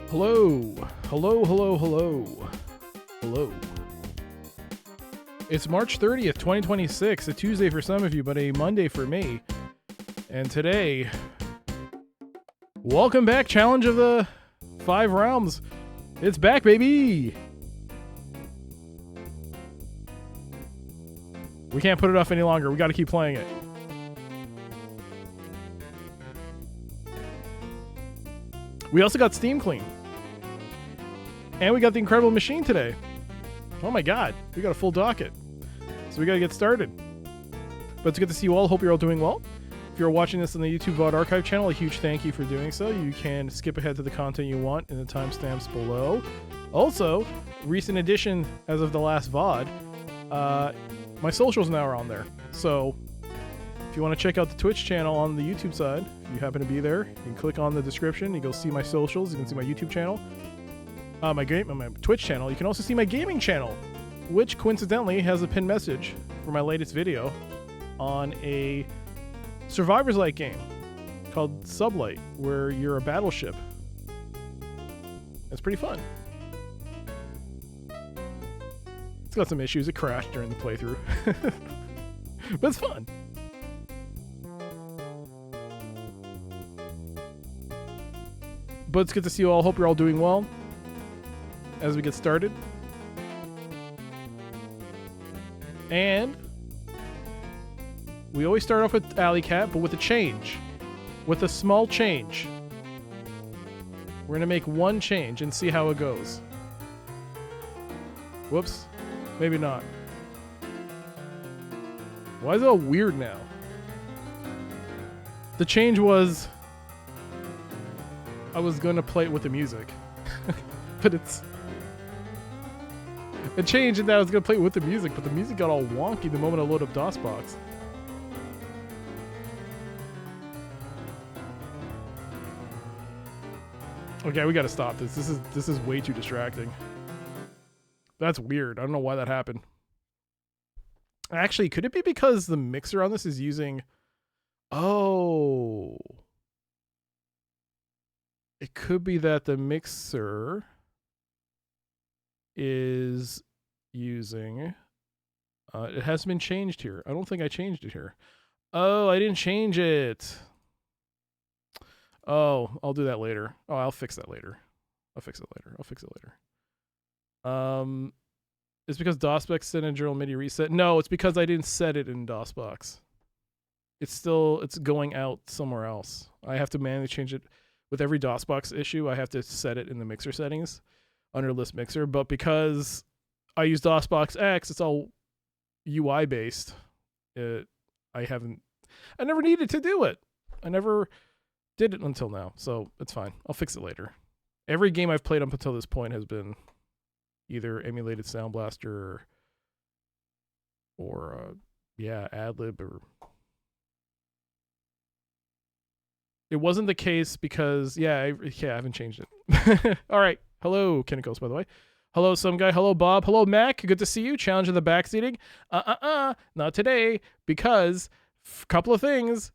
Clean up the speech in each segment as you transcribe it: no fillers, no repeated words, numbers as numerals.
Hello. Hello, hello, hello. Hello. It's March 30th, 2026, a Tuesday for some of you, but a Monday for me. And today, welcome back, Challenge of the 5 Realms. It's back, baby! We can't put it off any longer. We gotta keep playing it. We also got Steam Clean. And we got the Incredible Machine today. Oh my god, we got a full docket. So we gotta get started. But it's good to see you all. Hope you're all doing well. If you're watching this on the YouTube VOD archive channel, a huge thank you for doing so. You can skip ahead to the content you want in the timestamps below. Also, recent addition as of the last VOD, my socials now are on there. So if you want to check out the Twitch channel on the YouTube side, if you happen to be there, you can click on the description. You go see my socials. You can see my YouTube channel, my Twitch channel. You can also see my gaming channel, which coincidentally has a pinned message for my latest video on a Survivors-like game called Sublight, where you're a battleship. It's pretty fun. It's got some issues. It crashed during the playthrough. But it's fun. But it's good to see you all. Hope you're all doing well as we get started. And we always start off with Alley Cat, but with a change. With a small change. We're going to make one change and see how it goes. Whoops. Maybe not. Why is it all weird now? The change was I was going to play it with the music. But it's a change, and that I was going to play it with the music, but the music got all wonky the moment I load up DOSBox. Okay, we got to stop this. This is way too distracting. That's weird. I don't know why that happened. Actually, could it be because the mixer on this is using... Oh. It could be that the mixer is using... it hasn't been changed here. I don't think I changed it here. Oh, I didn't change it. Oh, I'll do that later. Oh, I'll fix that later. I'll fix it later. It's because DOSBox sent a journal MIDI reset. No, it's because I didn't set it in DOSBox. It's going out somewhere else. I have to manually change it. With every DOSBox issue, I have to set it in the mixer settings under list mixer. But because I use DOSBox X, it's all UI based. I never needed to do it. I never did it until now, so it's fine. I'll fix it later. Every game I've played up until this point has been either emulated Sound Blaster or AdLib or... It wasn't the case because, I haven't changed it. All right. Hello, Kinnikos, by the way. Hello, some guy. Hello, Bob. Hello, Mac. Good to see you. Challenge of the backseating. Not today, because couple of things.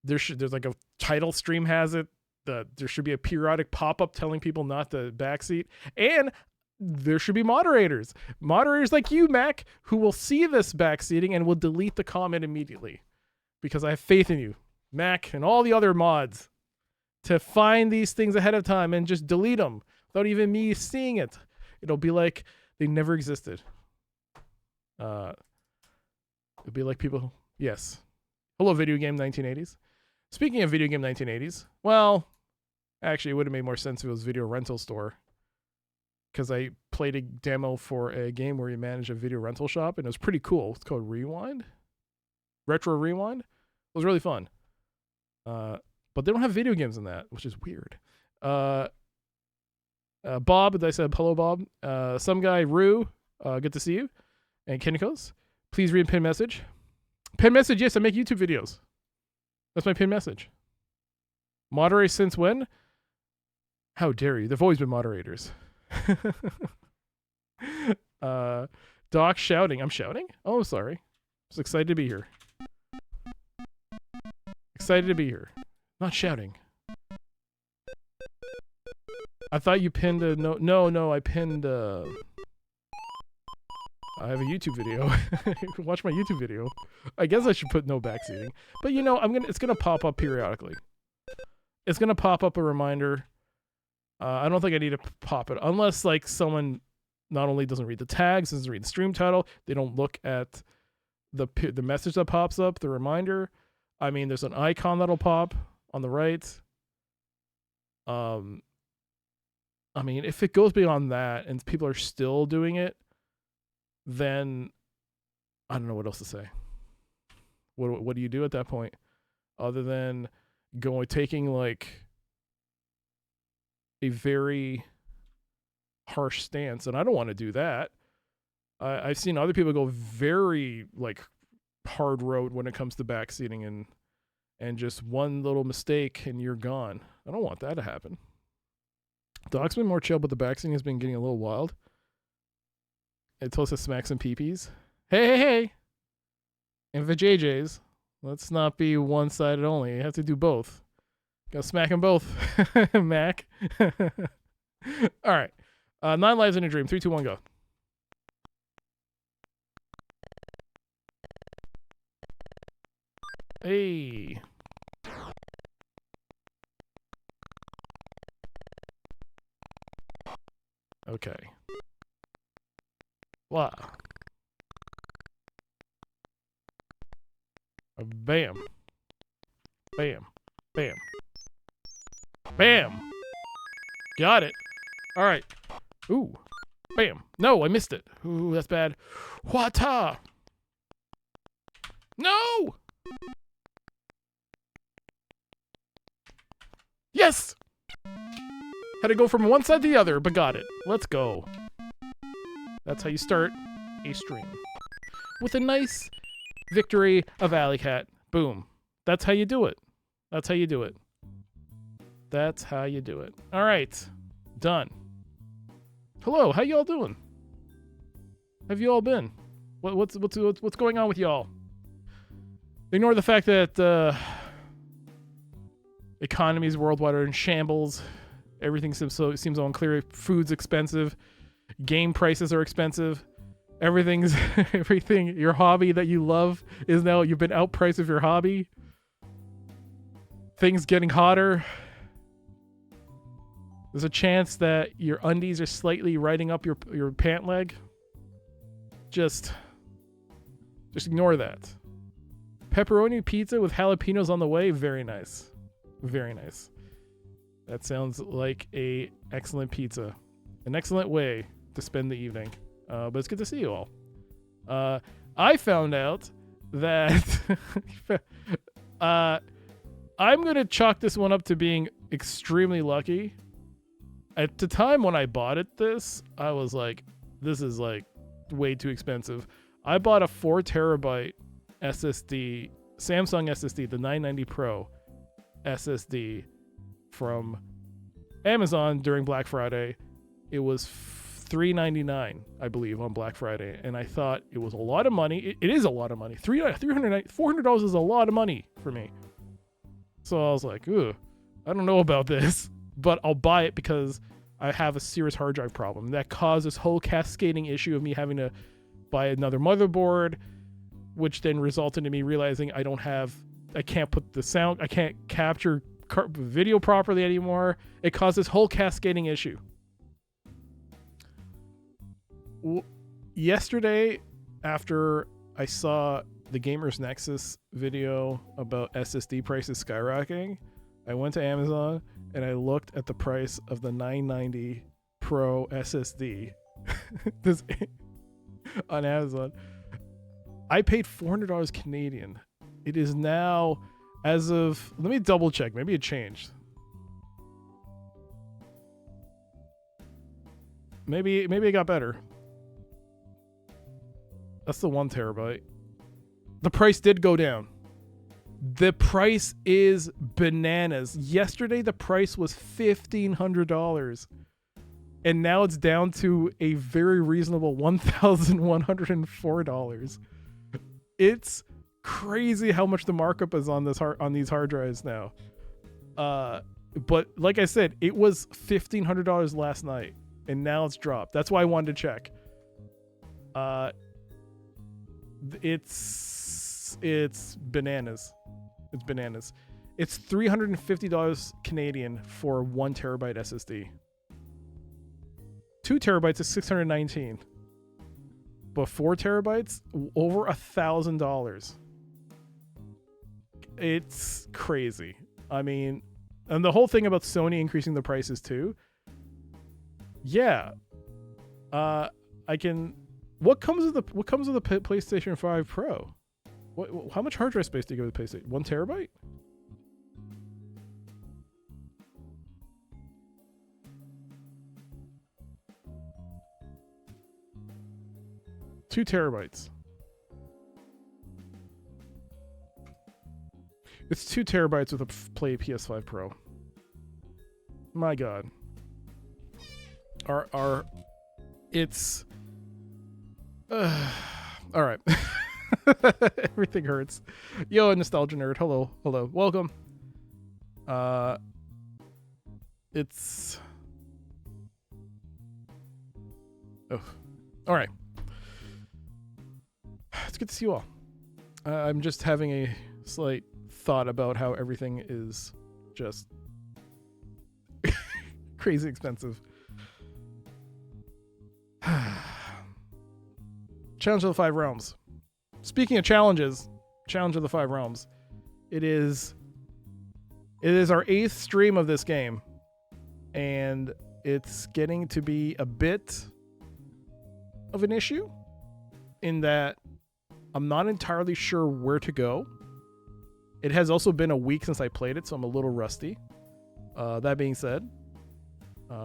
There's like a title stream has it. There should be a periodic pop-up telling people not to backseat. And there should be moderators. Moderators like you, Mac, who will see this backseating and will delete the comment immediately. Because I have faith in you, Mac, and all the other mods, to find these things ahead of time and just delete them without even me seeing it. It'll be like they never existed. It'll be like people... Yes. Hello, Video Game 1980s. Speaking of Video Game 1980s, well, actually, it would have made more sense if it was Video Rental Store. Because I played a demo for a game where you manage a video rental shop, and it was pretty cool. It's called Rewind. Retro Rewind. It was really fun. But they don't have video games in that, which is weird. Bob, I said hello, Bob. Some guy, Rue, good to see you. And Kinnikos, please read pin message. Pin message, yes, I make YouTube videos. That's my pin message. Moderate since when? How dare you? They've always been moderators. Doc shouting. I'm shouting? Oh, sorry. Just excited to be here. Excited to be here. Not shouting. I thought you pinned a no. I pinned. I have a YouTube video. Watch my YouTube video. I guess I should put no backseating. But you know, it's gonna pop up periodically. It's gonna pop up a reminder. I don't think I need to pop it unless like someone not only doesn't read the tags, doesn't read the stream title, they don't look at the message that pops up, the reminder. I mean, there's an icon that'll pop on the right. I mean, if it goes beyond that and people are still doing it, then I don't know what else to say. What do you do at that point, other than taking like a very harsh stance? And I don't want to do that. I've seen other people go very like hard road when it comes to backseating and just one little mistake and you're gone. I don't want that to happen. Doc's been more chill, but the backseating has been getting a little wild. It's supposed to smack some peepees. Hey. And for JJ's, let's not be one-sided only. You have to do both. Gotta smack them both, Mac. All right. 9 lives in a dream. 3, 2, 1, go. Hey. Okay. Wow. Bam. Bam. Bam. Bam. Got it. All right. Ooh. Bam. No, I missed it. Ooh, that's bad. Wata. No! Yes! Had to go from one side to the other, but got it. Let's go. That's how you start a stream. With a nice victory of Alley Cat. Boom. That's how you do it. That's how you do it. That's how you do it. All right. Done. Hello, how y'all doing? Have you all been? What's going on with y'all? Ignore the fact that economies worldwide are in shambles. Everything seems so unclear. Food's expensive. Game prices are expensive. Everything. Your hobby that you love is now, you've been outpriced of your hobby. Things getting hotter. There's a chance that your undies are slightly riding up your pant leg. Just ignore that. Pepperoni pizza with jalapenos on the way. Very nice. Very nice. That sounds like a excellent pizza. An excellent way to spend the evening. But it's good to see you all. I found out that I'm going to chalk this one up to being extremely lucky. At the time when I bought this, I was like, this is like way too expensive. I bought a 4 terabyte SSD, Samsung SSD, the 990 Pro SSD from Amazon during Black Friday. It was $399, I believe, on Black Friday, and I thought it was a lot of money. It is a lot of money. $400 is a lot of money for me. So I was like, ooh, I don't know about this, but I'll buy it because I have a serious hard drive problem that caused this whole cascading issue of me having to buy another motherboard, which then resulted in me realizing I can't put the sound, I can't capture video properly anymore. It caused this whole cascading issue. Yesterday, after I saw the Gamers Nexus video about SSD prices skyrocketing, I went to Amazon and I looked at the price of the 990 Pro SSD this on Amazon. I paid $400 Canadian. It is now, as of, let me double check, maybe it changed. Maybe it got better. That's the 1 terabyte. The price did go down. The price is bananas. Yesterday, the price was $1,500. And now it's down to a very reasonable $1,104. It's crazy how much the markup is on these hard drives now. But like I said, it was $1,500 last night, and now it's dropped. That's why I wanted to check. It's bananas. It's bananas. It's $350 Canadian for 1 terabyte SSD. 2 terabytes is $619. But 4 terabytes, over $1,000. It's crazy. I mean, and the whole thing about Sony increasing the prices too. Yeah. I can. What comes with the PlayStation 5 Pro? How much hard drive space do you give the PlayStation? 1 terabyte? Two terabytes. It's 2 terabytes with a Play PS5 Pro. My God. It's all right. Everything hurts. Yo, nostalgia nerd. Hello, welcome. It's all right. It's good to see you all. I'm just having a slight thought about how everything is just crazy expensive. Challenge of the 5 Realms. Speaking of challenges, Challenge of the 5 Realms. It is our 8th stream of this game, and it's getting to be a bit of an issue in that I'm not entirely sure where to go. It has also been a week since I played it, so I'm a little rusty. That being said,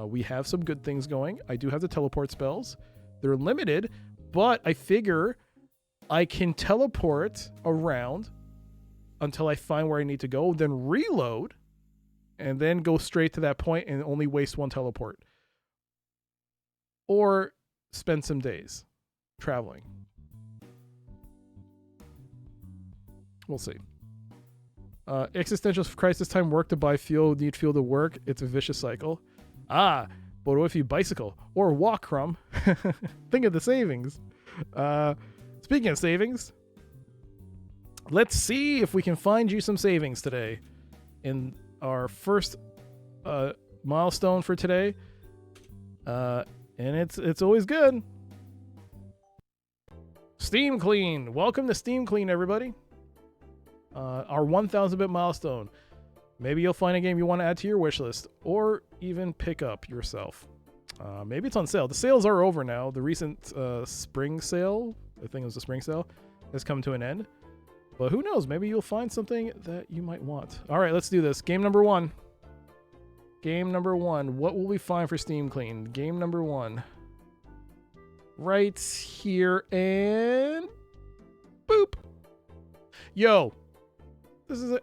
we have some good things going. I do have the teleport spells. They're limited, but I figure I can teleport around until I find where I need to go, then reload, and then go straight to that point and only waste 1 teleport. Or spend some days traveling. We'll see. Existential crisis time, work to buy fuel, need fuel to work. It's a vicious cycle. But what if you bicycle or walk, Crumb? Think of the savings. Speaking of savings, let's see if we can find you some savings today in our first milestone for today. And it's always good. Steam Clean. Welcome to Steam Clean, everybody. Our 1,000-bit milestone. Maybe you'll find a game you want to add to your wish list, or even pick up yourself. Maybe it's on sale. The sales are over now. The recent spring sale, I think it was the spring sale, has come to an end. But who knows? Maybe you'll find something that you might want. All right, let's do this. Game number 1. Game number 1. What will we find for Steam Clean? Game number 1. Right here, and boop. Yo.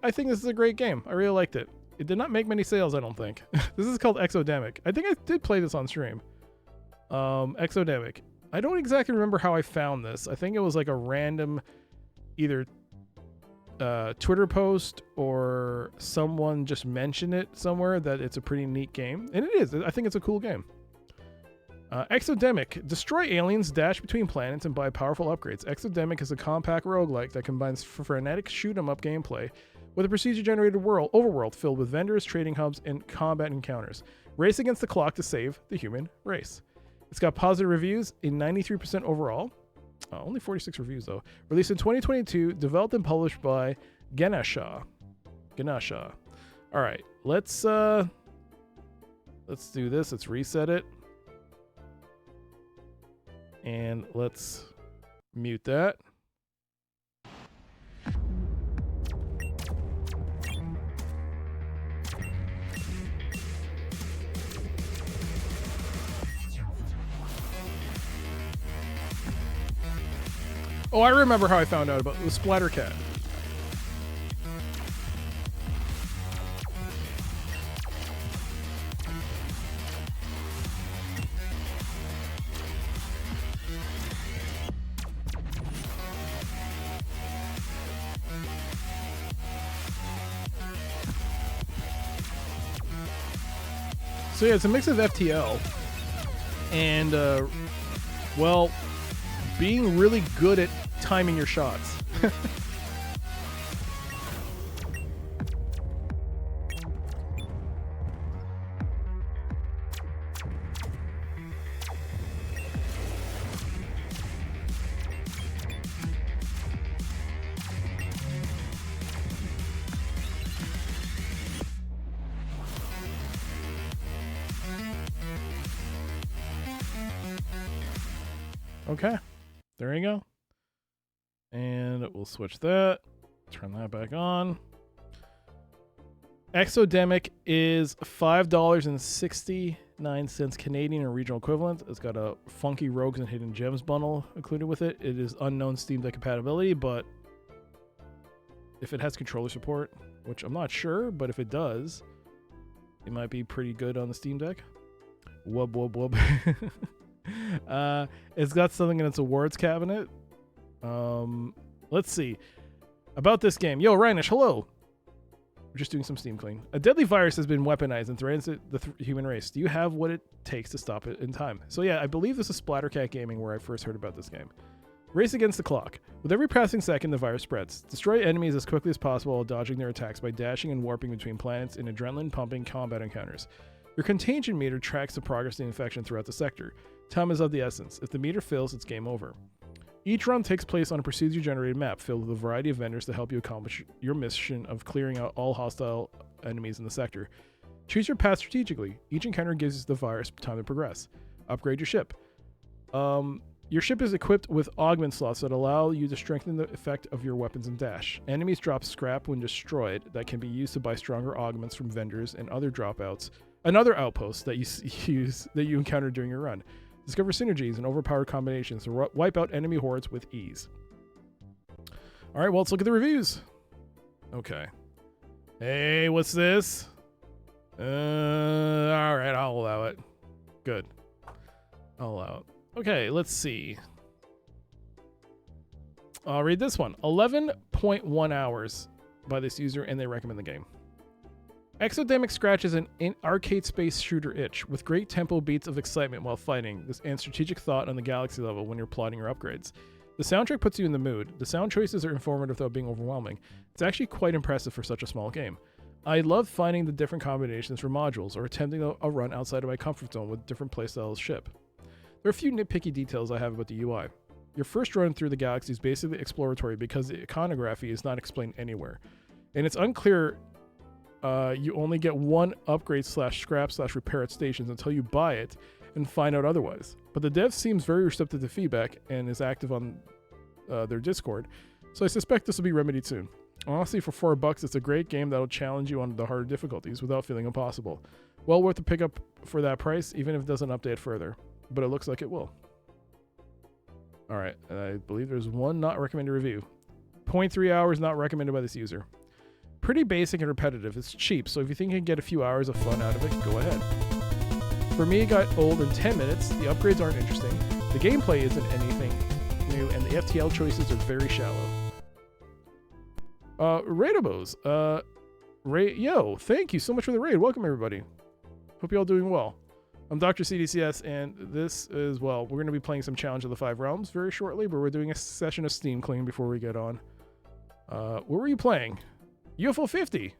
I think this is a great game. I really liked it. It did not make many sales, I don't think. This is called Exodemic. I think I did play this on stream. Exodemic. I don't exactly remember how I found this. I think it was like a random either Twitter post or someone just mentioned it somewhere that it's a pretty neat game. And it is. I think it's a cool game. Exodemic. Destroy aliens, dash between planets, and buy powerful upgrades. Exodemic is a compact roguelike that combines frenetic shoot-'em-up gameplay with a procedure-generated overworld filled with vendors, trading hubs, and combat encounters. Race against the clock to save the human race. It's got positive reviews, a 93% overall. Only 46 reviews, though. Released in 2022, developed and published by Ganesha. All right, let's do this. Let's reset it. And let's mute that. Oh, I remember how I found out about the Splattercat. So yeah, it's a mix of FTL and, well, being really good at timing your shots. Okay, there you go. And we'll switch that. Turn that back on. Exodemic is $5.69 Canadian or regional equivalent. It's got a funky rogues and hidden gems bundle included with it. It is unknown Steam Deck compatibility, but if it has controller support, which I'm not sure, but if it does, it might be pretty good on the Steam Deck. Wub wub wub. It's got something in its awards cabinet. Let's see about this game. Yo, Rhinish, hello. We're just doing some Steam clean. A deadly virus has been weaponized and threatens the human race. Do you have what it takes to stop it in time? So yeah, I believe this is Splattercat Gaming where I first heard about this game. Race against the clock. With every passing second, the virus spreads. Destroy enemies as quickly as possible while dodging their attacks by dashing and warping between planets in adrenaline-pumping combat encounters. Your contagion meter tracks the progress of the infection throughout the sector. Time is of the essence. If the meter fills, it's game over. Each run takes place on a procedure-generated map filled with a variety of vendors to help you accomplish your mission of clearing out all hostile enemies in the sector. Choose your path strategically. Each encounter gives you the virus time to progress. Upgrade your ship. Your ship is equipped with augment slots that allow you to strengthen the effect of your weapons and dash. Enemies drop scrap when destroyed that can be used to buy stronger augments from vendors and other dropouts and other outposts that you encounter during your run. Discover synergies and overpowered combinations to wipe out enemy hordes with ease. All right, well, let's look at the reviews. Okay. Hey, what's this? All right, I'll allow it. Good. I'll allow it. Okay, let's see. I'll read this one. 11.1 hours by this user, and they recommend the game. Exodemic scratches an arcade space shooter itch with great tempo beats of excitement while fighting and strategic thought on the galaxy level when you're plotting your upgrades. The soundtrack puts you in the mood. The sound choices are informative without being overwhelming. It's actually quite impressive for such a small game. I love finding the different combinations for modules or attempting a run outside of my comfort zone with different playstyles ship. There are a few nitpicky details I have about the UI. Your first run through the galaxy is basically exploratory because the iconography is not explained anywhere. And it's unclear. You only get one upgrade / scrap / repair at stations until you buy it and find out otherwise. But the dev seems very receptive to feedback and is active on their Discord, so I suspect this will be remedied soon. Honestly, for $4, it's a great game that'll challenge you on the harder difficulties without feeling impossible. Well worth the pickup for that price, even if it doesn't update further. But it looks like it will. Alright, I believe there's one not recommended review. 0.3 hours not recommended by this user. Pretty basic and repetitive. It's cheap, so if you think you can get a few hours of fun out of it, go ahead. For me, it got old in 10 minutes. The upgrades aren't interesting. The gameplay isn't anything new, and the FTL choices are very shallow. Raidabos. Yo, thank you so much for the raid. Welcome, everybody. Hope you're all doing well. I'm Dr. CDCS, and this is, well, we're going to be playing some Challenge of the Five Realms very shortly, but we're doing a session of Steam Clean before we get on. What were you playing? UFO 50.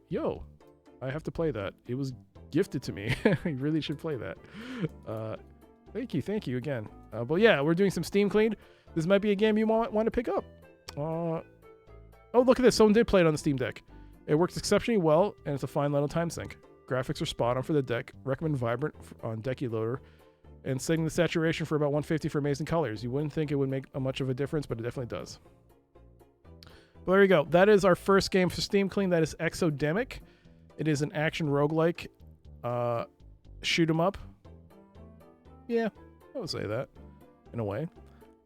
Yo, I have to play that. It was gifted to me. I really should play that. Thank you again. But yeah, we're doing some Steam Clean. This might be a game you want to pick up. Oh, look at this. Someone did play it on the Steam Deck. It works exceptionally well, and it's a fine little time sink. Graphics are spot on for the deck. Recommend Vibrant on Decky Loader. And setting the saturation for about 150 for amazing colors. You wouldn't think it would make much of a difference, but it definitely does. Well, there you go. That is our first game for Steam Clean. That is Exodemic. It is an action roguelike. Shoot 'em up. Yeah, I would say that in a way.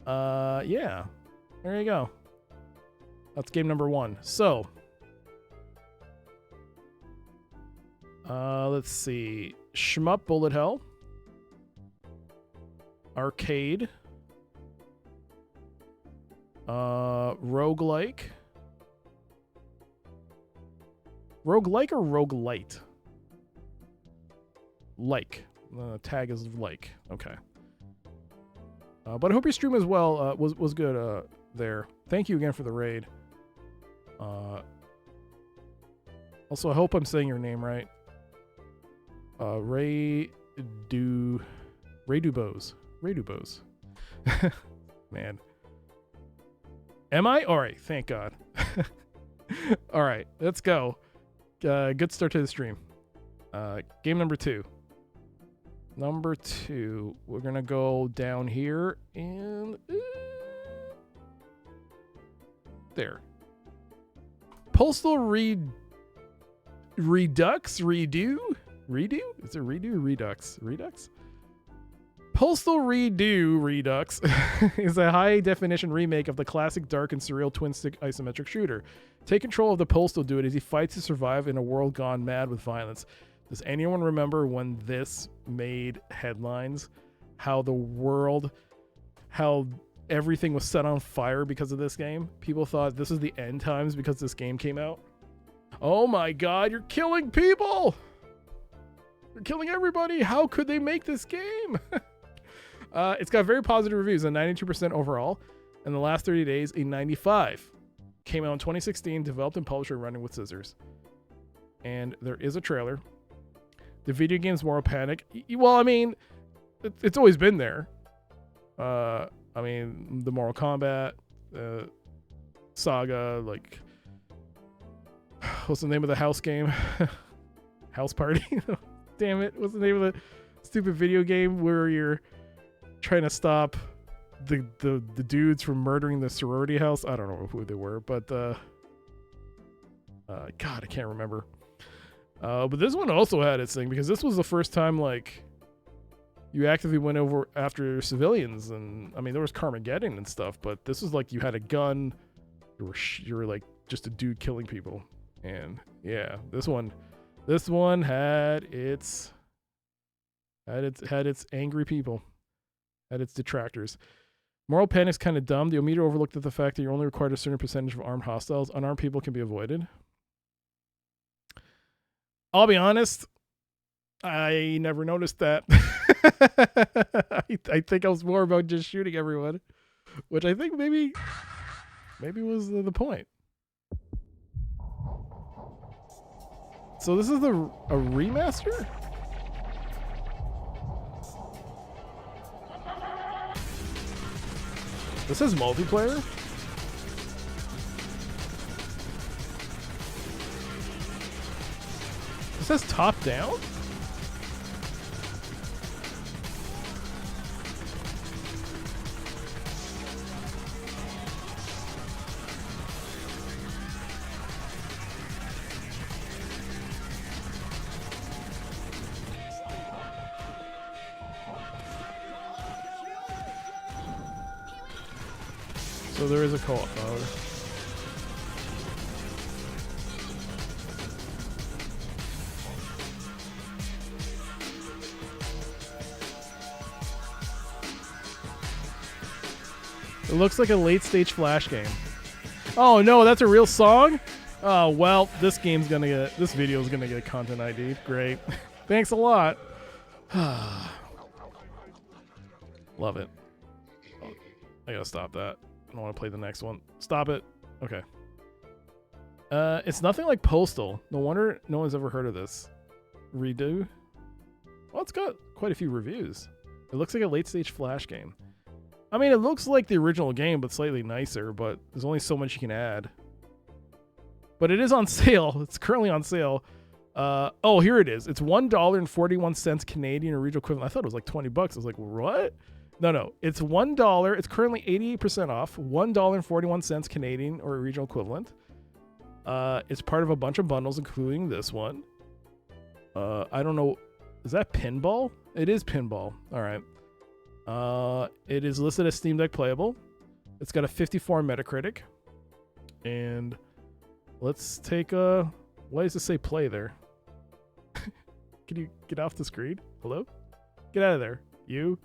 Yeah. There you go. That's game number 1. So, let's see. Shmup Bullet Hell. Arcade. Roguelike. Roguelike or roguelite? like. Tag is like. Okay. But I hope your stream as well was good there. Thank you again for the raid. Also, I hope I'm saying your name right. Ray Dubose. Man. Am I? All right. Thank God. All right. Let's go. Good start to the stream. Game number 2. Number 2. We're going to go down here and... there. Postal Redux? Redo? Is it redo or redux? Redux? Postal Redo Redux is a high-definition remake of the classic dark and surreal twin-stick isometric shooter. Take control of the Postal Dude as he fights to survive in a world gone mad with violence. Does anyone remember when this made headlines? How everything was set on fire because of this game? People thought this is the end times because this game came out. Oh my God, you're killing people! You're killing everybody! How could they make this game? It's got very positive reviews, a 92% overall. In the last 30 days, a 95. Came out in 2016, developed and published by Running with Scissors. And there is a trailer. The video game's Moral Panic. Well, I mean, it's always been there. I mean, the Mortal Kombat saga, like... What's the name of the house game? House Party? Damn it. What's the name of the stupid video game where you're trying to stop the dudes from murdering the sorority house? I don't know who they were, but God, I can't remember. But this one also had its thing because this was the first time like you actively went over after civilians, and I mean there was Carmageddon and stuff, but this was like you had a gun, you were like just a dude killing people, and yeah, this one had its angry people. At its detractors. Moral Panic's kind of dumb. The ometer overlooked the fact that you're only required a certain percentage of armed hostiles. Unarmed people can be avoided. I'll be honest, I never noticed that. I think I was more about just shooting everyone, which I think maybe was the point. So this is a remaster? This says multiplayer? This says top down? So there is a co-op mode. It looks like a late-stage Flash game. Oh no, that's a real song? Oh well, this video's gonna get content ID. Great. Thanks a lot. Love it. Oh, I gotta stop that. I don't want to play the next one. Stop it. Okay. It's nothing like Postal. No wonder no one's ever heard of this. Redo? Well, it's got quite a few reviews. It looks like a late-stage Flash game. I mean, it looks like the original game, but slightly nicer, but there's only so much you can add. But it is on sale. It's currently on sale. Oh, here it is. It's $1.41 Canadian or regional equivalent. I thought it was like $20. I was like, what? No. It's $1. It's currently 88% off. $1.41 Canadian or regional equivalent. It's part of a bunch of bundles, including this one. I don't know. Is that pinball? It is pinball. All right. It is listed as Steam Deck playable. It's got a 54 Metacritic. And let's take a... Why does it say play there? Can you get off the screen? Hello? Get out of there. You?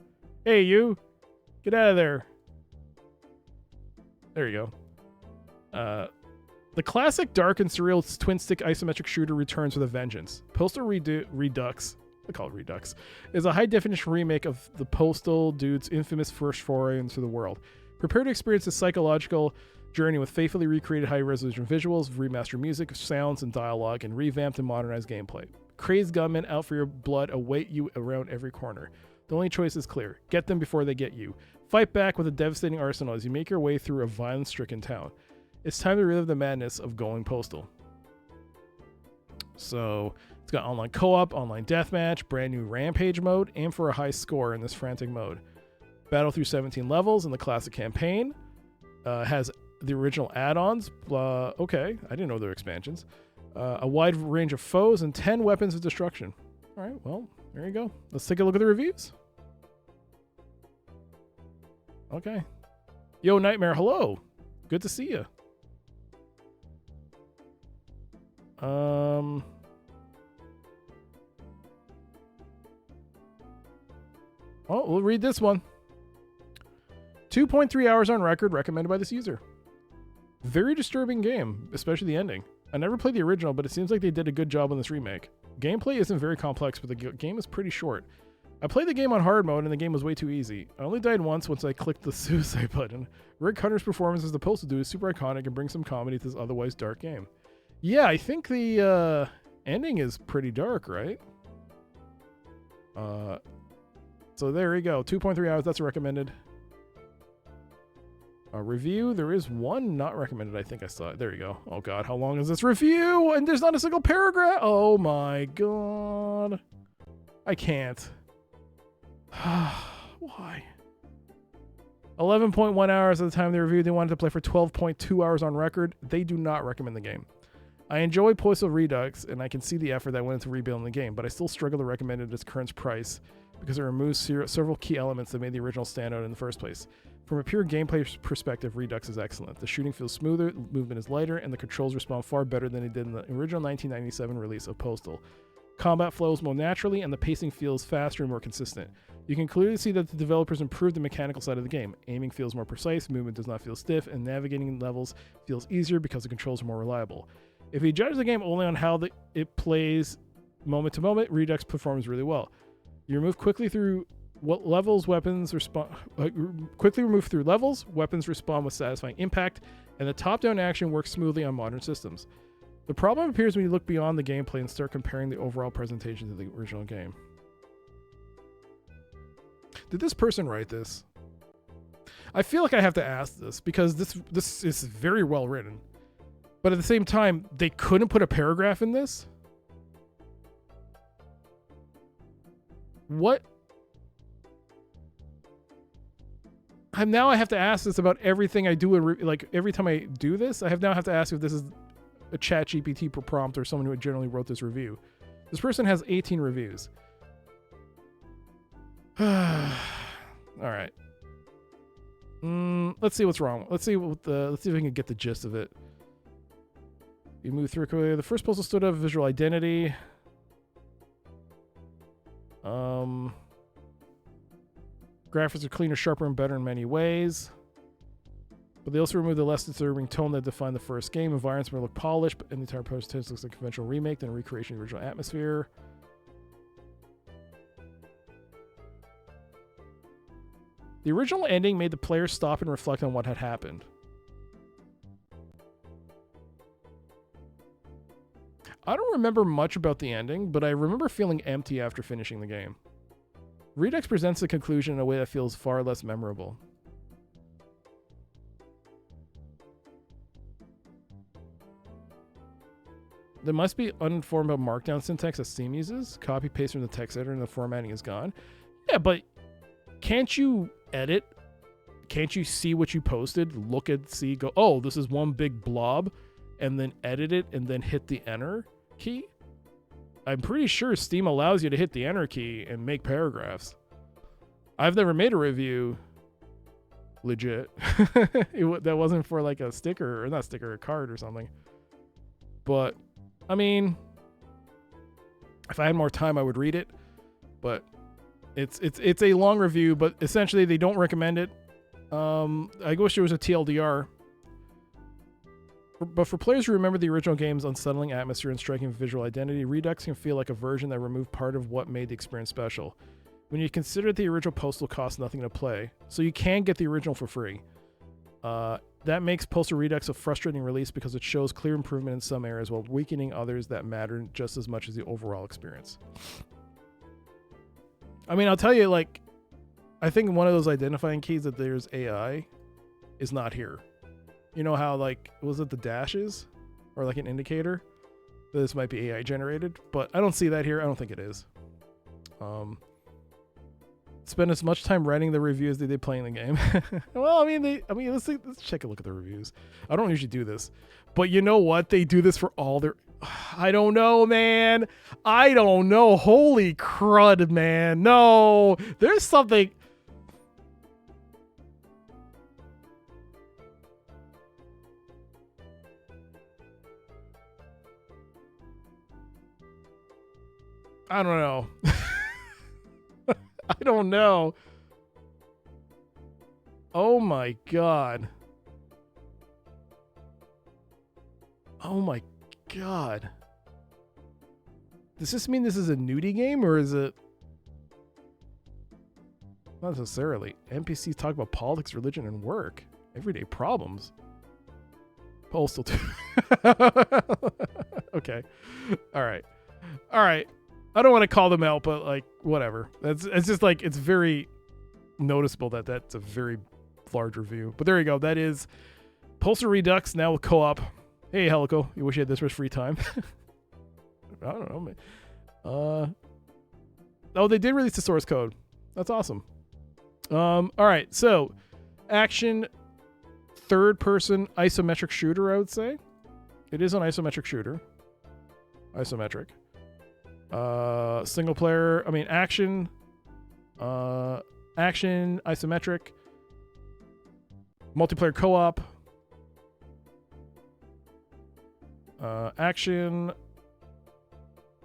Hey, you! Get out of there. There you go. The classic dark and surreal twin-stick isometric shooter returns with a vengeance. Postal Redux I call it Redux, is a high-definition remake of the Postal dude's infamous first foray into the world. Prepare to experience a psychological journey with faithfully recreated high-resolution visuals, remastered music, sounds, and dialogue, and revamped and modernized gameplay. Crazed gunmen out for your blood await you around every corner. The only choice is clear. Get them before they get you. Fight back with a devastating arsenal as you make your way through a violence-stricken town. It's time to relive the madness of going postal. So it's got online co-op, online deathmatch, brand new rampage mode, aim for a high score in this frantic mode. Battle through 17 levels in the classic campaign. Has the original add-ons. Okay, I didn't know there were expansions. A wide range of foes and 10 weapons of destruction. All right, well, there you go. Let's take a look at the reviews. Okay. Yo, Nightmare, hello. Good to see you. Oh, we'll read this one. 2.3 hours on record, recommended by this user. Very disturbing game, especially the ending. I never played the original, but it seems like they did a good job on this remake. Gameplay isn't very complex, but the game is pretty short. I played the game on hard mode, and the game was way too easy. I only died once I clicked the suicide button. Rick Hunter's performance as the Postal Dude is super iconic and brings some comedy to this otherwise dark game. Yeah, I think the ending is pretty dark, right? So there you go. 2.3 hours, that's recommended. A review, there is one not recommended. I think I saw it. There you go. Oh god, how long is this review? And there's not a single paragraph. Oh my god. I can't. Why? 11.1 hours at the time they reviewed. They wanted to play for 12.2 hours on record. They do not recommend the game. I enjoy Postal Redux, and I can see the effort that went into rebuilding the game, but I still struggle to recommend it at its current price because it removes several key elements that made the original stand out in the first place. From a pure gameplay perspective, Redux is excellent. The shooting feels smoother, the movement is lighter, and the controls respond far better than it did in the original 1997 release of Postal. Combat flows more naturally, and the pacing feels faster and more consistent. You can clearly see that the developers improved the mechanical side of the game. Aiming feels more precise, movement does not feel stiff, and navigating levels feels easier because the controls are more reliable. If you judge the game only on how it plays moment to moment, Redux performs really well. You remove quickly through levels, weapons respond. Quickly remove through levels, weapons respond with satisfying impact, and the top-down action works smoothly on modern systems. The problem appears when you look beyond the gameplay and start comparing the overall presentation to the original game. Did this person write this? I feel like I have to ask this because this is very well written. But at the same time, they couldn't put a paragraph in this? What? Now I have to ask this about everything I do. Like every time I do this, now have to ask if this is a ChatGPT prompt or someone who generally wrote this review. This person has 18 reviews. All right. Let's see what's wrong. Let's see if we can get the gist of it. You move through quickly. The first Postal stood up visual identity. Graphics are cleaner, sharper, and better in many ways. But they also removed the less disturbing tone that defined the first game. Environments may look polished, but the entire post looks like a conventional remake than a recreation of the original atmosphere. The original ending made the player stop and reflect on what had happened. I don't remember much about the ending, but I remember feeling empty after finishing the game. Redux presents the conclusion in a way that feels far less memorable. There must be uninformed about markdown syntax that Steam uses. Copy paste from the text editor and the formatting is gone. Yeah, but can't you edit? Can't you see what you posted? Look at, see, go, oh, this is one big blob, and then edit it and then hit the enter key? I'm pretty sure Steam allows you to hit the enter key and make paragraphs. I've never made a review legit. That wasn't for like a sticker, or not sticker, a card or something. But I mean, if I had more time, I would read it. But it's a long review, but essentially they don't recommend it. I wish there was a TLDR. But for players who remember the original game's unsettling atmosphere and striking visual identity, Redux can feel like a version that removed part of what made the experience special. When you consider the original Postal cost nothing to play, so you can get the original for free. That makes Postal Redux a frustrating release because it shows clear improvement in some areas while weakening others that matter just as much as the overall experience. I mean, I'll tell you, like, I think one of those identifying keys that there's AI is not here. You know how, like, was it the dashes or like an indicator that this might be AI generated? But I don't see that here. I don't think it is. Spend as much time writing the reviews as they did playing the game. Well, I mean, let's check a look at the reviews. I don't usually do this, but you know what? They do this for all their. I don't know, man. I don't know. Holy crud, man. No, there's something. I don't know. I don't know. Oh my god. Oh my god. Does this mean this is a nudie game or is it? Not necessarily. NPCs talk about politics, religion, and work. Everyday problems. Postal too. Okay. All right. I don't want to call them out, but like whatever. It's just like it's very noticeable that that's a very large review. But there you go. That is Postal Redux now with co-op. Hey Helico, you wish you had this much free time? I don't know, man. Oh, they did release the source code. That's awesome. All right, so action third-person isometric shooter. I would say it is an isometric shooter. Isometric. Single player. I mean, action. Action isometric. Multiplayer co-op. Action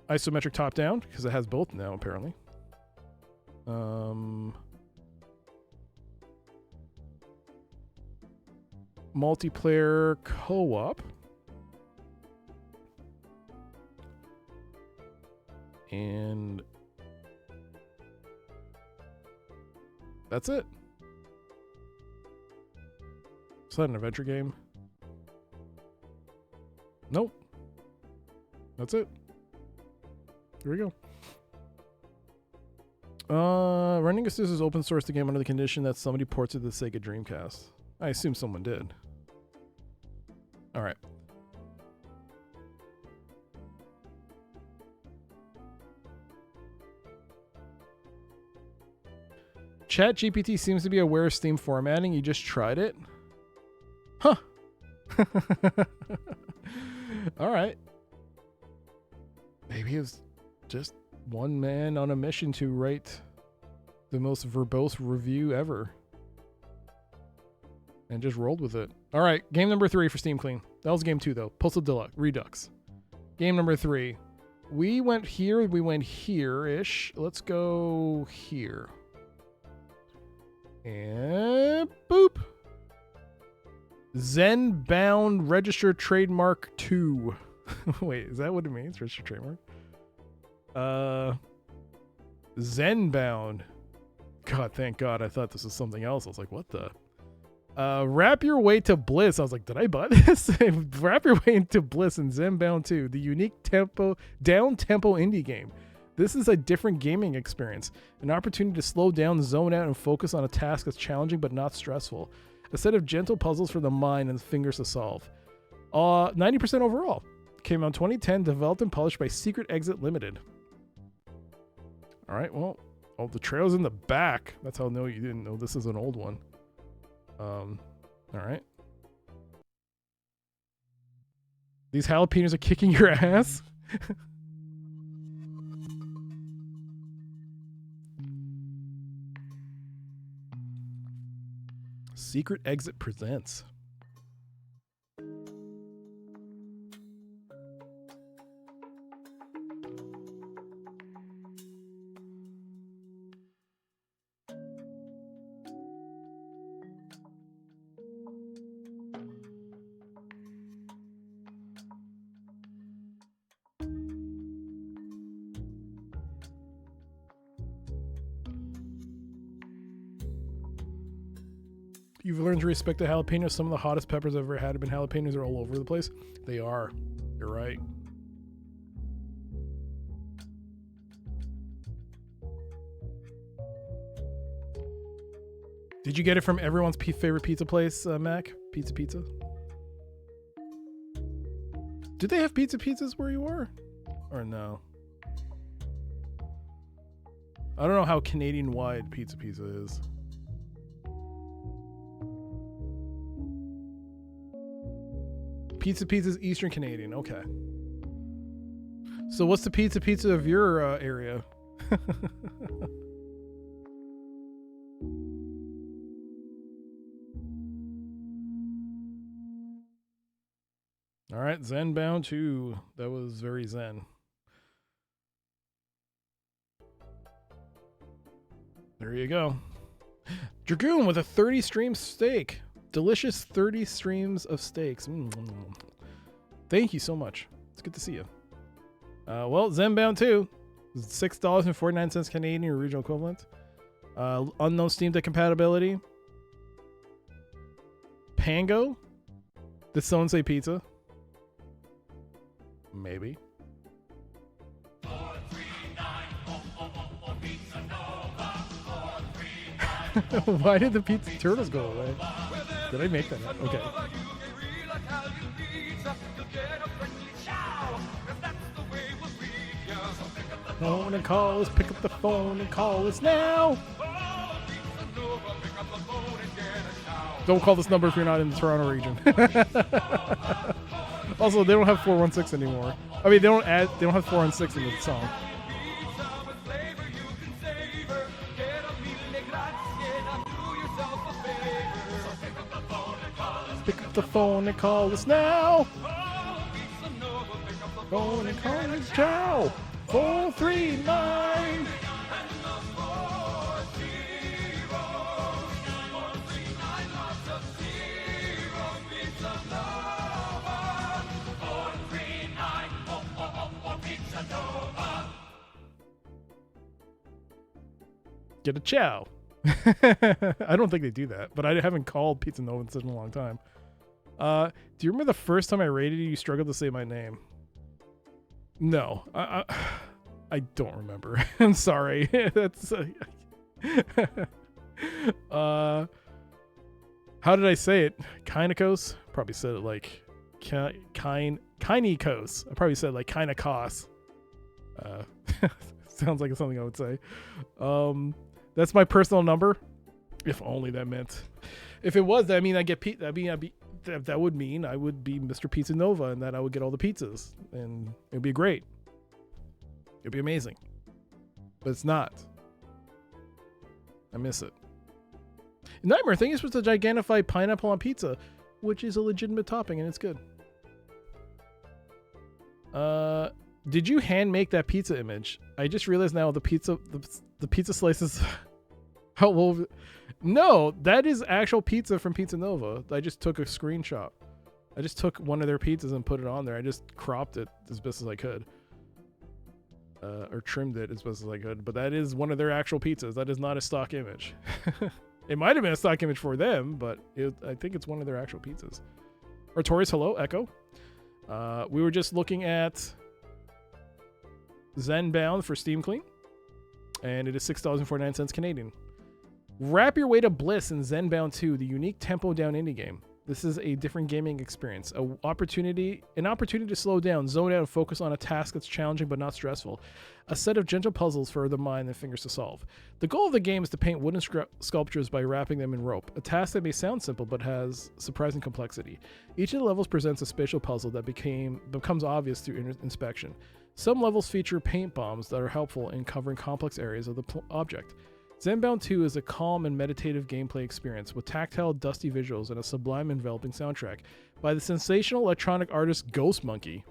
isometric top-down because it has both now apparently. Multiplayer co-op. And that's it. Is that an adventure game? Nope. That's it. Here we go. Running Assist is open source the game under the condition that somebody ports it to the Sega Dreamcast. I assume someone did. All right. ChatGPT seems to be aware of Steam formatting. You just tried it? Huh. All right. Maybe it was just one man on a mission to write the most verbose review ever. And just rolled with it. All right, game number 3 for Steam Clean. That was game 2, though. Postal Deluxe, Redux. Game number 3. We went here. We went here-ish. Let's go here. And boop. Zenbound Registered Trademark 2. Wait, is that what it means? Registered Trademark? Zenbound. God, thank God. I thought this was something else. I was like, what the? Wrap Your Way to Bliss. I was like, did I buy this? Wrap Your Way into Bliss in Zenbound 2, the unique down-tempo indie game. This is a different gaming experience, an opportunity to slow down, zone out, and focus on a task that's challenging but not stressful. A set of gentle puzzles for the mind and the fingers to solve. 90% overall. Came out in 2010, developed and published by Secret Exit Limited. All right, well, the trail's in the back. That's how I know you didn't know this is an old one. All right. These jalapenos are kicking your ass? Secret Exit presents. You've learned to respect the jalapeno. Some of the hottest peppers I've ever had have been jalapenos. They're all over the place. They are. You're right. Did you get it from everyone's favorite pizza place, Mac? Pizza. Do they have pizzas where you are? Or no? I don't know how Canadian-wide pizza is. Pizza's Eastern Canadian. Okay. So what's the pizza of your area? All right, Zen bound 2. That was very zen. There you go. Dragoon with a 30 stream steak. Delicious 30 streams of steaks. Thank you so much. It's good to see you. Well, Zenbound 2. $6.49 Canadian regional equivalent. Unknown Steam Deck compatibility. Pango. Did someone say pizza? Maybe. Why did the pizza turtles go away? Did I make that up? Okay. Phone and call us, pick up the phone and call us now. Don't call this number if you're not in the Toronto region. Also, they don't have 416 anymore. I mean, they don't have 416 in the song. Pick up the phone and call us now. Phone and call us now. 439. Get a chow. I don't think they do that, but I haven't called Pizza Nova in such a long time. Do you remember the first time I rated you struggled to say my name? No, I don't remember. I'm sorry. That's how did I say it? Kinekos? Probably said it like Kinekos. I probably said like Kinekos. Sounds like something I would say. That's my personal number. If only that meant. If it was, I mean, that would mean I would be Mr. Pizza Nova, and that I would get all the pizzas, and it would be great. It'd be amazing. But it's not. I miss it. Nightmare, thank you for the Gigantify pineapple on pizza, which is a legitimate topping, and it's good. Did you hand make that pizza image? I just realized now the pizza slices. How old? No, that is actual pizza from Pizza Nova. I just took a screenshot. I just took one of their pizzas and put it on there. I just cropped it as best as I could. Or trimmed it as best as I could. But that is one of their actual pizzas. That is not a stock image. It might have been a stock image for them, but I think it's one of their actual pizzas. Artorius, hello, Echo. We were just looking at Zenbound for Steam Clean. And it is $6.49 Canadian. Wrap your way to bliss in Zenbound 2, the unique tempo down indie game. This is a different gaming experience, an opportunity to slow down, zone out, and focus on a task that's challenging but not stressful. A set of gentle puzzles for the mind and fingers to solve. The goal of the game is to paint wooden sculptures by wrapping them in rope, a task that may sound simple but has surprising complexity. Each of the levels presents a spatial puzzle that becomes obvious through inspection. Some levels feature paint bombs that are helpful in covering complex areas of the object. Zenbound 2 is a calm and meditative gameplay experience with tactile, dusty visuals and a sublime, enveloping soundtrack by the sensational electronic artist Ghost Monkey.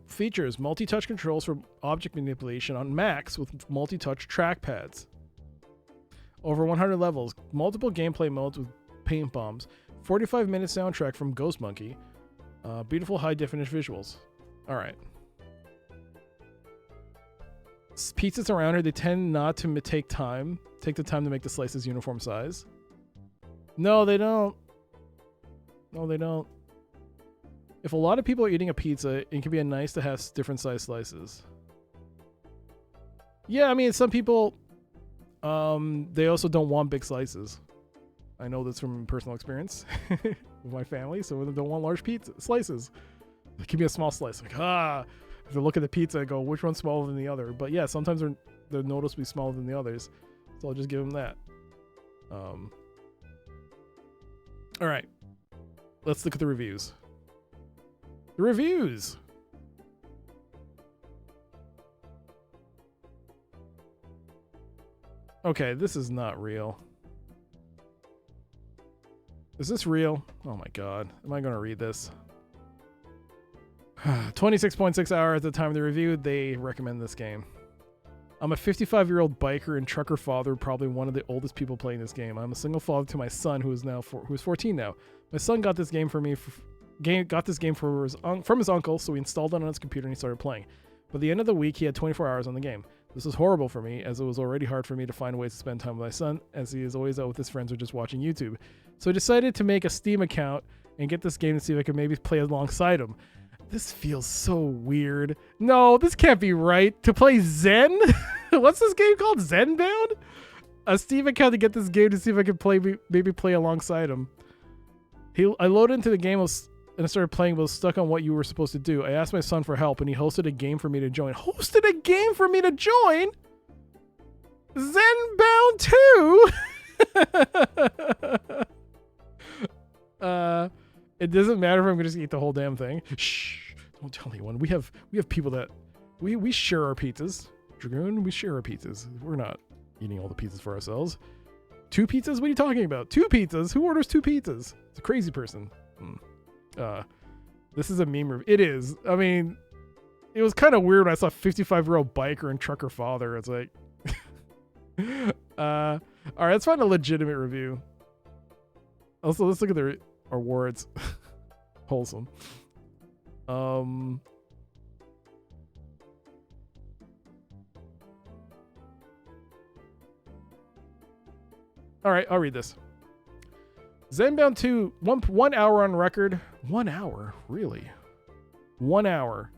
Features multi-touch controls for object manipulation on Macs with multi-touch trackpads. Over 100 levels, multiple gameplay modes with paint bombs, 45-minute soundtrack from Ghost Monkey, beautiful high-definition visuals. All right. Pizzas around here, they tend not to take the time to make the slices uniform size. No, they don't. No, they don't. If a lot of people are eating a pizza, it can be nice to have different size slices. Yeah, I mean, some people, they also don't want big slices. I know this from personal experience with my family. Some of them don't want large pizza slices. Give me a small slice. Like, if they look at the pizza and go, which one's smaller than the other? But yeah, sometimes they're noticeably smaller than the others. So I'll just give them that. All right. Let's look at the reviews. The reviews. Okay, this is not real. Is this real? Oh my god. Am I going to read this? 26.6 hours at the time of the review. They recommend this game. I'm a 55-year-old biker and trucker father, probably one of the oldest people playing this game. I'm a single father to my son, who is 14 now. My son got this game for me. Got this game from his uncle, so he installed it on his computer and he started playing. By the end of the week, he had 24 hours on the game. This was horrible for me, as it was already hard for me to find ways to spend time with my son, as he is always out with his friends or just watching YouTube. So I decided to make a Steam account and get this game to see if I could maybe play alongside him. This feels so weird. No, this can't be right. To play Zen? What's this game called? Zenbound? A Steam account to get this game to see if I could maybe play alongside him. I loaded into the game and I started playing, but was stuck on what you were supposed to do. I asked my son for help, and he hosted a game for me to join. Hosted a game for me to join? Zenbound 2? It doesn't matter if I'm gonna just eat the whole damn thing. Shh! Don't tell anyone. We have people that we share our pizzas. Dragoon, we share our pizzas. We're not eating all the pizzas for ourselves. 2 pizzas? What are you talking about? 2 pizzas? Who orders 2 pizzas? It's a crazy person. This is a meme review. It is. I mean, it was kind of weird when I saw 55-year-old biker and trucker father. It's like, all right, let's find a legitimate review. Also, let's look at their awards. Wholesome. All right, I'll read this. Zenbound 2, 1 hour on record. 1 hour? Really? 1 hour.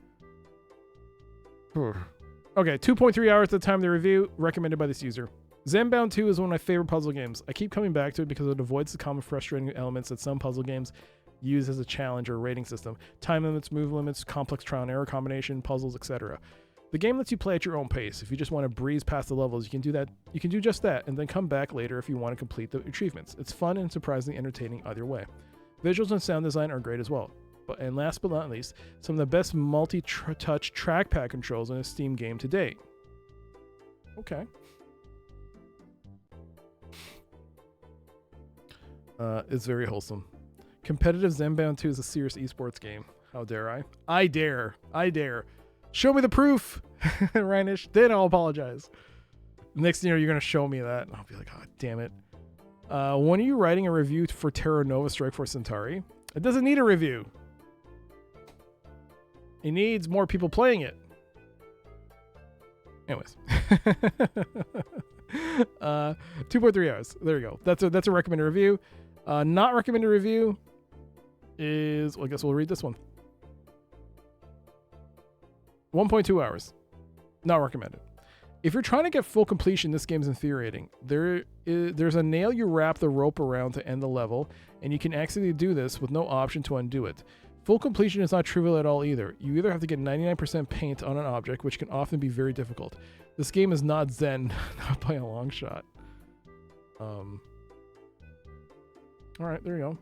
Okay, 2.3 hours at the time of the review, recommended by this user. Zenbound 2 is one of my favorite puzzle games. I keep coming back to it because it avoids the common frustrating elements that some puzzle games use as a challenge or rating system. Time limits, move limits, complex trial and error combination, puzzles, etc. The game lets you play at your own pace. If you just want to breeze past the levels, you can do that. You can do just that, and then come back later if you want to complete the achievements. It's fun and surprisingly entertaining either way. Visuals and sound design are great as well. And last but not least, some of the best multi-touch trackpad controls in a Steam game to date. Okay. It's very wholesome. Competitive Zenbound 2 is a serious esports game. How dare I? I dare. I dare. Show me the proof, Reinish. Then I'll apologize. Next thing you know, you're going to show me that. And I'll be like, oh, damn it. When are you writing a review for Terra Nova Strike Force Centauri? It doesn't need a review. It needs more people playing it. Anyways. 2.3 hours. There you go. That's a recommended review. Not recommended review is, well, I guess we'll read this one. 1.2 hours. Not recommended. If you're trying to get full completion, this game's infuriating. There's a nail you wrap the rope around to end the level, and you can accidentally do this with no option to undo it. Full completion is not trivial at all either. You either have to get 99% paint on an object, which can often be very difficult. This game is not Zen, not by a long shot. All right, there you go.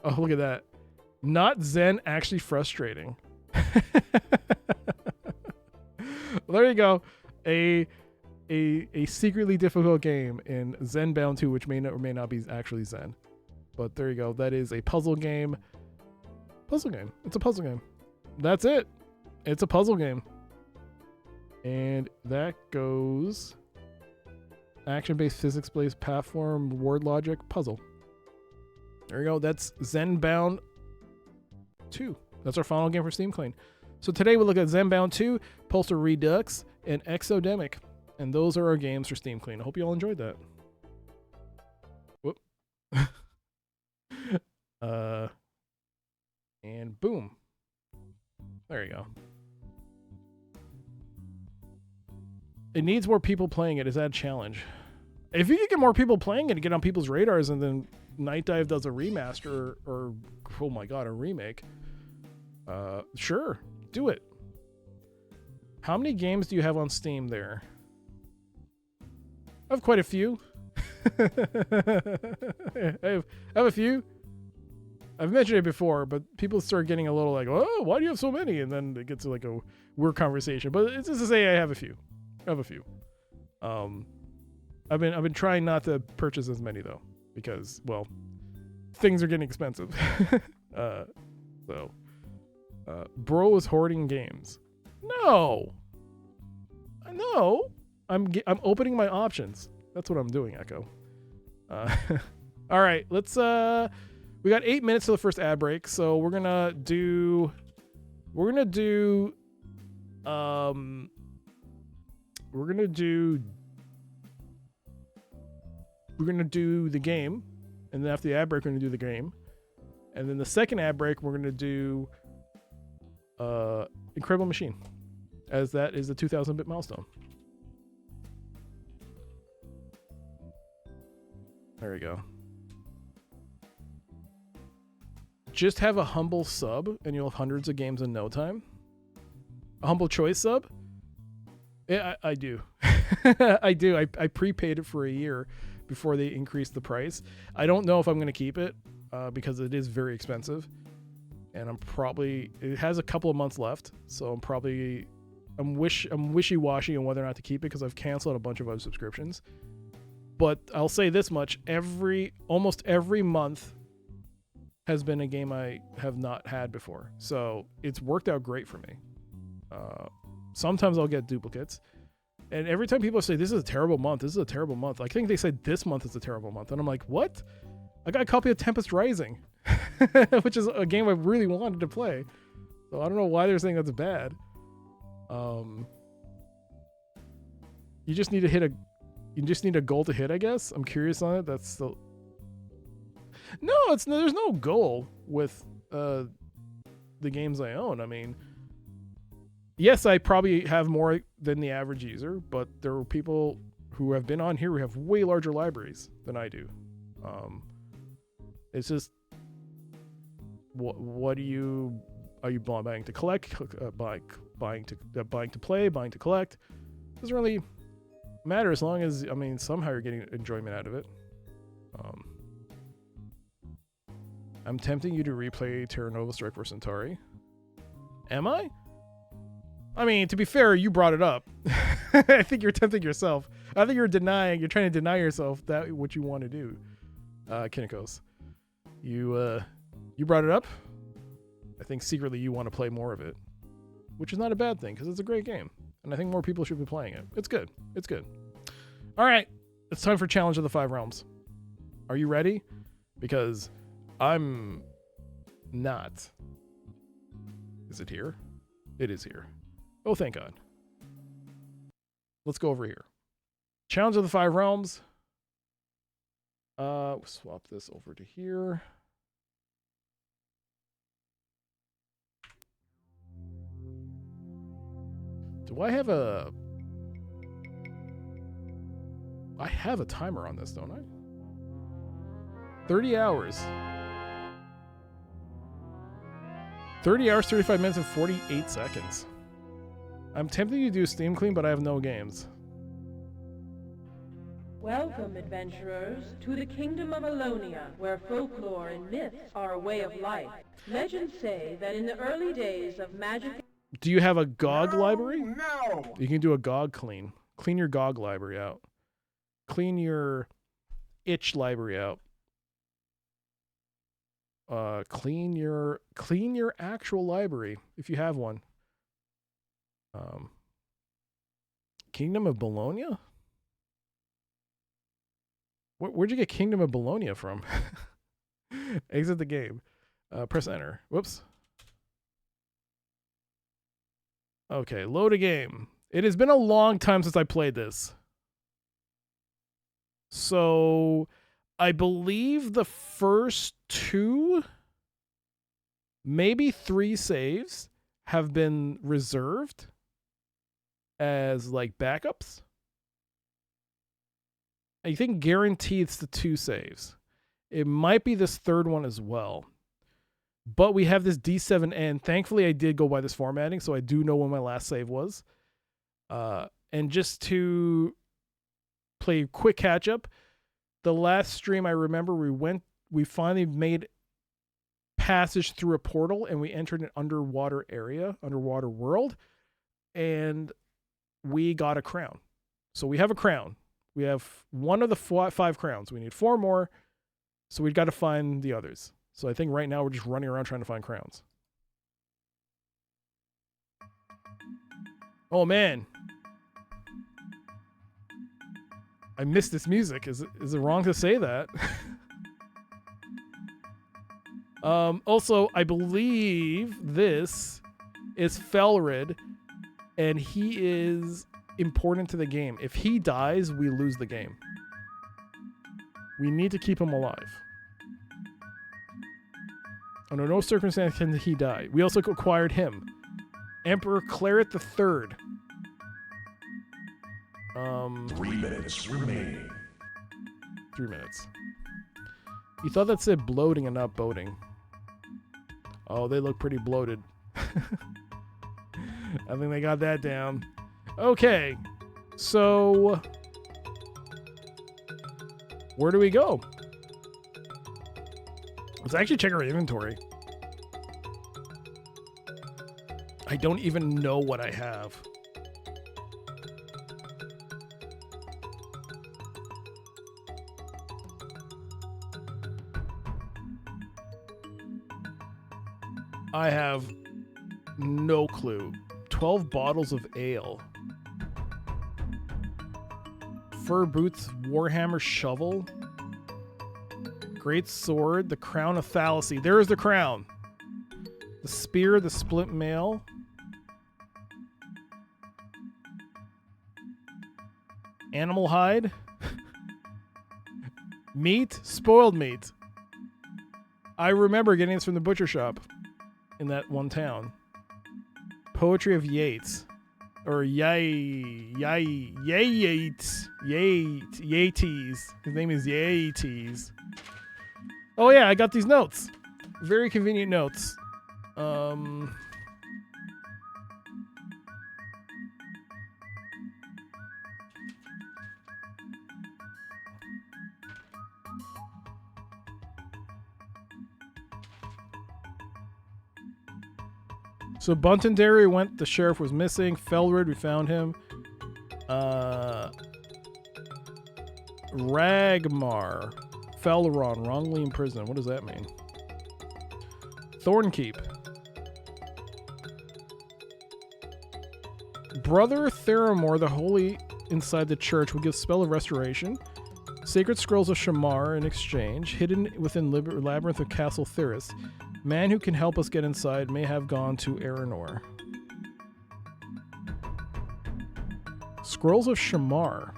Oh, look at that. Not Zen, actually frustrating. Well, there you go. A secretly difficult game in Zenbound 2, which may not or may not be actually Zen. But there you go. That is a puzzle game. Puzzle game. It's a puzzle game. That's it. It's a puzzle game. And that goes action-based, physics-based, platform, word logic, puzzle. There you go. That's Zenbound 2. That's our final game for Steam Clean. So today we look at Zenbound 2, Pulsar Redux, and Exodemic. And those are our games for Steam Clean. I hope you all enjoyed that. Whoop. And boom. There you go. It needs more people playing it. Is that a challenge? If you can get more people playing it and get on people's radars, and then Night Dive does a remaster or oh my god, a remake, sure, do it. How many games do you have on Steam there? I have quite a few. I have a few. I've mentioned it before, but people start getting a little like, oh, why do you have so many? And then it gets to like a weird conversation. But it's just to say I have a few. I've been trying not to purchase as many though, because well, things are getting expensive. Bro is hoarding games. No. I'm opening my options. That's what I'm doing, Echo. All right, let's we got 8 minutes to the first ad break, so we're gonna do the game, and then after the ad break we're gonna do the game, and then the second ad break we're gonna do Incredible Machine, as that is the 2,000-bit milestone. There we go. Just have a humble sub and you'll have hundreds of games in no time. A humble choice sub? Yeah, I do. I do. I prepaid it for a year before they increased the price. I don't know if I'm going to keep it because it is very expensive. And it has a couple of months left. So I'm wishy-washy on whether or not to keep it because I've canceled a bunch of other subscriptions. But I'll say this much, almost every month has been a game I have not had before. So it's worked out great for me. Sometimes I'll get duplicates. And every time people say, this is a terrible month, I think they said this month is a terrible month. And I'm like, what? I got a copy of Tempest Rising, which is a game I really wanted to play. So I don't know why they're saying that's bad. You just need a goal to hit, I guess. I'm curious on it. That's still... No, there's no goal with the games I own. I mean, yes, I probably have more than the average user, but there are people who have been on here who have way larger libraries than I do. It's just, what are you buying to collect, buying to play, buying to collect? Doesn't really matter as long as, I mean, somehow you're getting enjoyment out of it. I'm tempting you to replay Terra Nova Strike for Centauri. Am I? I mean, to be fair, you brought it up. I think you're tempting yourself. I think you're trying to deny yourself that what you want to do. Kinikos. You brought it up. I think secretly you want to play more of it, which is not a bad thing because it's a great game. And I think more people should be playing it. It's good. All right. It's time for Challenge of the Five Realms. Are you ready? Because I'm not. Is it here? It is here. Oh, thank God. Let's go over here. Challenge of the Five Realms. Swap this over to here. Do I have a... I have a timer on this, don't I? 30 hours. 30 hours, 35 minutes, and 48 seconds. I'm tempted to do Steam Clean, but I have no games. Welcome, adventurers, to the kingdom of Alonia, where folklore and myths are a way of life. Legends say that in the early days of magic... Do you have a GOG library? No! You can do a GOG clean. Clean your GOG library out. Clean your itch library out. Clean your actual library if you have one. Kingdom of Bologna? Where'd you get Kingdom of Bologna from? Exit the game. Press enter. Whoops. Okay, load a game. It has been a long time since I played this. So I believe the first 2, maybe 3 saves have been reserved as like backups. I think guaranteed it's the 2 saves. It might be this third one as well. But we have this D7N. Thankfully, I did go by this formatting, so I do know when my last save was. And just to play a quick catch up, the last stream I remember we finally made passage through a portal and we entered an underwater world, and we got a crown. So we have a crown. We have one of the 5 crowns. We need 4 more, so we've got to find the others. So I think right now we're just running around trying to find crowns. Oh man. I missed this music. Is it wrong to say that? Also, I believe this is Felrid, and he is important to the game. If he dies, we lose the game. We need to keep him alive. Under no circumstance can he die. We also acquired him. Emperor Claret III. 3 minutes remaining. 3 minutes. You thought that said bloating and not boating. Oh, they look pretty bloated. I think they got that down. Okay. So where do we go? Let's actually check our inventory. I don't even know what I have. I have no clue. 12 bottles of ale. Fur boots, warhammer shovel. Great sword, the crown of fallacy. There is the crown. The spear, the split mail. Animal hide. Meat, spoiled meat. I remember getting this from the butcher shop in that one town. Poetry of Yeats. Or Yeats. His name is Yeats. Oh yeah, I got these notes. Very convenient notes. So Buntonderry went, the sheriff was missing. Felrid, we found him. Ragmar. Felron, wrongly imprisoned. What does that mean? Thornkeep. Brother Theramore, the holy inside the church, will give spell of restoration. Sacred scrolls of Shamar in exchange. Hidden within labyrinth of Castle Theris. Man who can help us get inside may have gone to Aranor. Scrolls of Shamar.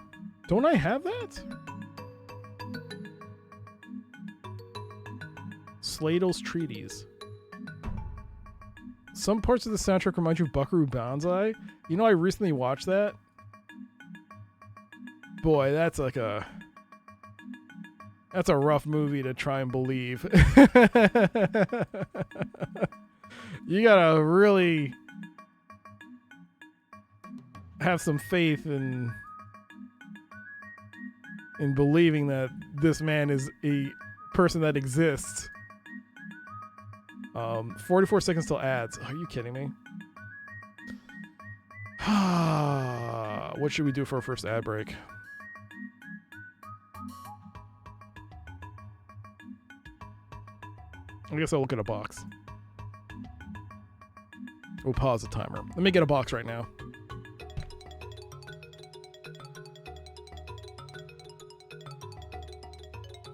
Don't I have that? Slato's Treaties. Some parts of the soundtrack remind you of Buckaroo Banzai. You know, I recently watched that. Boy, that's like a... That's a rough movie to try and believe. You gotta really have some faith in believing that this man is a person that exists. 44 seconds till ads. Are you kidding me? What should we do for our first ad break? I guess I'll look at a box. We'll pause the timer. Let me get a box right now.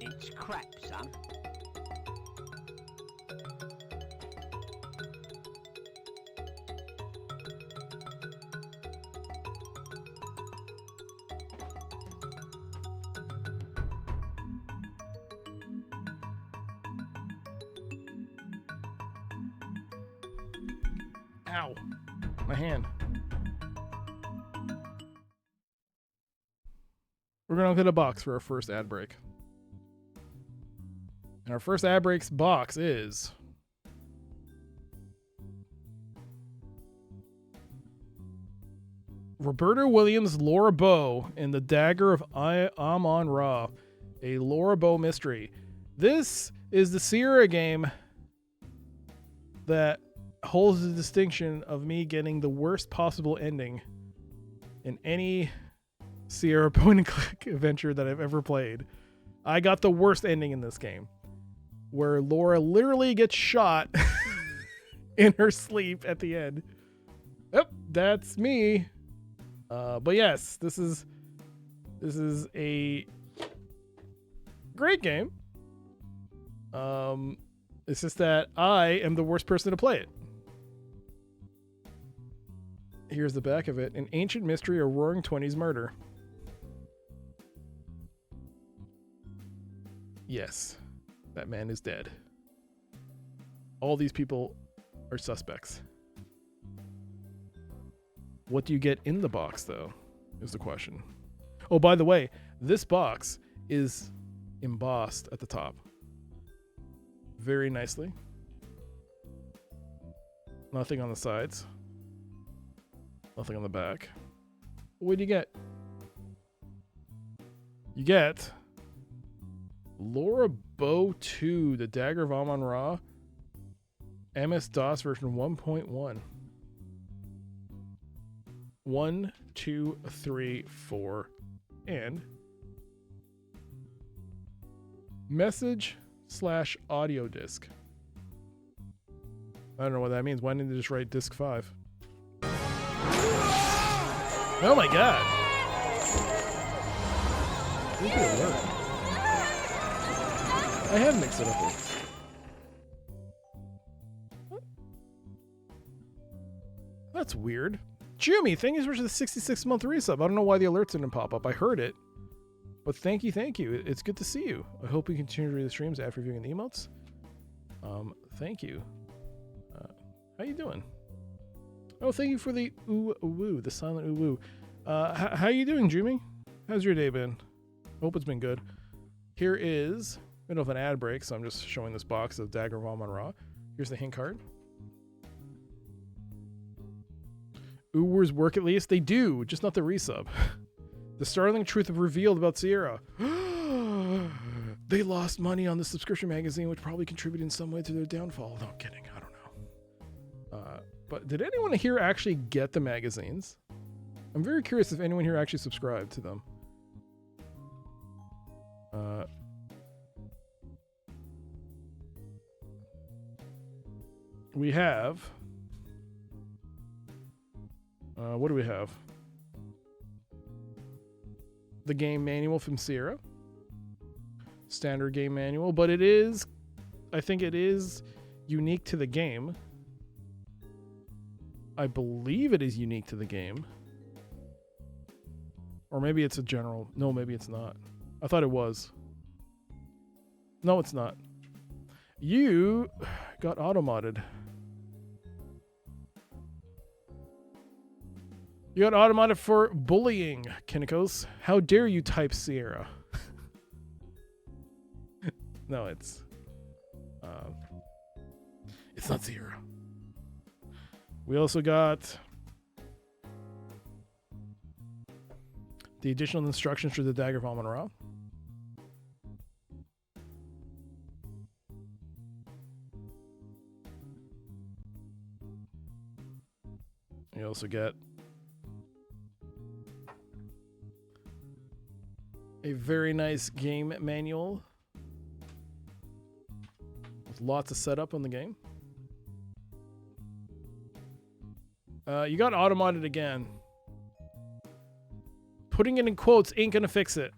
It's crap, son. Ow. My hand. We're going to look at a box for our first ad break. And our first ad breaks box is Roberta Williams' Laura Bow and the Dagger of Amon-Ra, a Laura Bow mystery. This is the Sierra game that holds the distinction of me getting the worst possible ending in any Sierra point-and-click adventure that I've ever played. I got the worst ending in this game, where Laura literally gets shot in her sleep at the end. Yep, that's me. But yes, this is a great game. It's just that I am the worst person to play it. Here's the back of it. An ancient mystery, a roaring 20s murder. Yes, that man is dead. All these people are suspects. What do you get in the box, though, is the question. Oh, by the way, this box is embossed at the top. Very nicely. Nothing on the sides. Nothing on the back. What do you get? You get Laura Bow 2, the Dagger of Amon-Ra, MS-DOS version 1.1. 1, 2, 3, 4, and message/audio disc. I don't know what that means. Why didn't they just write disc 5? Oh my god. Look at it work. I have mixed it up with. What? That's weird. Jimmy, thank you for the 66-month resub. I don't know why the alerts didn't pop up. I heard it. But thank you. It's good to see you. I hope we continue to read the streams after viewing the emotes. Thank you. How you doing? Oh, thank you for the ooh-woo, the silent ooh-woo. How you doing, Jimmy? How's your day been? Hope it's been good. Here is, middle of an ad break, so I'm just showing this box of Dagger of Amon-Ra. Here's the hint card. Ooh-woos work at least? They do, just not the resub. The startling truth have revealed about Sierra. They lost money on the subscription magazine, which probably contributed in some way to their downfall. No, I'm kidding. I don't know. But did anyone here actually get the magazines? I'm very curious if anyone here actually subscribed to them. We have... what do we have? The game manual from Sierra. Standard game manual, but it is... I think it is unique to the game. I believe it is unique to the game. Or maybe it's a general... No, maybe it's not. I thought it was. No, it's not. You got auto-modded. You got auto-modded for bullying, Kinikos. How dare you type Sierra? No, it's not Sierra. We also got the additional instructions for the Dagger of Amon-Ra. You also get a very nice game manual with lots of setup on the game. You got auto-modded again. Putting it in quotes ain't gonna fix it.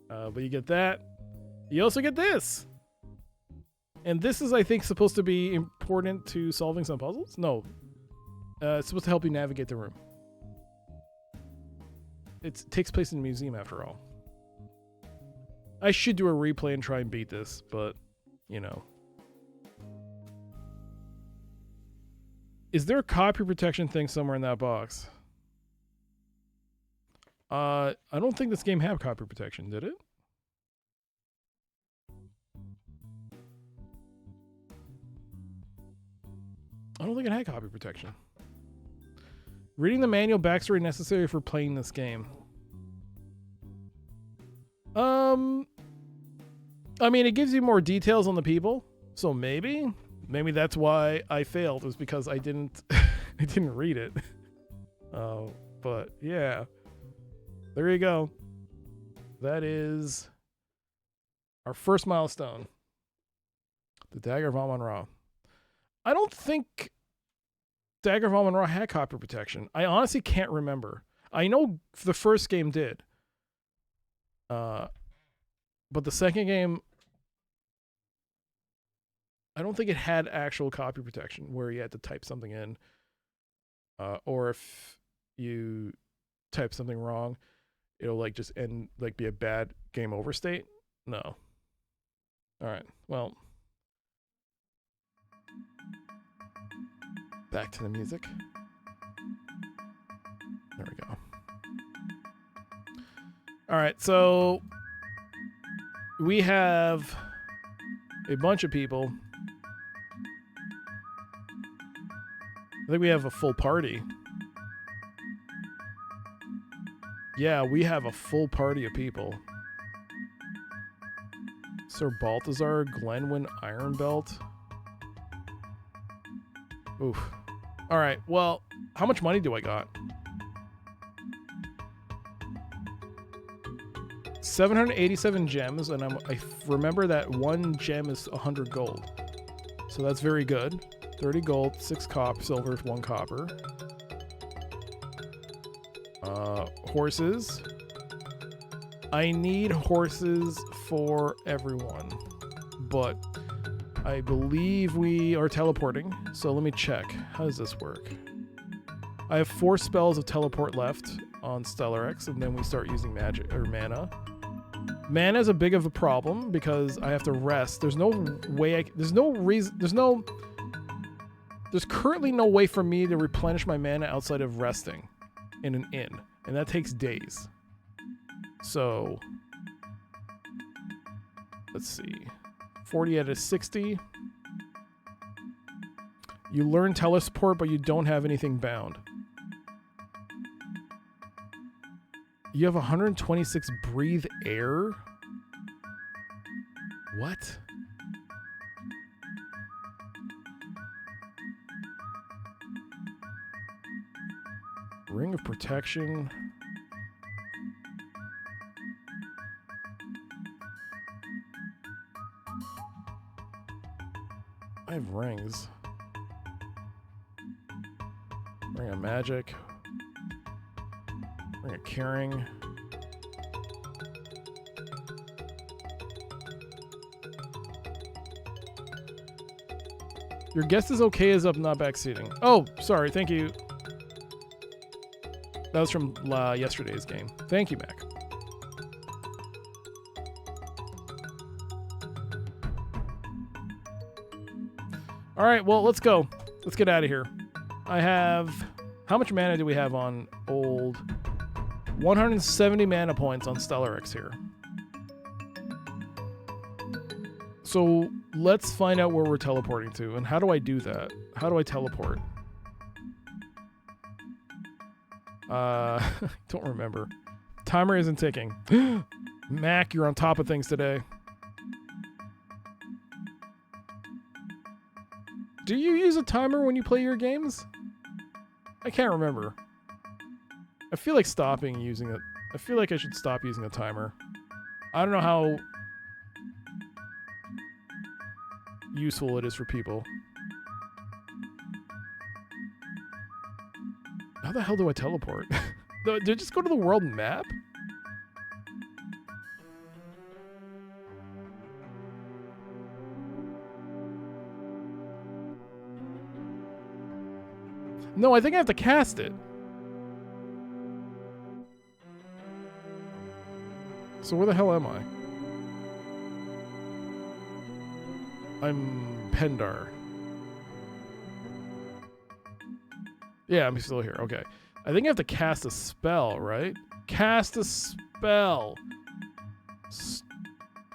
But you get that. You also get this. And this is, I think, supposed to be important to solving some puzzles? No. It's supposed to help you navigate the room. It takes place in a museum, after all. I should do a replay and try and beat this, but you know. Is there a copy protection thing somewhere in that box? I don't think this game had copy protection, did it? I don't think it had copy protection. Reading the manual backstory necessary for playing this game. I mean, it gives you more details on the people, so maybe that's why I failed, was because I didn't I didn't read it. But yeah. There you go. That is our first milestone. The Dagger of Amon-Ra. I don't think Dagger of Amon-Ra had copy protection. I honestly can't remember. I know the first game did. But the second game, I don't think it had actual copy protection where you had to type something in. Or if you type something wrong, it'll like just end, like be a bad game over state. No. All right. Well, back to the music. There we go. All right. So we have a bunch of people. I think we have a full party. Yeah, we have a full party of people. Sir Balthazar, Glenwyn, Ironbelt. Oof. All right, well, how much money do I got? 787 gems, and I remember that one gem is 100 gold. So that's very good. 30 gold, 6 silver, 1 copper. Horses. I need horses for everyone, but I believe we are teleporting, so let me check. How does this work? I have 4 spells of teleport left on Stellarex, and then we start using magic or mana. Mana is a big of a problem because I have to rest. There's no way there's currently no way for me to replenish my mana outside of resting in an inn, and that takes days. So let's see, 40 out of 60. You learn teleport, but you don't have anything bound. You have 126 breathe air. What? Ring of protection. I have rings. Ring of magic. Ring of caring. Your guest is okay is up, not backseating. Oh, sorry. Thank you. That was from yesterday's game. Thank you, Mac. All right, well, let's go. Let's get out of here. I have... How much mana do we have on old... 170 mana points on Stellarex here. So let's find out where we're teleporting to. And how do I do that? How do I teleport? Don't remember. Timer isn't ticking. Mac, you're on top of things today. Do you use a timer when you play your games? I can't remember. I feel like stopping using it. I feel like I should stop using a timer. I don't know how useful it is for people. How the hell do I teleport? Did I just go to the world map? No, I think I have to cast it. So where the hell am I? I'm Pendar. Yeah, I'm still here. Okay. I think I have to cast a spell, right? Cast a spell.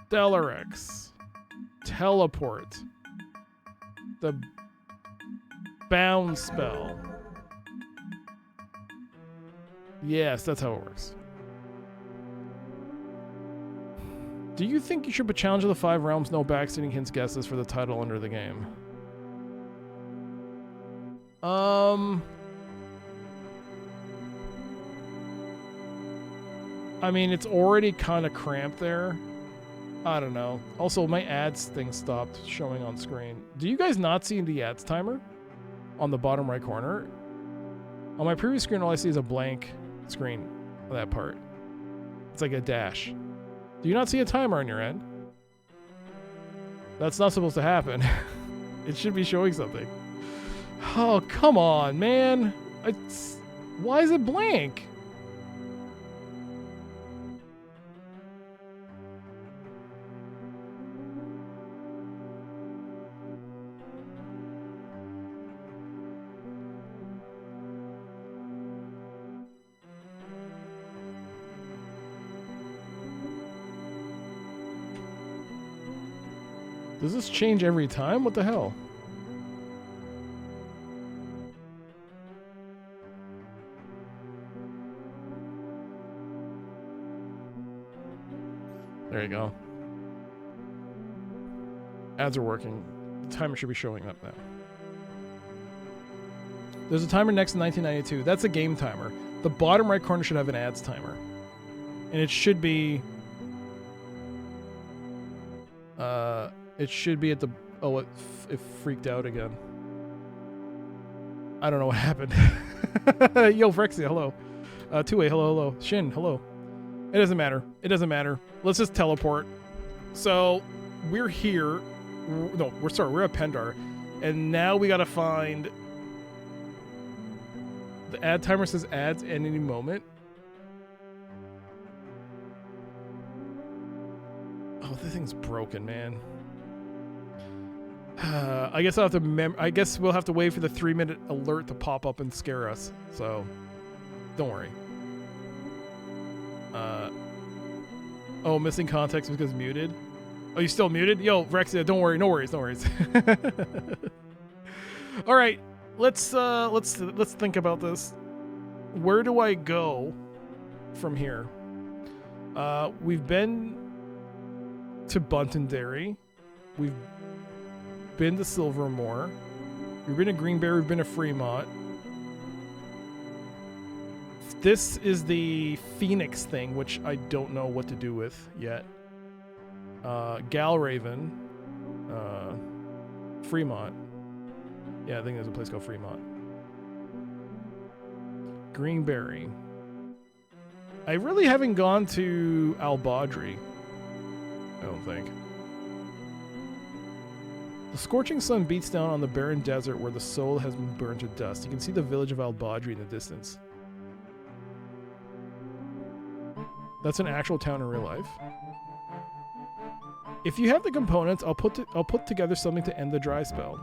Stellarex. Teleport. The bound spell. Yes, that's how it works. Do you think you should put Challenge of the Five Realms, no backseating hints, guesses for the title under the game? I mean, it's already kind of cramped there. I don't know. Also, my ads thing stopped showing on screen. Do you guys not see the ads timer on the bottom right corner? On my previous screen, all I see is a blank screen of that part. It's like a dash. Do you not see a timer on your end? That's not supposed to happen. It should be showing something. Oh, come on, man. Why is it blank? Does this change every time? What the hell? There you go. Ads are working. The timer should be showing up now. There's a timer next to 1992. That's a game timer. The bottom right corner should have an ads timer. And it should be... it should be at the... Oh, it freaked out again. I don't know what happened. Yo, Frexia, hello. Two-way, hello. Shin, hello. It doesn't matter. It doesn't matter. Let's just teleport. So, we're here. No, we're at Pendar. And now we gotta find... The ad timer says ads at any moment. Oh, this thing's broken, man. I guess I'll have to I guess we'll have to wait for the 3-minute alert to pop up and scare us. So, don't worry. Oh, missing context because muted. Oh, you still muted? Yo, Rexia, don't worry, no worries. All right, let's think about this. Where do I go from here? We've been to Buntonderry. We've been to Silvermore. We've been to Greenberry. We've been to Fremont. This is the Phoenix thing, which I don't know what to do with yet. Galraven. Fremont. Yeah, I think there's a place called Fremont. Greenberry. I really haven't gone to Albadri. I don't think. The scorching sun beats down on the barren desert where the soul has been burned to dust. You can see the village of Albadri in the distance. That's an actual town in real life. If you have the components, I'll put together something to end the dry spell.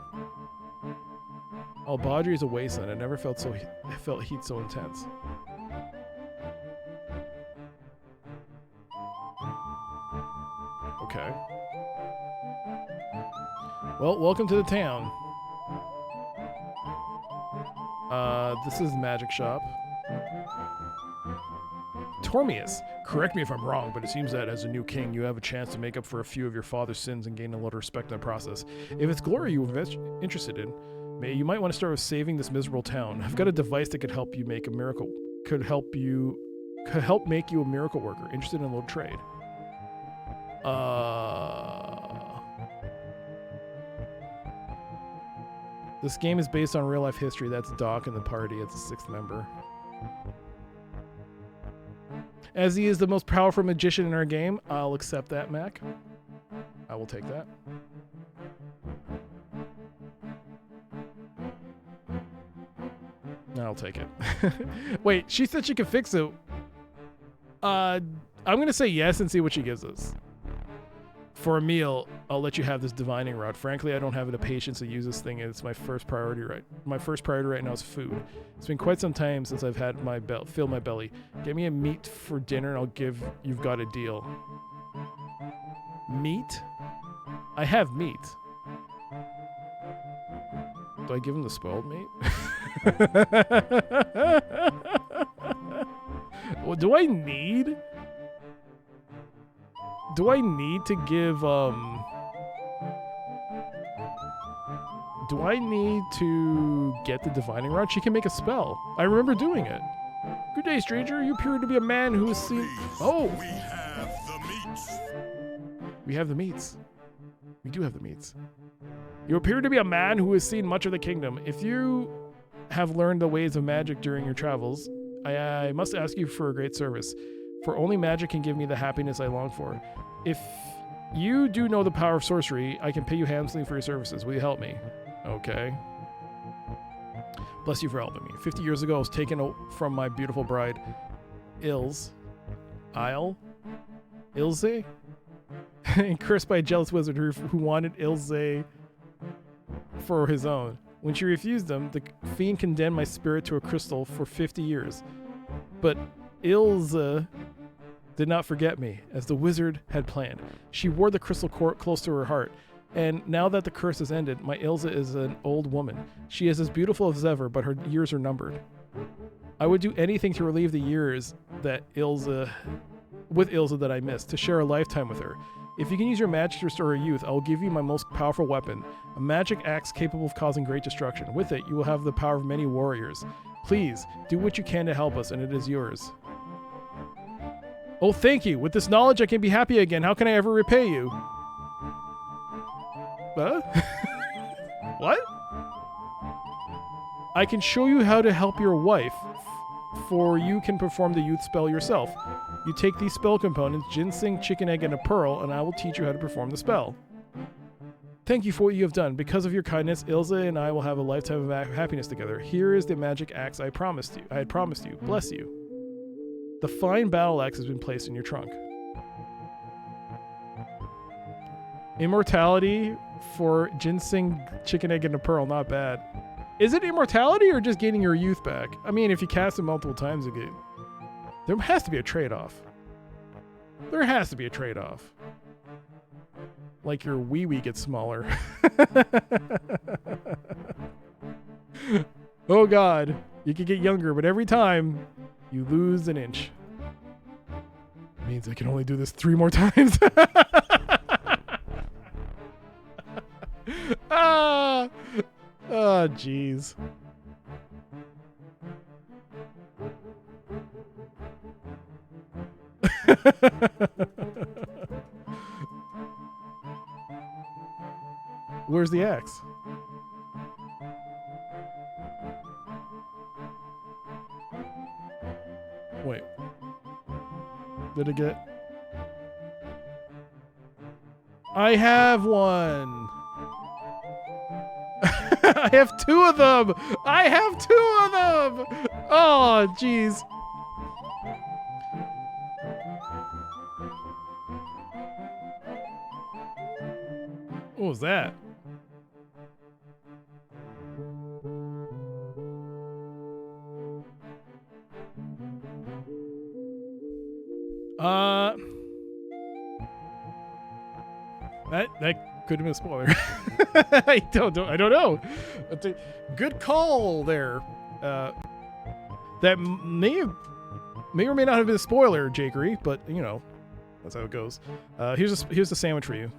Albadri is a wasteland. I never felt heat so intense. Okay. Well, welcome to the town. This is the magic shop. Tormius, correct me if I'm wrong, but it seems that as a new king, you have a chance to make up for a few of your father's sins and gain a lot of respect in the process. If it's glory you're interested in, you might want to start with saving this miserable town. I've got a device that could help you make a miracle. Could help make you a miracle worker. Interested in a little trade. This game is based on real life history. That's Doc in the party. It's a 6th member. As he is the most powerful magician in our game, I'll accept that, Mac. I will take that. I'll take it. Wait, she said she could fix it. I'm going to say yes and see what she gives us. For a meal, I'll let you have this divining rod. Frankly, I don't have the patience to use this thing. It's my first priority My first priority right now is food. It's been quite some time since I've had filled my belly. Get me a meat for dinner and I'll give you've got a deal. Meat? I have meat. Do I give him the spoiled meat? What do I need? Do I need to give, do I need to get the divining rod? She can make a spell. I remember doing it. Good day, stranger. You appear to be a man who has seen... Oh! We have the meats. We have the meats. We do have the meats. You appear to be a man who has seen much of the kingdom. If you have learned the ways of magic during your travels, I must ask you for a great service. For only magic can give me the happiness I long for. If you do know the power of sorcery, I can pay you handsomely for your services. Will you help me? Okay. Bless you for helping me. 50 years ago, I was taken from my beautiful bride, Ilse, and cursed by a jealous wizard who wanted Ilse for his own. When she refused them, the fiend condemned my spirit to a crystal for 50 years. But Ilse did not forget me, as the wizard had planned. She wore the crystal close to her heart, and now that the curse has ended, my Ilse is an old woman. She is as beautiful as ever, but her years are numbered. I would do anything to relieve the years that Ilse that I missed, to share a lifetime with her. If you can use your magic to restore her youth, I will give you my most powerful weapon, a magic axe capable of causing great destruction. With it, you will have the power of many warriors. Please, do what you can to help us, and it is yours. Oh, thank you. With this knowledge, I can be happy again. How can I ever repay you? Huh? What? I can show you how to help your wife, for you can perform the youth spell yourself. You take these spell components, ginseng, chicken egg, and a pearl, and I will teach you how to perform the spell. Thank you for what you have done. Because of your kindness, Ilse and I will have a lifetime of happiness together. Here is the magic axe I had promised you. Bless you. The fine battle axe has been placed in your trunk. Immortality for ginseng, chicken egg, and a pearl. Not bad. Is it immortality or just gaining your youth back? I mean, if you cast it multiple times again, there has to be a trade-off. There has to be a trade-off. Like your wee-wee gets smaller. Oh God, you can get younger, but every time you lose an inch. It means I can only do this 3 more times. Oh, jeez. Where's the axe? Wait. Did it get... I have one! I have 2 of them! I have 2 of them! Oh, jeez. What was that? That could have been a spoiler. I don't know. Good call there. That may or may not have been a spoiler, Jakery, but you know, that's how it goes. Here's the sandwich for you.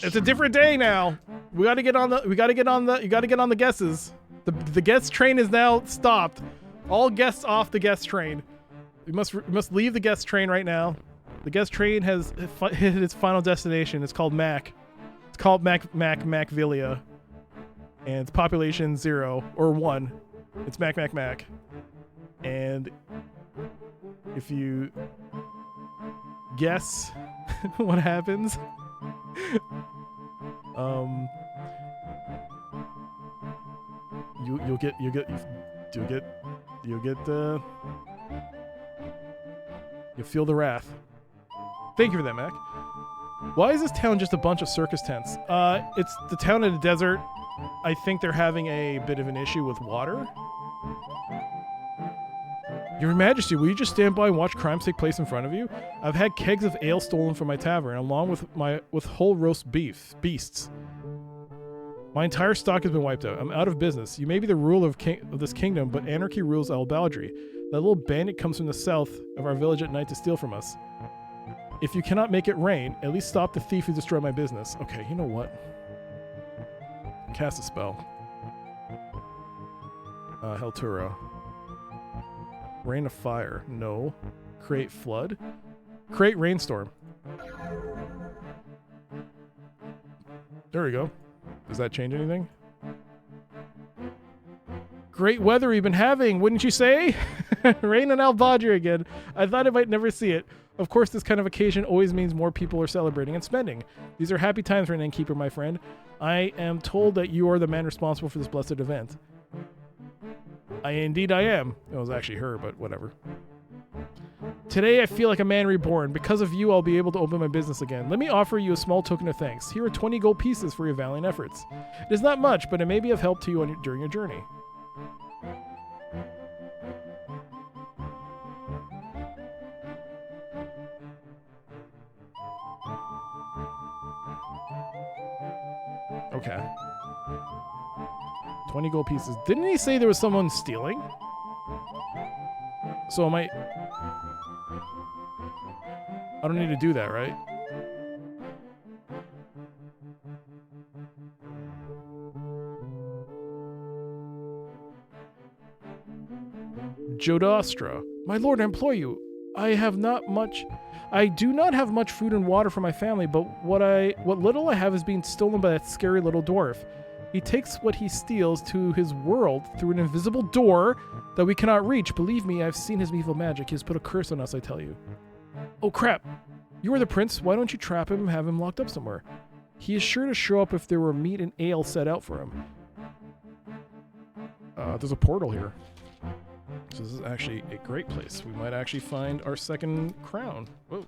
It's a different day now. You gotta get on the guesses. The guest train is now stopped. All guests off the guest train. We must leave the guest train right now. The guest train has hit its final destination. It's called Mac. It's called Macvillia. And it's population 0 or 1. It's Mac. And if you guess what happens, you'll get You feel the wrath. Thank you for that, Mac. Why is this town just a bunch of circus tents? It's the town in the desert. I think they're having a bit of an issue with water. Your Majesty, will you just stand by and watch crimes take place in front of you? I've had kegs of ale stolen from my tavern, along with whole roast beasts. My entire stock has been wiped out. I'm out of business. You may be the ruler of this kingdom, but anarchy rules Al-Baldry. That little bandit comes from the south of our village at night to steal from us. If you cannot make it rain, at least stop the thief who destroyed my business. Okay, you know what? Cast a spell. Heltura. Rain of fire. No. Create flood. Create rainstorm. There we go. Does that change anything? Great weather we've been having, wouldn't you say? Rain on Al-Baldry again. I thought I might never see it. Of course, this kind of occasion always means more people are celebrating and spending. These are happy times for an innkeeper, my friend. I am told that you are the man responsible for this blessed event. Indeed I am. It was actually her, but whatever. Today I feel like a man reborn. Because of you, I'll be able to open my business again. Let me offer you a small token of thanks. Here are 20 gold pieces for your valiant efforts. It is not much, but it may be of help to you during your journey. Okay. 20 gold pieces. Didn't he say there was someone stealing? So I don't need to do that, right? Jodastra. My lord, I implore you. I do not have much food and water for my family, but what little I have is being stolen by that scary little dwarf. He takes what he steals to his world through an invisible door that we cannot reach. Believe me, I've seen his evil magic. He has put a curse on us, I tell you. Oh crap. You are the prince. Why don't you trap him and have him locked up somewhere? He is sure to show up if there were meat and ale set out for him. There's a portal here. So this is actually a great place. We might actually find our second crown. Whoa.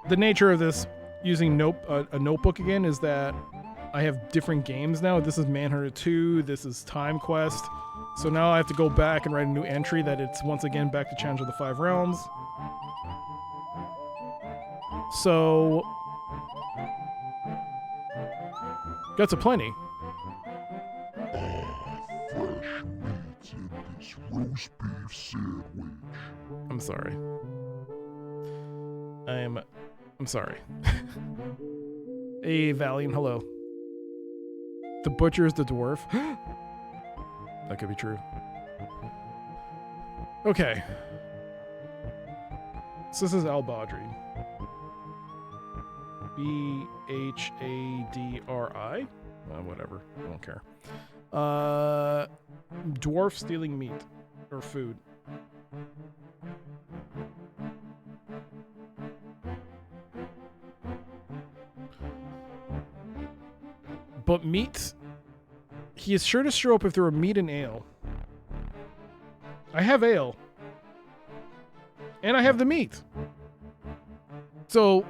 The nature of this using a notebook again is that I have different games now. This is Manhunter 2, this is Time Quest. So now I have to go back and write a new entry that it's once again back to Challenge of the Five Realms. So got to plenty. Fresh meat in this roast beef sandwich. I'm sorry. I'm sorry. Hey, Valiant, hello. The butcher is the dwarf. That could be true. Okay. So this is Al-Baldry. B-H-A-D-R-I? Whatever. I don't care. Dwarf stealing meat. Or food. But meat, he is sure to show up if there were meat and ale. I have ale. And I have the meat. So,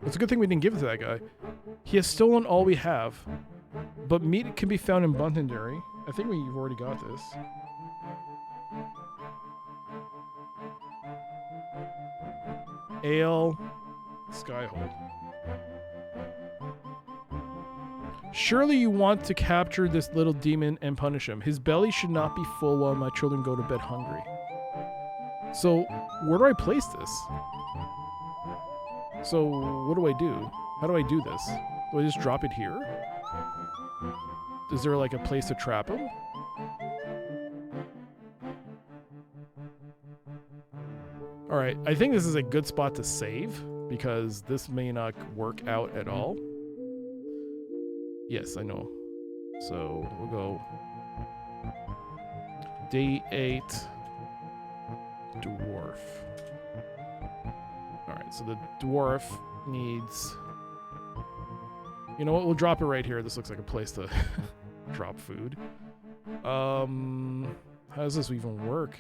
it's a good thing we didn't give it to that guy. He has stolen all we have. But meat can be found in Buntonderry. I think we've already got this. Ale. Skyhold. Surely you want to capture this little demon and punish him. His belly should not be full while my children go to bed hungry. So, where do I place this? So, what do I do? How do I do this? Do I just drop it here? Is there like a place to trap him? Alright, I think this is a good spot to save, because this may not work out at all. Yes, I know. So we'll go day 8 dwarf. All right, so the dwarf needs. You know what? We'll drop it right here. This looks like a place to drop food. How does this even work?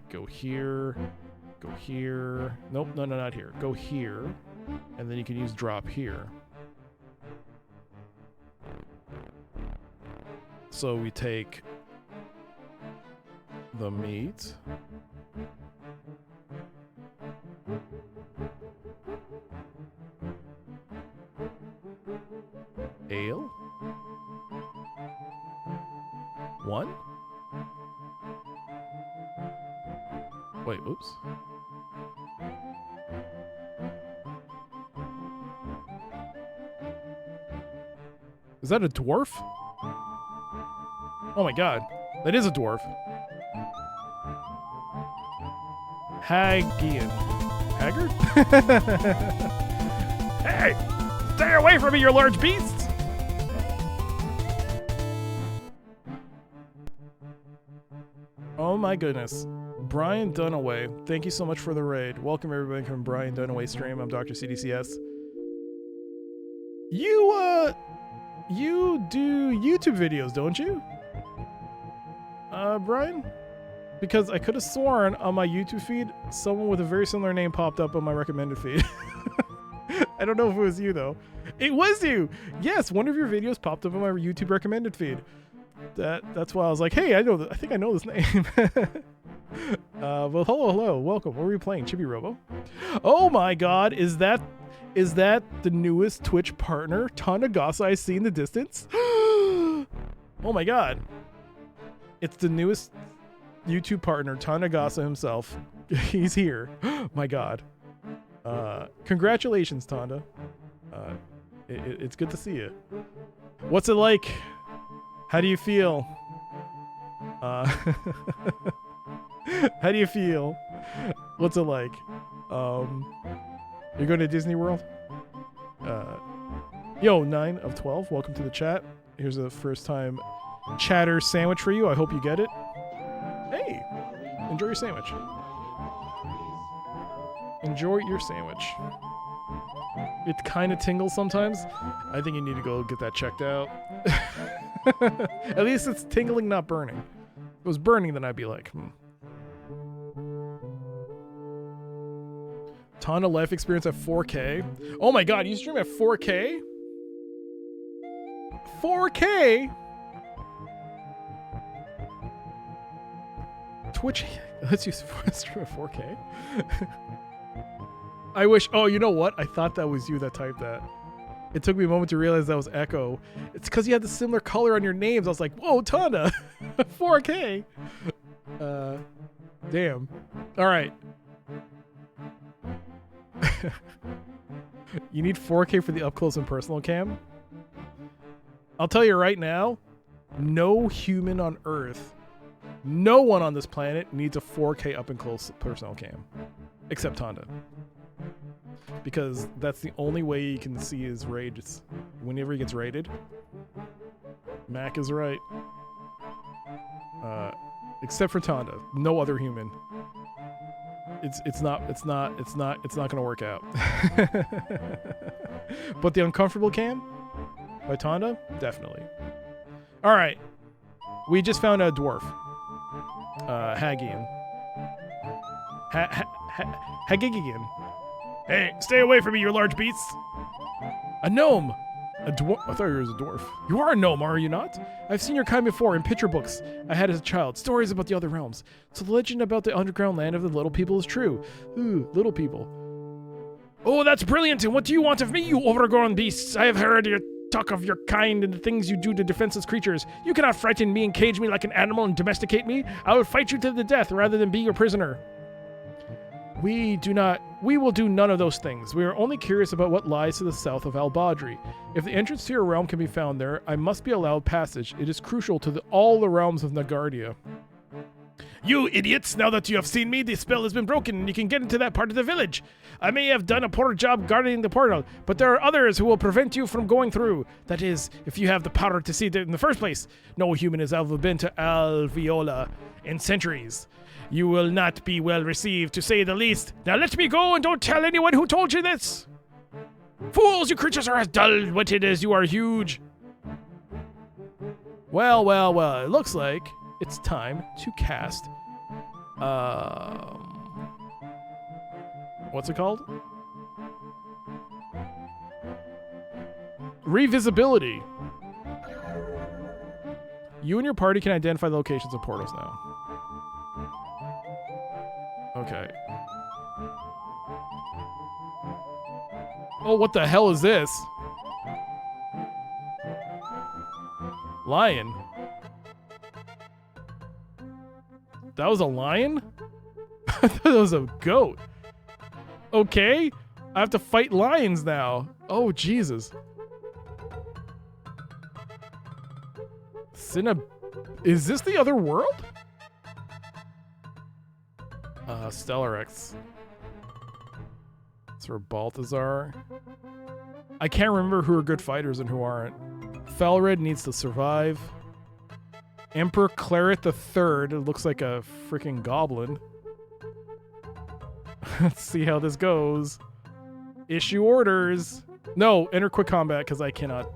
Go here. Go here. Nope, no, not here. Go here. And then you can use drop here. So we take the meat. Ale. 1. Wait, oops. Is that a dwarf? Oh my god. That is a dwarf. Hagian. Haggard? Hey! Stay away from me, you large beasts! Oh my goodness. Brian Dunaway, thank you so much for the raid. Welcome everybody from Brian Dunaway stream. I'm Dr. CDCS. You do YouTube videos, don't you? Brian? Because I could have sworn on my YouTube feed, someone with a very similar name popped up on my recommended feed. I don't know if it was you though. It was you! Yes, one of your videos popped up on my YouTube recommended feed. That's why I was like, hey, I think I know this name. Well, hello, welcome. What were you playing? Chibi Robo? Oh my god, is that the newest Twitch partner, Tanagasa, I see in the distance? Oh my god. It's the newest YouTube partner, Tanagasa himself. He's here. My god. Congratulations, Tanda. It's good to see you. What's it like? How do you feel? How do you feel? What's it like? You're going to Disney World? Yo, 9 of 12. Welcome to the chat. Here's a first time chatter sandwich for you. I hope you get it. Hey, enjoy your sandwich. Enjoy your sandwich. It kind of tingles sometimes. I think you need to go get that checked out. At least it's tingling, not burning. If it was burning, then I'd be like, Ton of life experience at 4K. Oh my god, you stream at 4K? 4K? Twitch lets you stream at 4K? I wish. Oh, you know what? I thought that was you that typed that. It took me a moment to realize that was Echo. It's because you had the similar color on your names. I was like, whoa, Tana. 4K. Damn. All right. You need 4K for the up close and personal cam? I'll tell you right now, no human on Earth, no one on this planet needs a 4K up and close personal cam. Except Tonda. Because that's the only way you can see his rage. Whenever he gets raided. Mac is right. Except for Tonda. No other human. It's not gonna work out. But the uncomfortable cam by Tonda, definitely. Alright. We just found a dwarf. Hagian. Hagigian. Hey, stay away from me, you large beasts! A gnome! A dwarf? I thought you were a dwarf. You are a gnome, are you not? I've seen your kind before in picture books I had as a child. Stories about the other realms. So the legend about the underground land of the little people is true. Ooh, little people. Oh, that's brilliant! And what do you want of me, you overgrown beasts? I have heard your talk of your kind and the things you do to defenseless creatures. You cannot frighten me and cage me like an animal and domesticate me. I would fight you to the death rather than be your prisoner. We will do none of those things. We are only curious about what lies to the south of Albadri. If the entrance to your realm can be found there, I must be allowed passage. It is crucial to all the realms of Nagardia. You idiots! Now that you have seen me, the spell has been broken and you can get into that part of the village. I may have done a poor job guarding the portal, but there are others who will prevent you from going through. That is, if you have the power to see it in the first place. No human has ever been to Alveola in centuries. You will not be well received, to say the least. Now let me go and don't tell anyone who told you this. Fools, you creatures are as dull-witted as you are huge. Well, it looks like it's time to cast, what's it called? Revisibility. You and your party can identify the locations of portals now. Okay. Oh, what the hell is this? Lion? That was a lion? I thought that was a goat. Okay. I have to fight lions now. Oh, Jesus. Is this the other world? Stellarex. Sir Balthazar. I can't remember who are good fighters and who aren't. Felred needs to survive. Emperor Claret III. It looks like a freaking goblin. Let's see how this goes. Issue orders. No, enter quick combat because I cannot.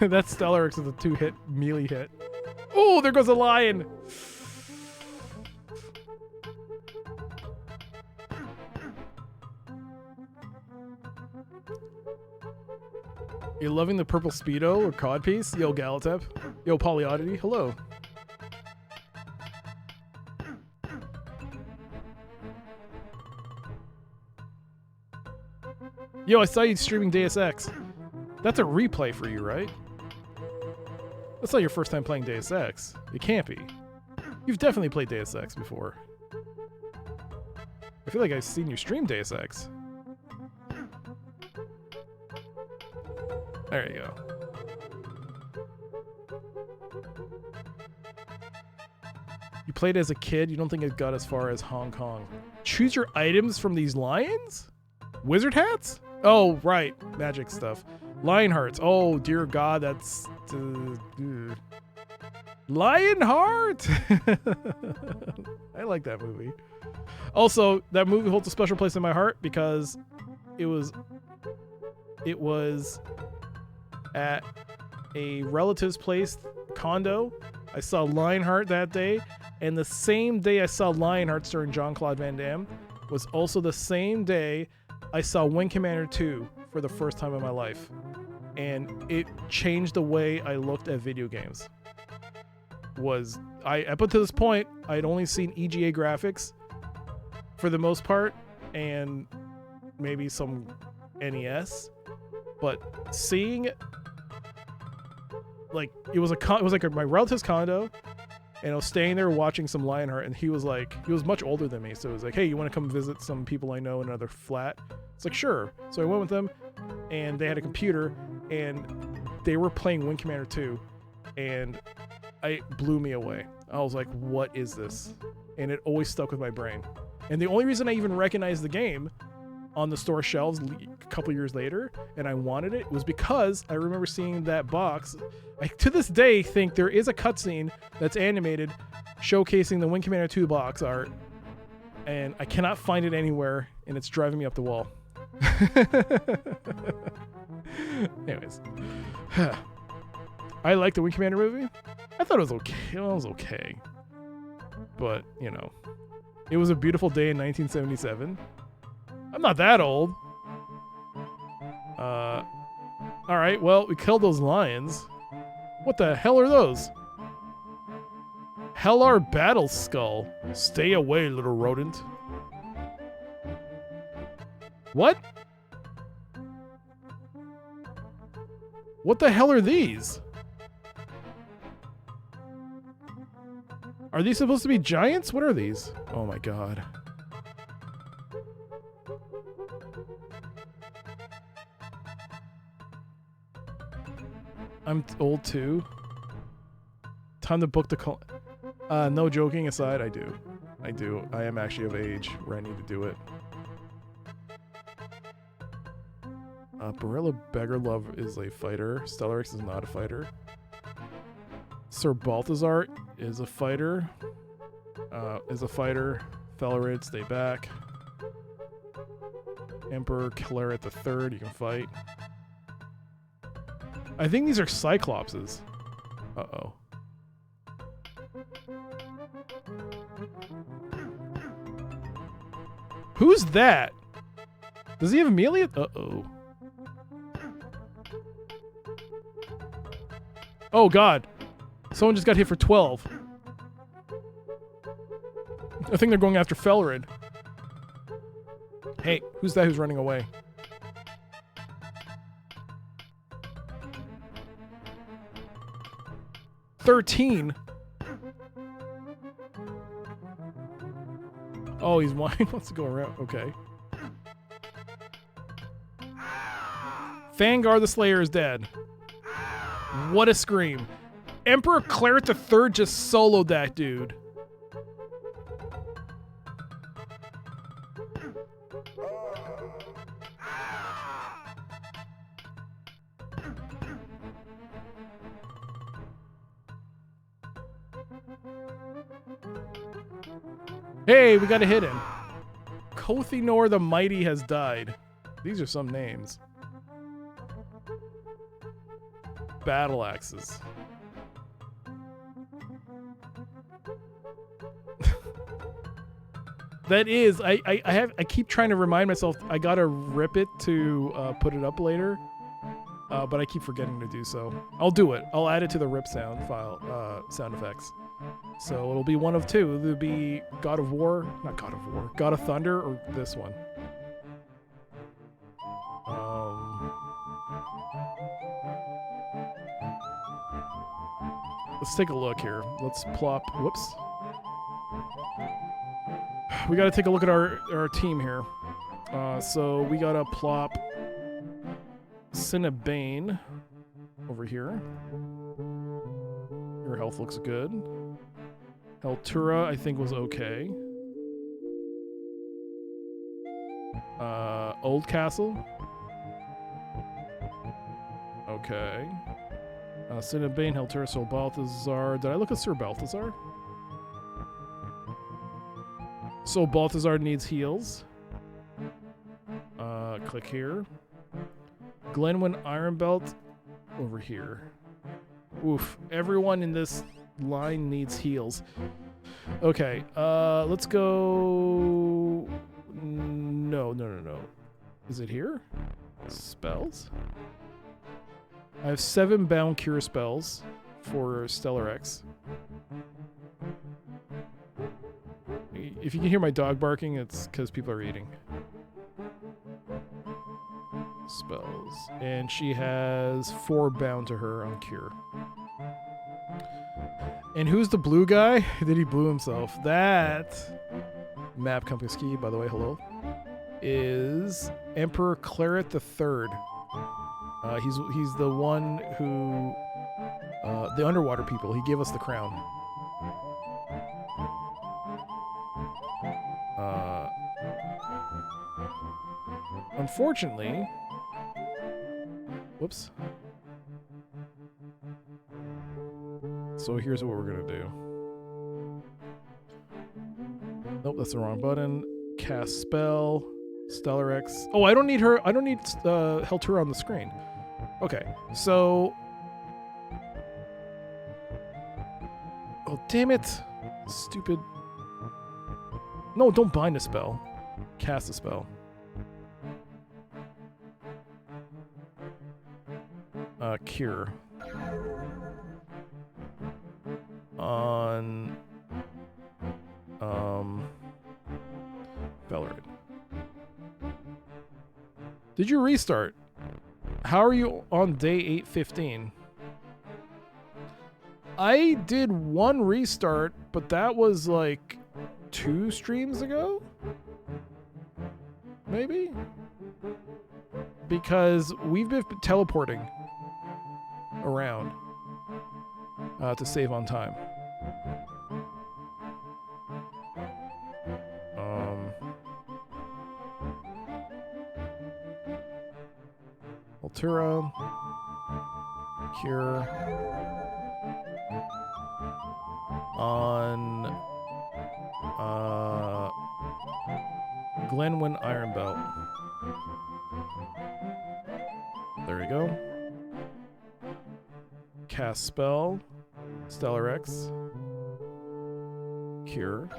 That's Stellarex with a 2-hit melee hit. Oh, there goes a lion. You loving the purple Speedo or codpiece? Yo, Galatep. Yo, Polyoddity. Hello. Yo, I saw you streaming Deus Ex. That's a replay for you, right? That's not your first time playing Deus Ex. It can't be. You've definitely played Deus Ex before. I feel like I've seen you stream Deus Ex. There you go. You played as a kid, you don't think it got as far as Hong Kong. Choose your items from these lions? Wizard hats? Oh, right. Magic stuff. Lion hearts. Oh, dear God, that's... Lionheart? I like that movie. Also, that movie holds a special place in my heart because it was at a relative's place, condo. I saw Lionheart that day, and the same day I saw Lionheart starring Jean-Claude Van Damme was also the same day I saw Wing Commander 2 for the first time in my life. And it changed the way I looked at video games. Up until this point, I had only seen EGA graphics for the most part, and maybe some NES. But seeing, like, it was like my relative's condo, and I was staying there watching some Lionheart, and he was much older than me, so he was like, hey, you want to come visit some people I know in another flat? It's like, sure. So I went with them, and they had a computer, and they were playing Wing Commander 2, and it blew me away. I was like, what is this? And it always stuck with my brain. And the only reason I even recognized the game on the store shelves a couple years later, and I wanted it, was because I remember seeing that box. I, to this day, think there is a cutscene that's animated showcasing the Wing Commander 2 box art, and I cannot find it anywhere, and it's driving me up the wall. Anyways. I liked the Wing Commander movie. I thought it was okay. It was okay. But, you know, it was a beautiful day in 1977. I'm not that old. Alright, well, we killed those lions. What the hell are those? Hellar Battle Skull. Stay away, little rodent. What? What the hell are these? Are these supposed to be giants? What are these? Oh my god. I'm old too. Time to book the call. No joking aside, I do. I am actually of age where I need to do it. Barilla Beggarlove is a fighter. Stellarex is not a fighter. Sir Balthazar is a fighter. Fellerid, stay back. Emperor Claret the Third, you can fight. I think these are Cyclopses. Uh-oh. Who's that? Does he have Amelia? Uh-oh. Oh, God. Someone just got hit for 12. I think they're going after Fellerid. Hey, who's that who's running away? $13. Oh, he's wine. Wants to go around. Okay. Fangar the Slayer is dead. What a scream. Emperor Claret the Third just soloed that dude. Hey, we got a hit in. Kothinor the Mighty has died. These are some names. Battle axes. That is, I keep trying to remind myself I gotta rip it to put it up later, but I keep forgetting to do so. I'll do it. I'll add it to the rip sound file, sound effects. So it'll be one of two. It'll be God of War, not God of War, God of Thunder, or this one. Let's take a look here. Let's plop. Whoops. We got to take a look at our team here. So we got to plop Cinnabane over here. Your health looks good. Heltura, I think, was okay. Old Castle. Okay. Cinnabane, Heltura, Sir Balthazar. Did I look at Sir Balthazar? So Balthazar needs heals. Click here. Glenwyn Ironbelt over here. Oof. Everyone in this line needs heals. Okay. Let's go. No. Is it here? Spells? I have 7 bound cure spells for Stellarex. If you can hear my dog barking, it's because people are eating. Spells. And she has 4 bound to her on cure. And who's the blue guy? Did he blew himself? That map Kumpiski, by the way, hello, is Emperor Claret the Third. He's the one who the underwater people. He gave us the crown. Unfortunately, whoops. So here's what we're gonna do. Nope, that's the wrong button. Cast spell, Stellarex. Oh, I don't need her. I don't need Heltura on the screen. Okay, so. Oh, damn it! Stupid. No, don't bind a spell. Cast a spell. Cure. On Fellerid. Did you restart? How are you on day 815? I did one restart, but that was like 2 streams ago? Maybe? Because we've been teleporting around to save on time. Altura. Cure. On Glenwyn Iron Belt. There we go. Cast spell. Stellar X. Cure.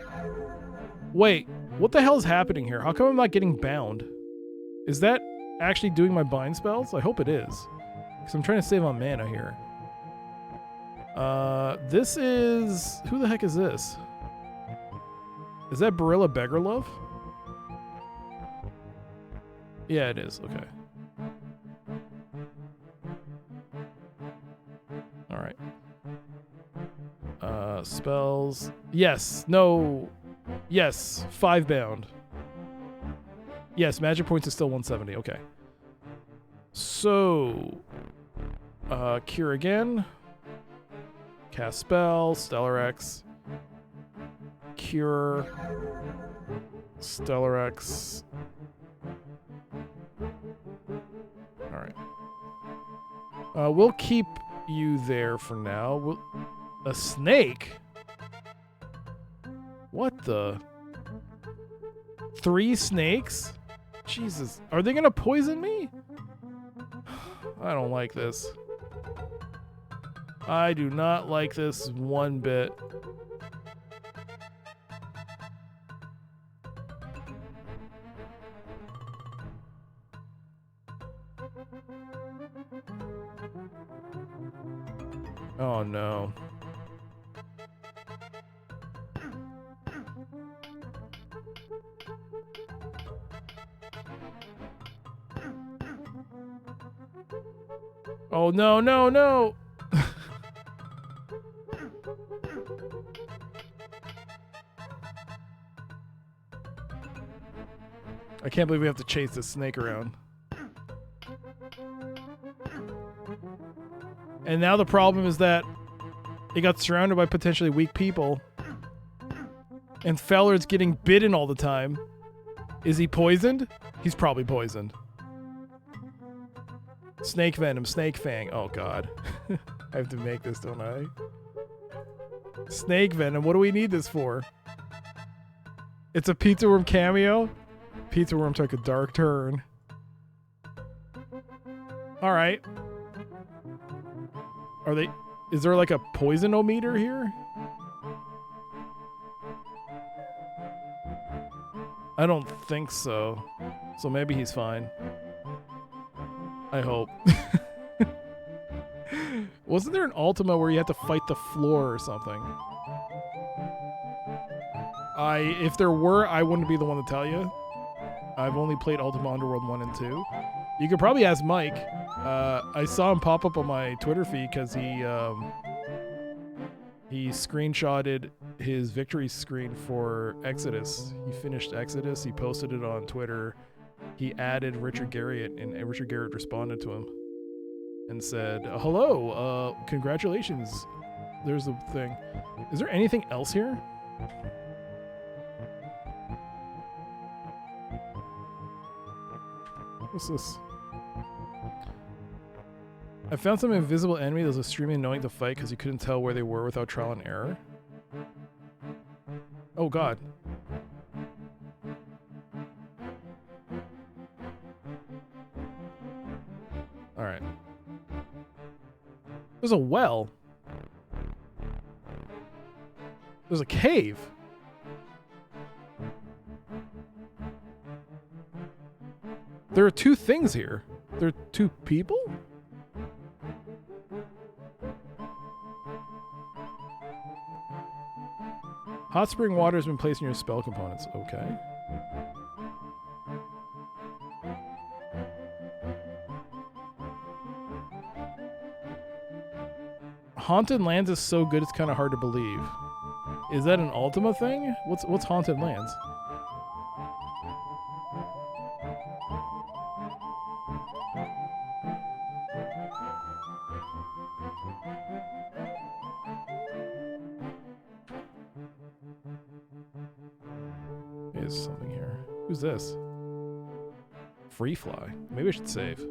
Wait, what the hell is happening here? How come I'm not getting bound? Is that actually doing my bind spells? I hope it is. Because I'm trying to save on mana here. This is... Who the heck is this? Is that Barilla Beggarlove? Yeah, it is. Okay. Alright. Spells. Yes. No. Yes. 5 bound. Yes, magic points is still 170. Okay. So... Cure again. Cast spell. Stellar X. Cure. Stellar X. Alright. We'll keep you there for now. A snake? What the? 3 snakes? Jesus. Are they gonna poison me? I don't like this. I do not like this one bit. Oh no. Oh no, no, no! I can't believe we have to chase this snake around. And now the problem is that it got surrounded by potentially weak people. And Feller's getting bitten all the time. Is he poisoned? He's probably poisoned. Snake venom, snake fang. Oh god. I have to make this, don't I? Snake venom, what do we need this for? It's a pizza worm cameo? Pizza worm took a dark turn. Alright. Are they... Is there like a poison-o-meter here? I don't think so. So maybe he's fine. I hope. Wasn't there an Ultima where you had to fight the floor or something? If there were, I wouldn't be the one to tell you. I've only played Ultima Underworld 1 and 2. You could probably ask Mike. I saw him pop up on my Twitter feed because he screenshotted his victory screen for Exodus. He finished Exodus. He posted it on Twitter. He added Richard Garriott, and Richard Garriott responded to him and said, hello, congratulations. There's the thing. Is there anything else here? What's this? I found some invisible enemy that was extremely annoying to fight because you couldn't tell where they were without trial and error. Oh god. Alright. There's a well. There's a cave. There are 2 things here. There are 2 people? Hot spring water has been placed in your spell components. Okay. Haunted Lands is so good it's kind of hard to believe. Is that an Ultima thing? What's Haunted Lands? There's something here. Who's this? Free Fly. Maybe I should save.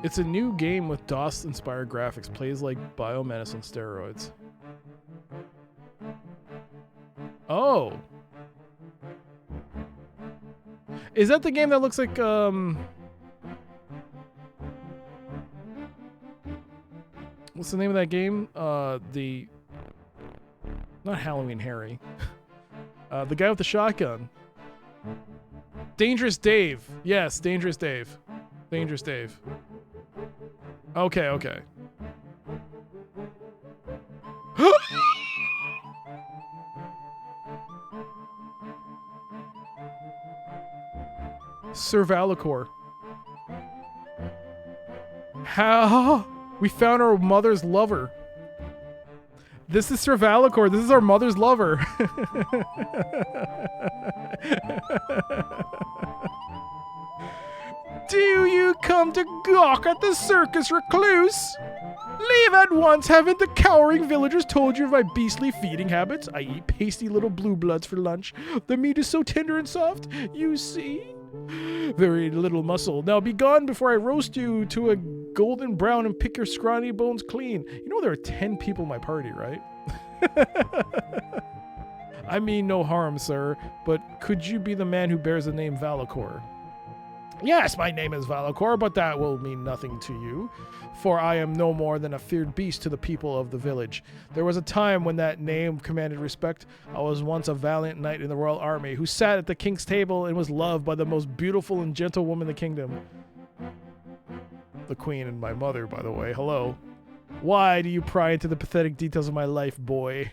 It's a new game with DOS-inspired graphics. Plays like Biomenace on steroids. Oh! Is that the game that looks like, what's the name of that game? Not Halloween Harry. The guy with the shotgun. Dangerous Dave. Yes, Dangerous Dave. Dangerous Dave. Okay, okay. Sir Valicor. How? We found our mother's lover. This is Sir Valicor. This is our mother's lover. Do you come to gawk at the circus, recluse? Leave at once. Haven't the cowering villagers told you of my beastly feeding habits? I eat pasty little blue bloods for lunch. The meat is so tender and soft, you see? Very little muscle. Now be gone before I roast you to a golden brown and pick your scrawny bones clean. You know there are 10 people in my party, right? I mean no harm, sir, but could you be the man who bears the name Valicor? Yes, my name is Valicor, but that will mean nothing to you, for I am no more than a feared beast to the people of the village. There was a time when that name commanded respect. I was once a valiant knight in the royal army who sat at the king's table and was loved by the most beautiful and gentle woman in the kingdom. The queen and my mother, by the way. Hello. Why do you pry into the pathetic details of my life, boy?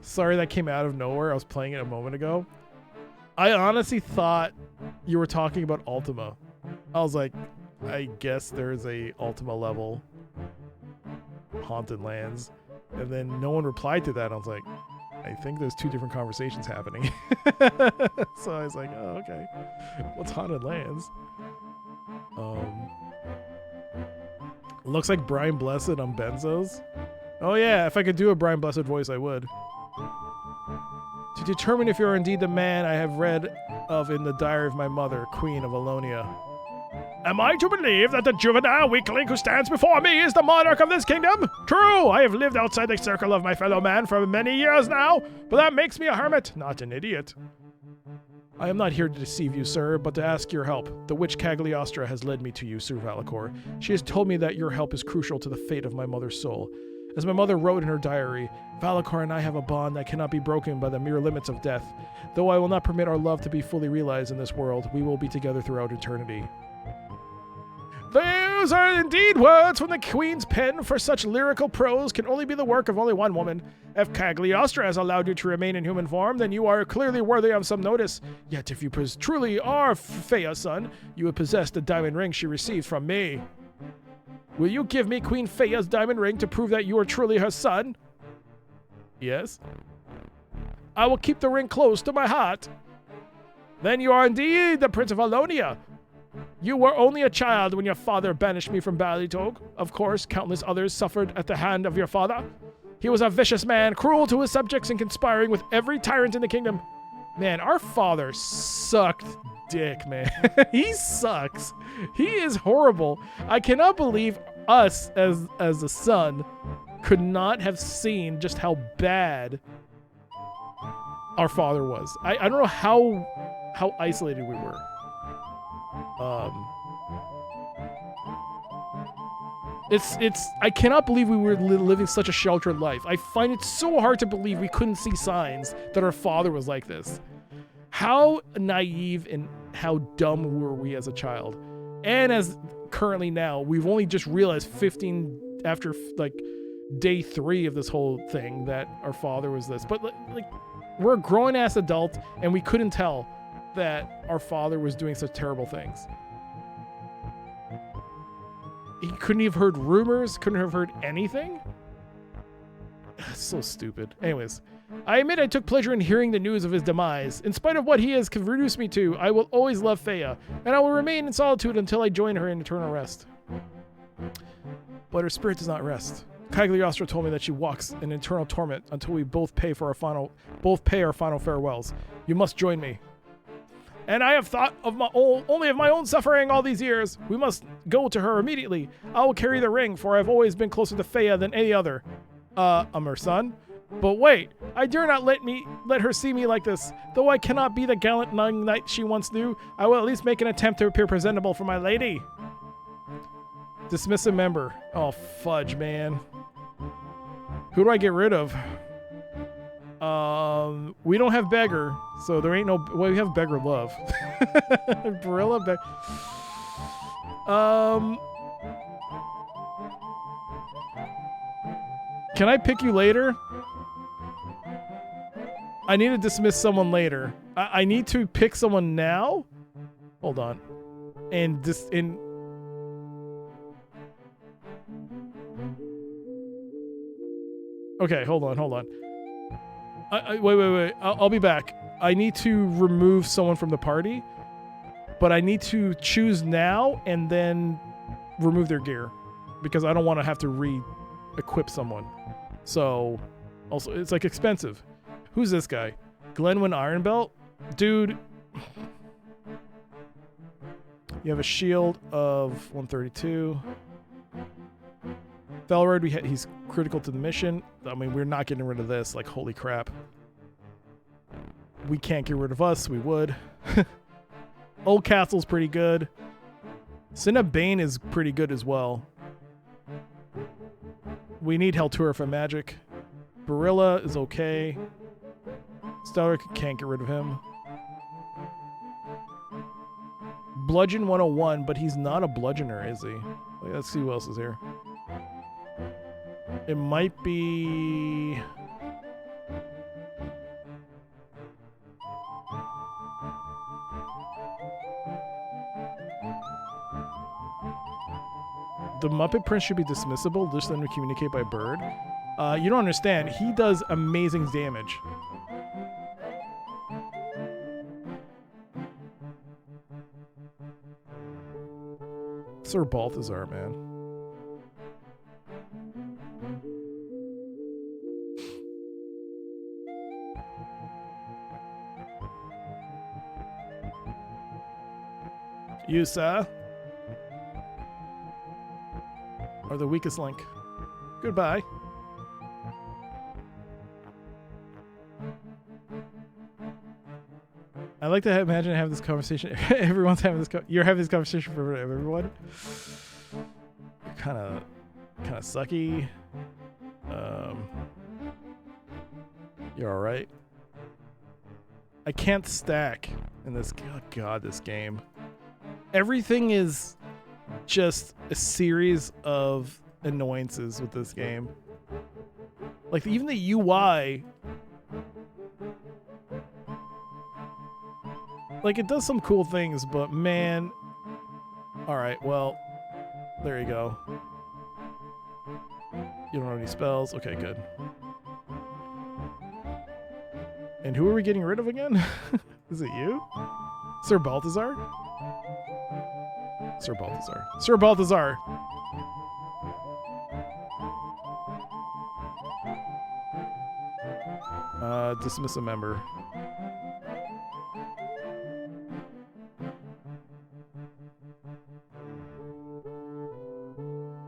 Sorry that came out of nowhere. I was playing it a moment ago. I honestly thought you were talking about Ultima. I was like, I guess there's a Ultima level Haunted Lands. And then no one replied to that. I was like, I think there's two different conversations happening. So I was like, oh, okay. What's Haunted Lands? Looks like Brian Blessed on Benzos. Oh yeah, if I could do a Brian Blessed voice, I would. To determine if you're indeed the man I have read of in the diary of my mother, Queen of Alonia. Am I to believe that the juvenile weakling who stands before me is the monarch of this kingdom? True, I have lived outside the circle of my fellow man for many years now, but that makes me a hermit, not an idiot. I am not here to deceive you, sir, but to ask your help. The witch Cagliostra has led me to you, Sir Valicor. She has told me that your help is crucial to the fate of my mother's soul. As my mother wrote in her diary, Valicor and I have a bond that cannot be broken by the mere limits of death. Though I will not permit our love to be fully realized in this world, we will be together throughout eternity. Those are indeed words from the Queen's pen, for such lyrical prose can only be the work of only one woman. If Cagliostra has allowed you to remain in human form, then you are clearly worthy of some notice. Yet if you truly are Fea's son, you would possess the diamond ring she received from me. Will you give me Queen Fea's diamond ring to prove that you are truly her son? Yes. I will keep the ring close to my heart. Then you are indeed the Prince of Alonia. You were only a child when your father banished me from Balitog. Of course, countless others suffered at the hand of your father. He was a vicious man, cruel to his subjects and conspiring with every tyrant in the kingdom. Man, our father sucked dick, man. He sucks. He is horrible. I cannot believe us as a son could not have seen just how bad our father was. I don't know how isolated we were. I cannot believe we were living such a sheltered life. I find it so hard to believe we couldn't see signs that our father was like this. How naive and how dumb were we as a child? And as currently now, we've only just realized after like day 3 of this whole thing that our father was this. But like, we're a grown ass adult and we couldn't tell that our father was doing such terrible things. He couldn't have heard rumors, couldn't have heard anything. That's so stupid. Anyways, I admit I took pleasure in hearing the news of his demise. In spite of what he has reduced me to, I will always love Feia, and I will remain in solitude until I join her in eternal rest. But her spirit does not rest. Cagliostro told me that she walks in eternal torment until we both pay our final farewells. You must join me. And I have thought of only of my own suffering all these years. We must go to her immediately. I will carry the ring, for I have always been closer to Feia than any other. I'm her son. But wait, I dare not let her see me like this. Though I cannot be the gallant young knight she once knew, I will at least make an attempt to appear presentable for my lady. Dismiss a member. Oh, fudge, man. Who do I get rid of? We don't have beggar, so there ain't no. Well, we have beggar love. Barilla Can I pick you later? I need to dismiss someone later. I need to pick someone now. Hold on. Okay, hold on. Wait. I'll be back. I need to remove someone from the party, but I need to choose now and then remove their gear because I don't want to have to re-equip someone. So, also, it's like expensive. Who's this guy? Glenwyn Ironbelt? Dude, you have a shield of 132. Felroyd, he's critical to the mission. I mean, we're not getting rid of this. Like, holy crap. We can't get rid of us. We would. Old Castle's pretty good. Cinna Bane is pretty good as well. We need Heltura for magic. Barilla is okay. Stellar can't get rid of him. Bludgeon 101, but he's not a bludgeoner, is he? Let's see who else is here. It might be... The Muppet Prince should be dismissible, just then we communicate by bird. You don't understand. He does amazing damage. Sir Balthazar, man. You, sir, are the weakest link. Goodbye. I like to imagine having this conversation. Everyone's having this. You're having this conversation for everyone. You're kind of sucky. You're all right. I can't stack in this. Oh God, this game. Everything is just a series of annoyances with this game. Like even the UI. Like, it does some cool things, but man... Alright, well, there you go. You don't have any spells? Okay, good. And who are we getting rid of again? Is it you? Sir Balthazar? Sir Balthazar. Sir Balthazar! Dismiss a member.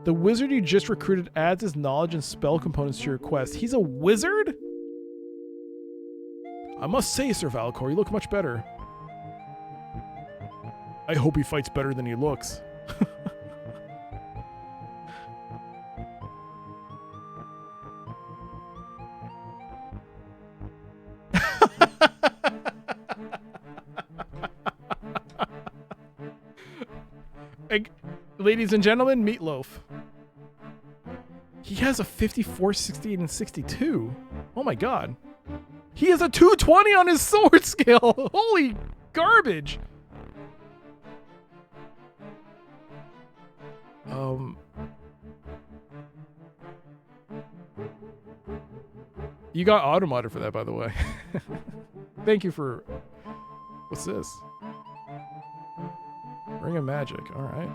The wizard you just recruited adds his knowledge and spell components to your quest. He's a wizard? I must say, Sir Valcor, you look much better. I hope he fights better than he looks. Ladies and gentlemen, Meatloaf. He He has a 54, 68, and 62. Oh my god. He has a 220 on his sword skill. Holy garbage. You got automodded for that, by the way. Thank you for... What's this? Ring of Magic. All right.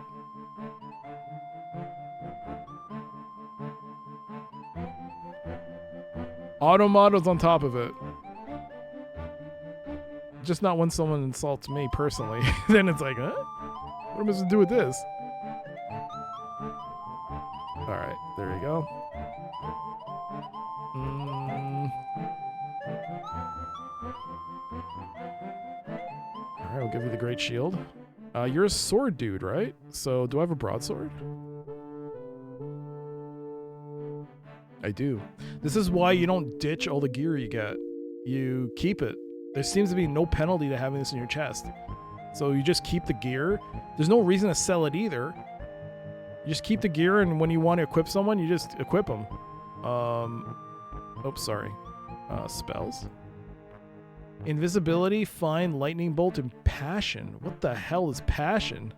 Automodded on top of it. Just not when someone insults me personally. Then it's like, huh? What am I supposed to do with this? All right, there you go. All right, I'll give you the Great Shield. You're a sword dude, right? So do I have a broadsword? I do. This is why you don't ditch all the gear you get. You keep it. There seems to be no penalty to having this in your chest. So you just keep the gear. There's no reason to sell it either. You just keep the gear, and when you want to equip someone, you just equip them. Oops, sorry. Spells. Invisibility, Fine, Lightning Bolt, and Passion. What the hell is Passion?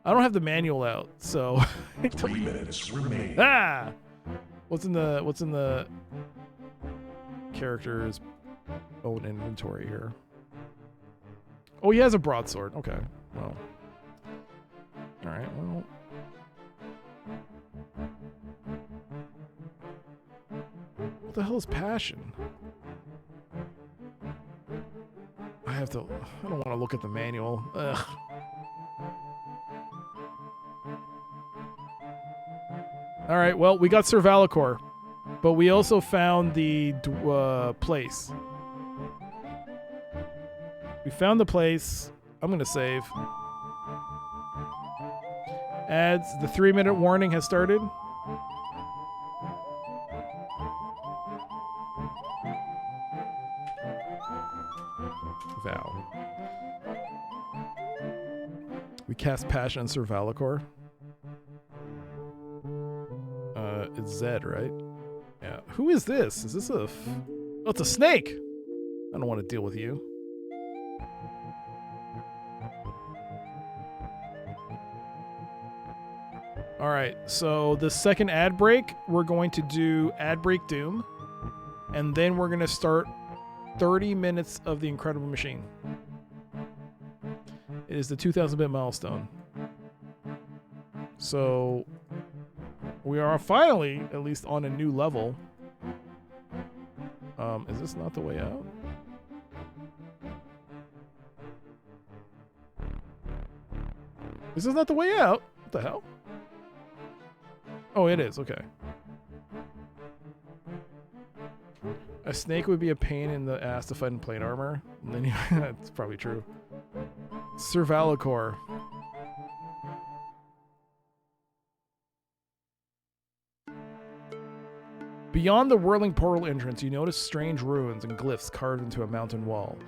I don't have the manual out, so... 3 minutes remain. Ah! What's in the character's own inventory here? Oh, he has a broadsword. Okay. Well. Alright, well. What the hell is Passion? I don't want to look at the manual. Ugh. Alright, well, we got Sir Valicor, but we also found the place. We found the place. I'm going to save. Adds, the 3-minute warning has started. Val. We cast Passion on Sir Valicor. It's Zed, right? Yeah. Who is this? Is this a... Oh, it's a snake! I don't want to deal with you. Alright, so the second ad break, we're going to do Ad Break Doom. And then we're going to start 30 minutes of The Incredible Machine. It is the 2,000-bit milestone. So... we are finally, at least, on a new level. Is this not the way out? Is this not the way out? What the hell? Oh, it is. Okay. A snake would be a pain in the ass to fight in plate armor. And then that's probably true. Sir Valicor. Beyond the whirling portal entrance, you notice strange ruins and glyphs carved into a mountain wall.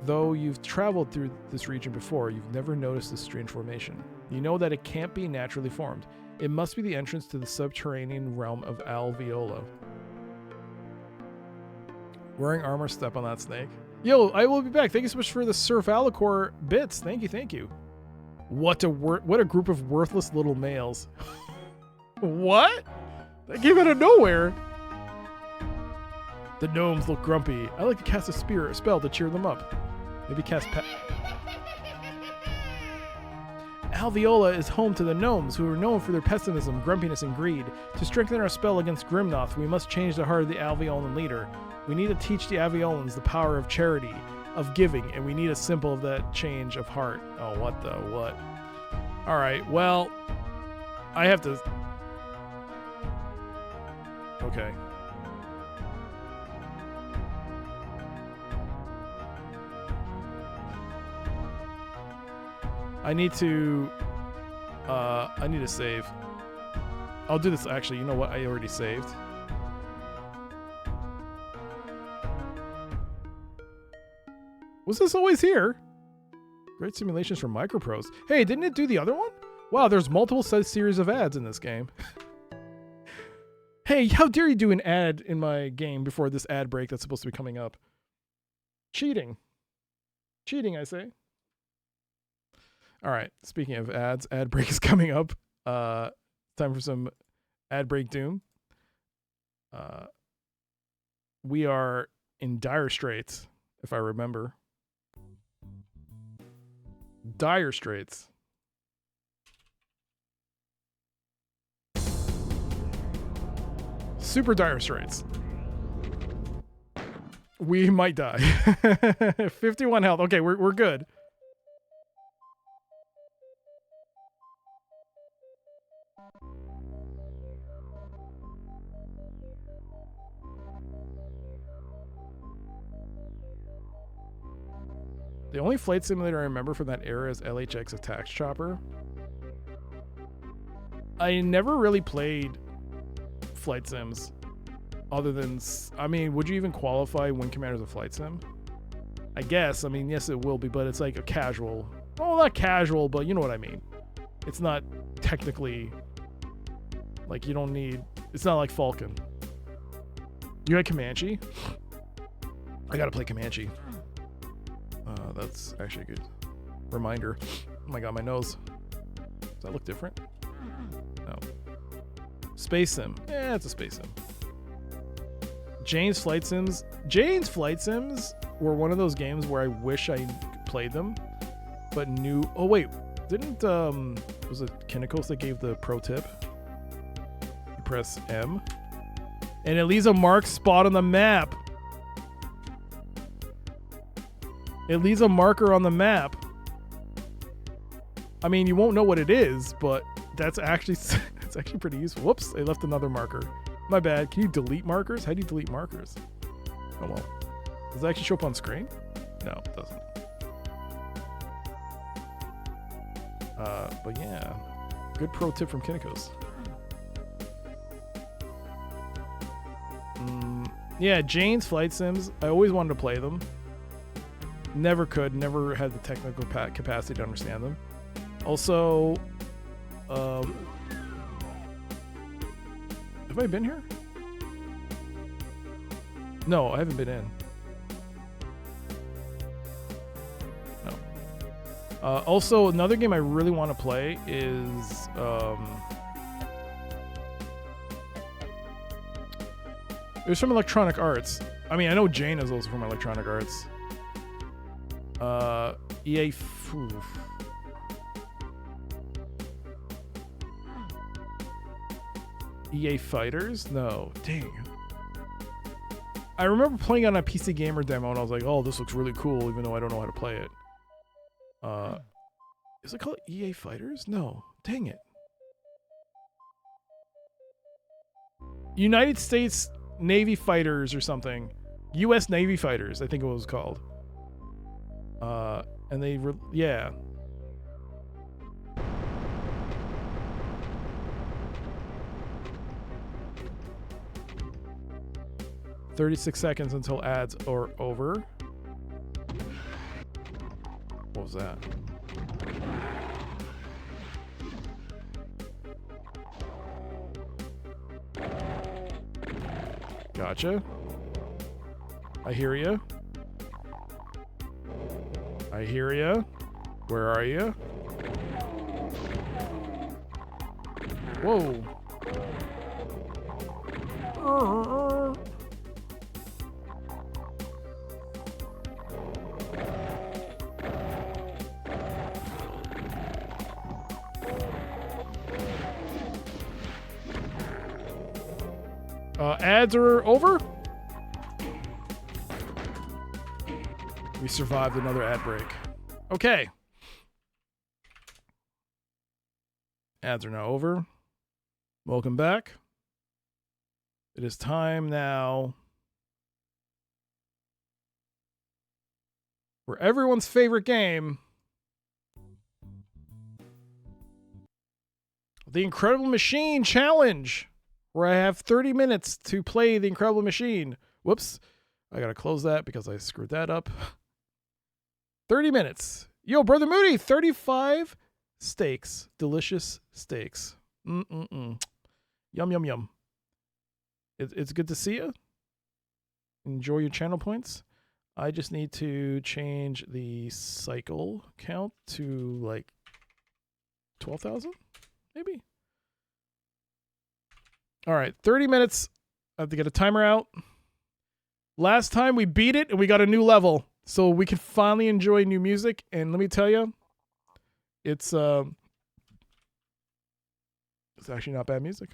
Though you've traveled through this region before, you've never noticed this strange formation. You know that it can't be naturally formed. It must be the entrance to the subterranean realm of Alveola. Wearing armor, step on that snake. Yo, I will be back. Thank you so much for the Sir Valicor bits. Thank you, thank you. What a group of worthless little males. What? That came out of nowhere. The gnomes look grumpy. I like to cast a spell to cheer them up. Maybe cast Alveola is home to the gnomes, who are known for their pessimism, grumpiness, and greed. To strengthen our spell against Grimnoth, we must change the heart of the Alveolan leader. We need to teach the Alveolans the power of charity, of giving, and we need a symbol of that change of heart. Oh, what the what? Alright, well, I have to... Okay. I need to save. I'll do this, actually. You know what? I already saved. Was this always here? Great simulations from Microprose. Hey, didn't it do the other one? Wow, there's multiple series of ads in this game. Hey, how dare you do an ad in my game before this ad break that's supposed to be coming up? Cheating. Cheating, I say. All right, speaking of ads, ad break is coming up. Time for some ad break doom. We are in dire straits, if I remember. Dire straits. Super dire straits. We might die. 51 health. Okay, we're good. The only flight simulator I remember from that era is LHX Attack Chopper. I never really played flight sims other than, I mean, would you even qualify Wing Commander as a flight sim? I guess. I mean, yes, it will be, but it's like a casual. Well, not casual, but you know what I mean. It's not technically, like, you don't need, it's not like Falcon. You had Comanche? I gotta play Comanche. That's actually a good reminder. Oh my god, my nose. Does that look different? No. Space Sim. Yeah, it's a Space Sim. Jane's Flight Sims. Jane's Flight Sims were one of those games where I wish I played them, but knew. Oh wait, didn't was it Kinnikos that gave the pro tip? You press M, and it leaves a marked spot on the map. It leaves a marker on the map. I mean, you won't know what it is, but that's actually it's actually pretty useful. Whoops, I left another marker. My bad. Can you delete markers? How do you delete markers? Oh well. Does it actually show up on screen? No, it doesn't. But yeah, good pro tip from Kinnikos. Yeah, Jane's Flight Sims. I always wanted to play them. Never could. Never had the technical capacity to understand them. Also, have I been here? No, I haven't been in. No. Also, another game I really want to play is it was from Electronic Arts. I mean, I know Jane is also from Electronic Arts. EA. EA Fighters? No. Dang. I remember playing it on a PC Gamer demo and I was like, oh, this looks really cool, even though I don't know how to play it. Is it called EA Fighters? No. Dang it. United States Navy Fighters or something. US Navy Fighters, I think it was called. And they were, yeah. "36 seconds until ads are over." What was that? Gotcha. I hear ya. I hear ya. Where are ya? Whoa. Ads are over. We survived another ad break. Okay. Ads are now over. Welcome back. It is time now for everyone's favorite game, The Incredible Machine Challenge, where I have 30 minutes to play The Incredible Machine. Whoops. I gotta close that because I screwed that up. 30 minutes. Yo, Brother Moody, 35 steaks. Delicious steaks. Yum, yum, yum. It's good to see you. Enjoy your channel points. I just need to change the cycle count to like 12,000, maybe. All right, 30 minutes. I have to get a timer out. Last time we beat it and we got a new level, so we can finally enjoy new music. And let me tell you, it's actually not bad music.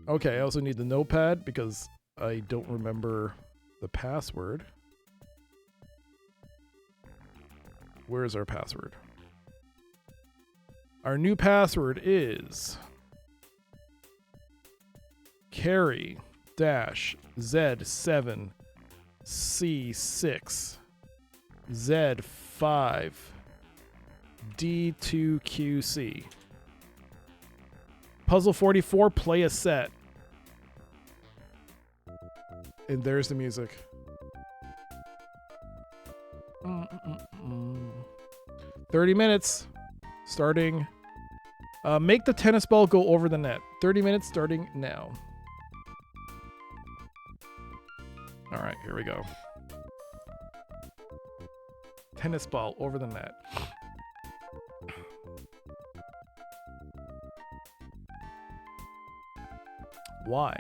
Okay, I also need the notepad because I don't remember the password. Where is our password? Our new password is carry -Z7 C6 Z5 D2QC. Puzzle 44, play a set. And there's the music. 30 minutes starting. Make the tennis ball go over the net. 30 minutes starting now. All right, here we go. Tennis ball over the net. Why?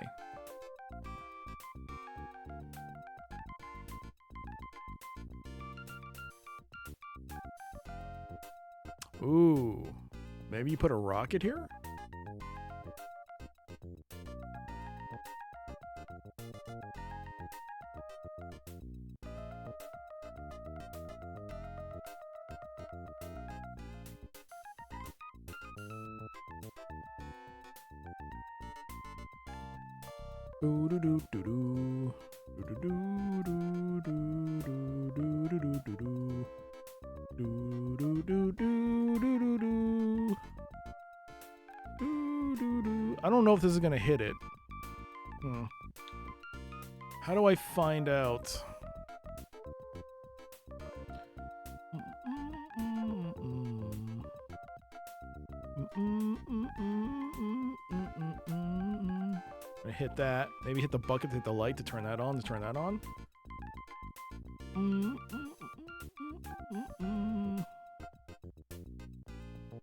Ooh, maybe you put a rocket here? I don't know if this is gonna hit it. How do I find out? I hit that. Maybe hit the bucket to hit the light to turn that on.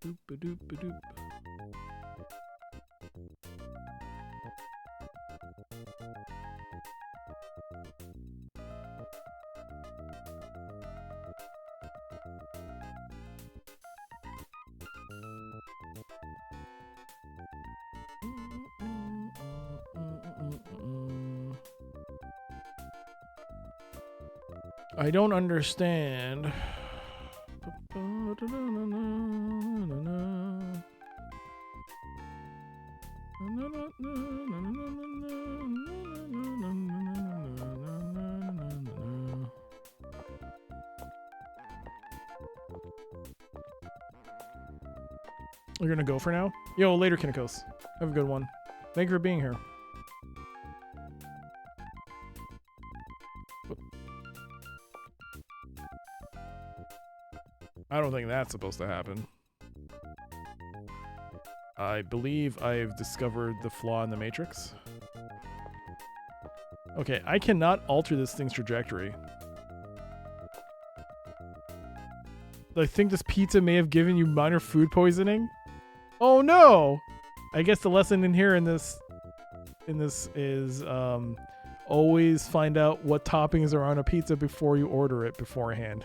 Doop-a-doop-a-doop. I don't understand. You're gonna go for now? Yo, later, Kinikos. Have a good one. Thank you for being here. I don't think that's supposed to happen. I believe I've discovered the flaw in the Matrix. Okay, I cannot alter this thing's trajectory. I think this pizza may have given you minor food poisoning. Oh no! I guess the lesson in here in this is always find out what toppings are on a pizza before you order it beforehand.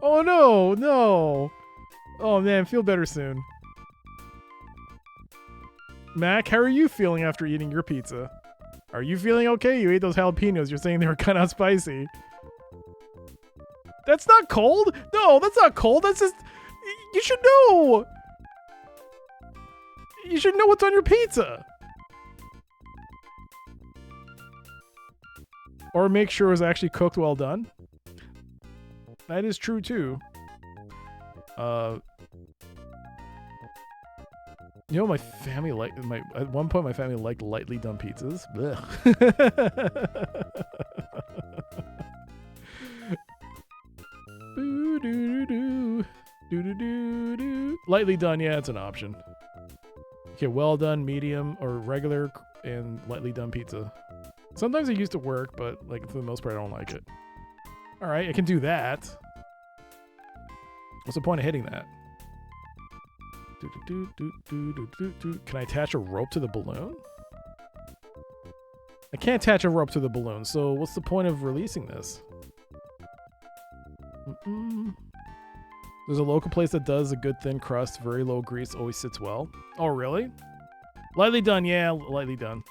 Oh no, no. Oh man, feel better soon. Mac, how are you feeling after eating your pizza? Are you feeling okay? You ate those jalapenos. You're saying they were kind of spicy. That's not cold. No, that's not cold. That's just... You should know. You should know what's on your pizza. Or make sure it was actually cooked well done. That is true too. You know, my family at one point my family liked lightly done pizzas. Boo doo doo doo. Lightly done, yeah, it's an option. Okay, well done, medium, or regular, and lightly done pizza. Sometimes it used to work, but like for the most part, I don't like it. All right, I can do that. What's the point of hitting that? Can I attach a rope to the balloon? I can't attach a rope to the balloon, so what's the point of releasing this? There's a local place that does a good thin crust, very low grease, always sits well. Oh, really? Lightly done, yeah, lightly done.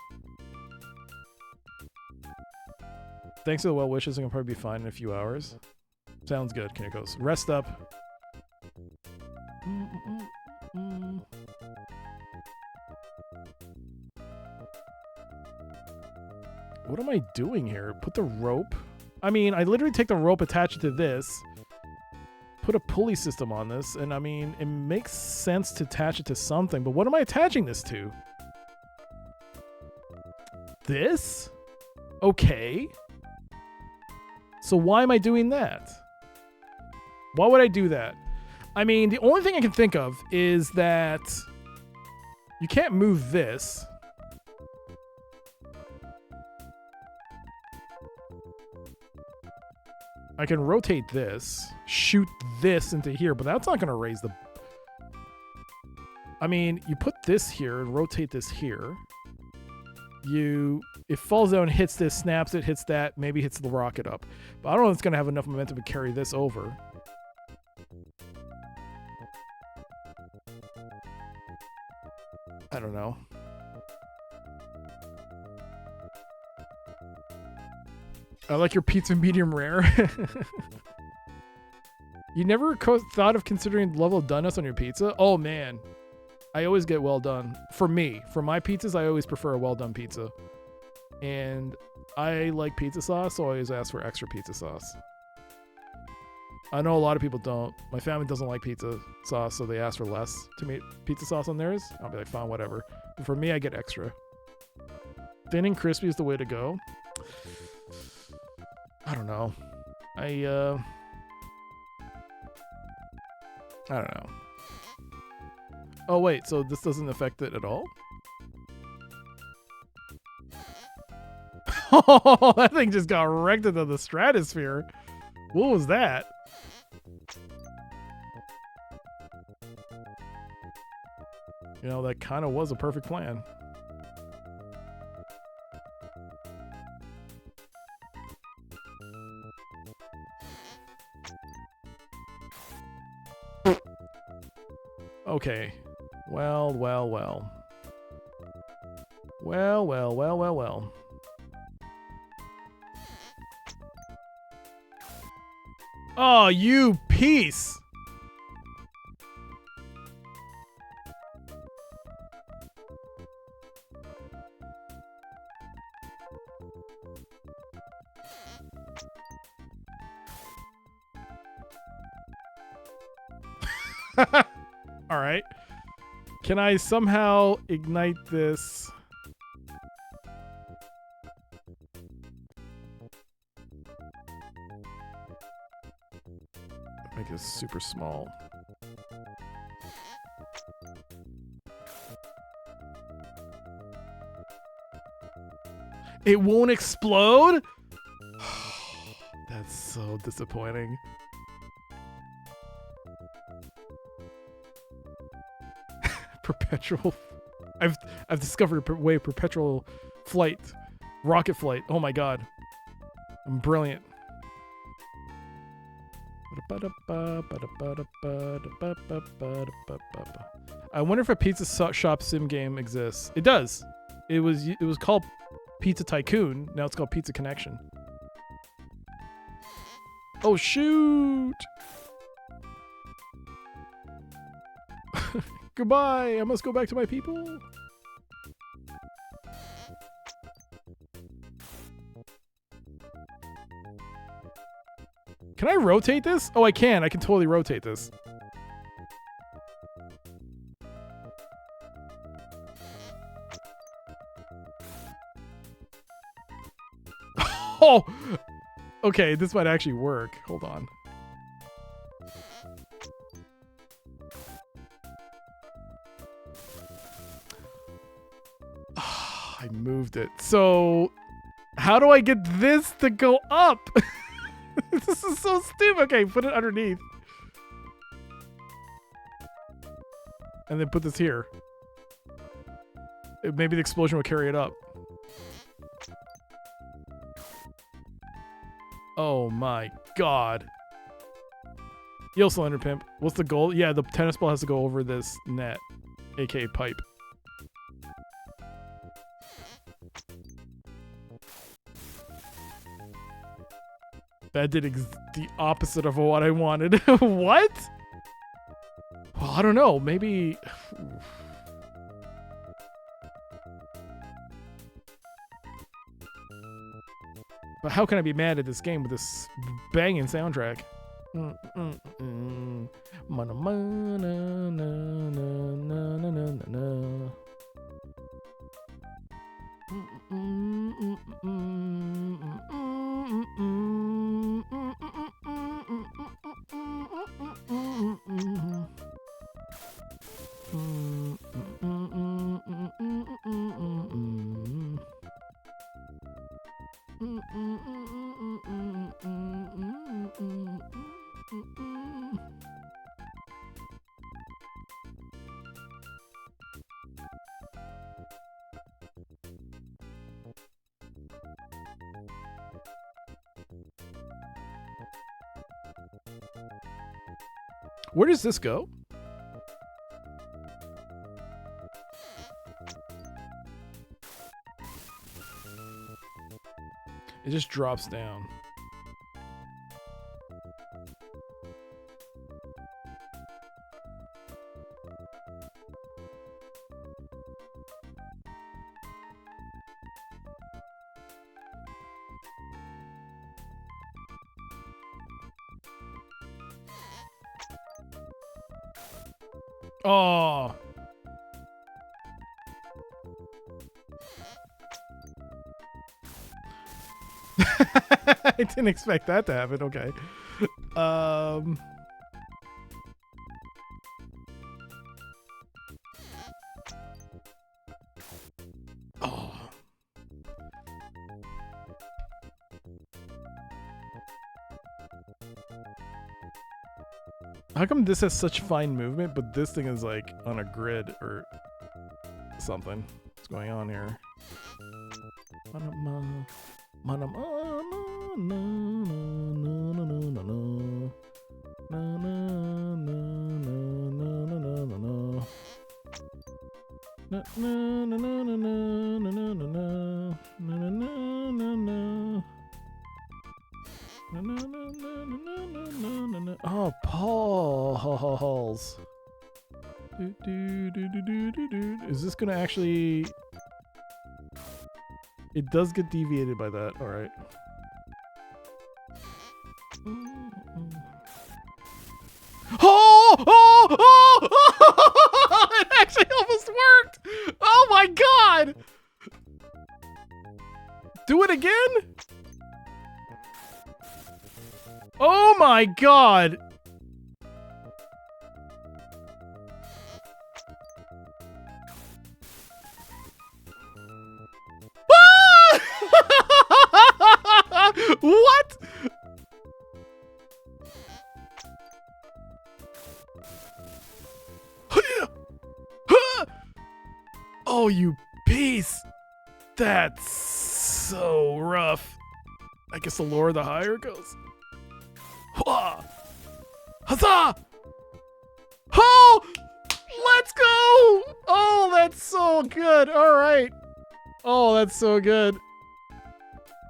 Thanks for the well wishes. I'm gonna probably be fine in a few hours. Sounds good, Kinnikos. Rest up. What am I doing here? Put the rope. I mean, I literally take the rope, attach it to this, put a pulley system on this, and I mean, it makes sense to attach it to something, but what am I attaching this to? This? Okay. So why am I doing that? Why would I do that? I mean, the only thing I can think of is that you can't move this. I can rotate this, shoot this into here, but that's not going to raise the... I mean, you put this here and rotate this here. It falls down, hits this, snaps it, hits that, maybe hits the rocket up. But I don't know if it's going to have enough momentum to carry this over. I don't know. I like your pizza medium rare. You never thought of considering the level of doneness on your pizza? Oh man, I always get well done. For me, for my pizzas, I always prefer a well done pizza. And I like pizza sauce, so I always ask for extra pizza sauce. I know a lot of people don't. My family doesn't like pizza sauce, so they ask for less pizza sauce on theirs. I'll be like, fine, whatever. But for me, I get extra. Thin and crispy is the way to go. I don't know. I don't know. Oh wait, so this doesn't affect it at all? Oh, that thing just got wrecked into the stratosphere. What was that? You know, that kind of was a perfect plan. Okay. Well. Oh, you piece! All right. Can I somehow ignite this? Make this super small. It won't explode? That's so disappointing. Perpetual. I've discovered a way of perpetual flight, rocket flight. Oh my god, I'm brilliant. I wonder if a pizza shop sim game exists. It does. It was called Pizza Tycoon. Now it's called Pizza Connection. Oh shoot! Goodbye. I must go back to my people. Can I rotate this? Oh, I can. I can totally rotate this. Oh! Okay, this might actually work. Hold on. I moved it. So how do I get this to go up? This is so stupid. Okay, put it underneath. And then put this here. Maybe the explosion will carry it up. Oh my god. Yo, Slender Pimp. What's the goal? Yeah, the tennis ball has to go over this net, aka pipe. That did the opposite of what I wanted. What? Well, I don't know. Maybe... But how can I be mad at this game with this banging soundtrack? Where does this go? It just drops down. Oh. I didn't expect that to happen. Okay. Oh. How come this has such fine movement, but this thing is like on a grid or something? What's going on here? Oh, Pauls. Is this gonna actually... It does get deviated by that. All right. Oh! It actually almost worked! Oh my god! Do it again? Oh my god! What? Oh, you piece! That's so rough. I guess the lower the higher it goes. Huzzah! Oh! Let's go! Oh, that's so good. All right. Oh, that's so good.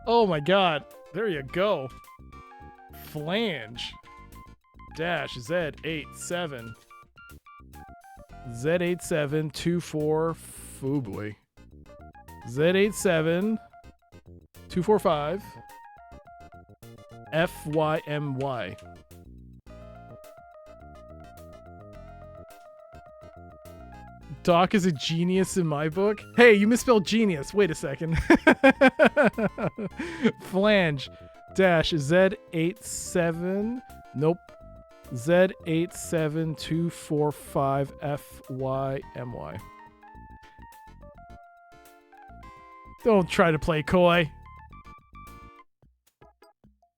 Oh my god. There you go. Flange. Dash Z87. Z87 24. Oh boy. Z87 245 FYMY. Doc is a genius in my book. Hey, you misspelled genius. Wait a second. Flange dash Z87. Nope. Z87245 FYMY. Don't try to play coy.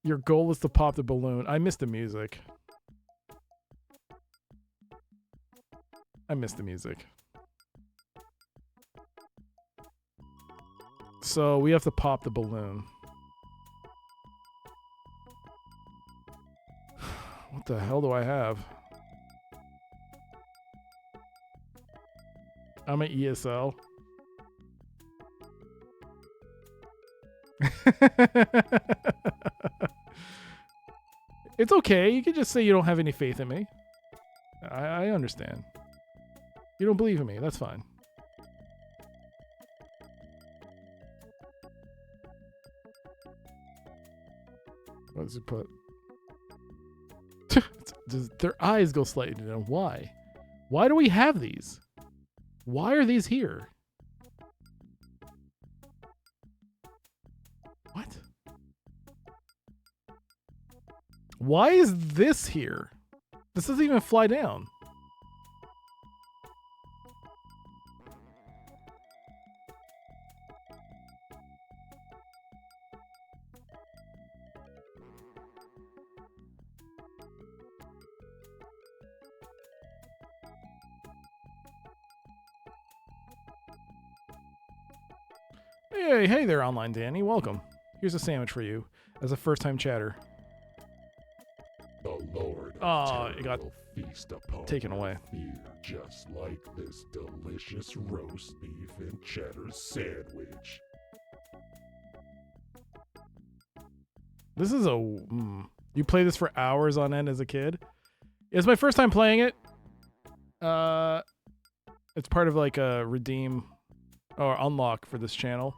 Your goal is to pop the balloon. I missed the music. I missed the music. So we have to pop the balloon. What the hell do I have? I'm an ESL. It's okay. You can just say you don't have any faith in me. I understand. You don't believe in me. That's fine. What does it put? Their eyes go slightly down. Why? Why do we have these? Why are these here? What? Why is this here? This doesn't even fly down. Hey there, online Danny. Welcome. Here's a sandwich for you as a first-time chatter. The Lord Oh, it got will feast upon taken away. fear, just like this delicious roast beef and cheddar sandwich. This is a... You play this for hours on end as a kid? It's my first time playing it. It's part of like a redeem or unlock for this channel.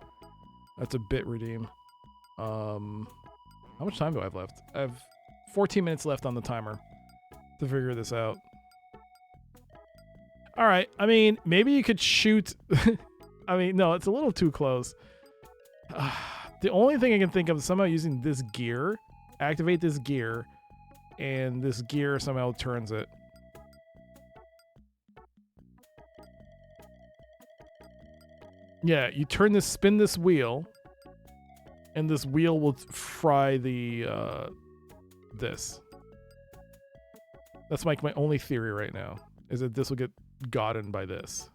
That's a bit redeem. How much time do I have left? I have 14 minutes left on the timer to figure this out. All right. I mean, maybe you could shoot. I mean, no, it's a little too close. The only thing I can think of is somehow using this gear, activate this gear, and this gear somehow turns it. Yeah, you turn this, spin this wheel, and this wheel will fry the this. That's like my only theory right now, is that this will get gotten by this.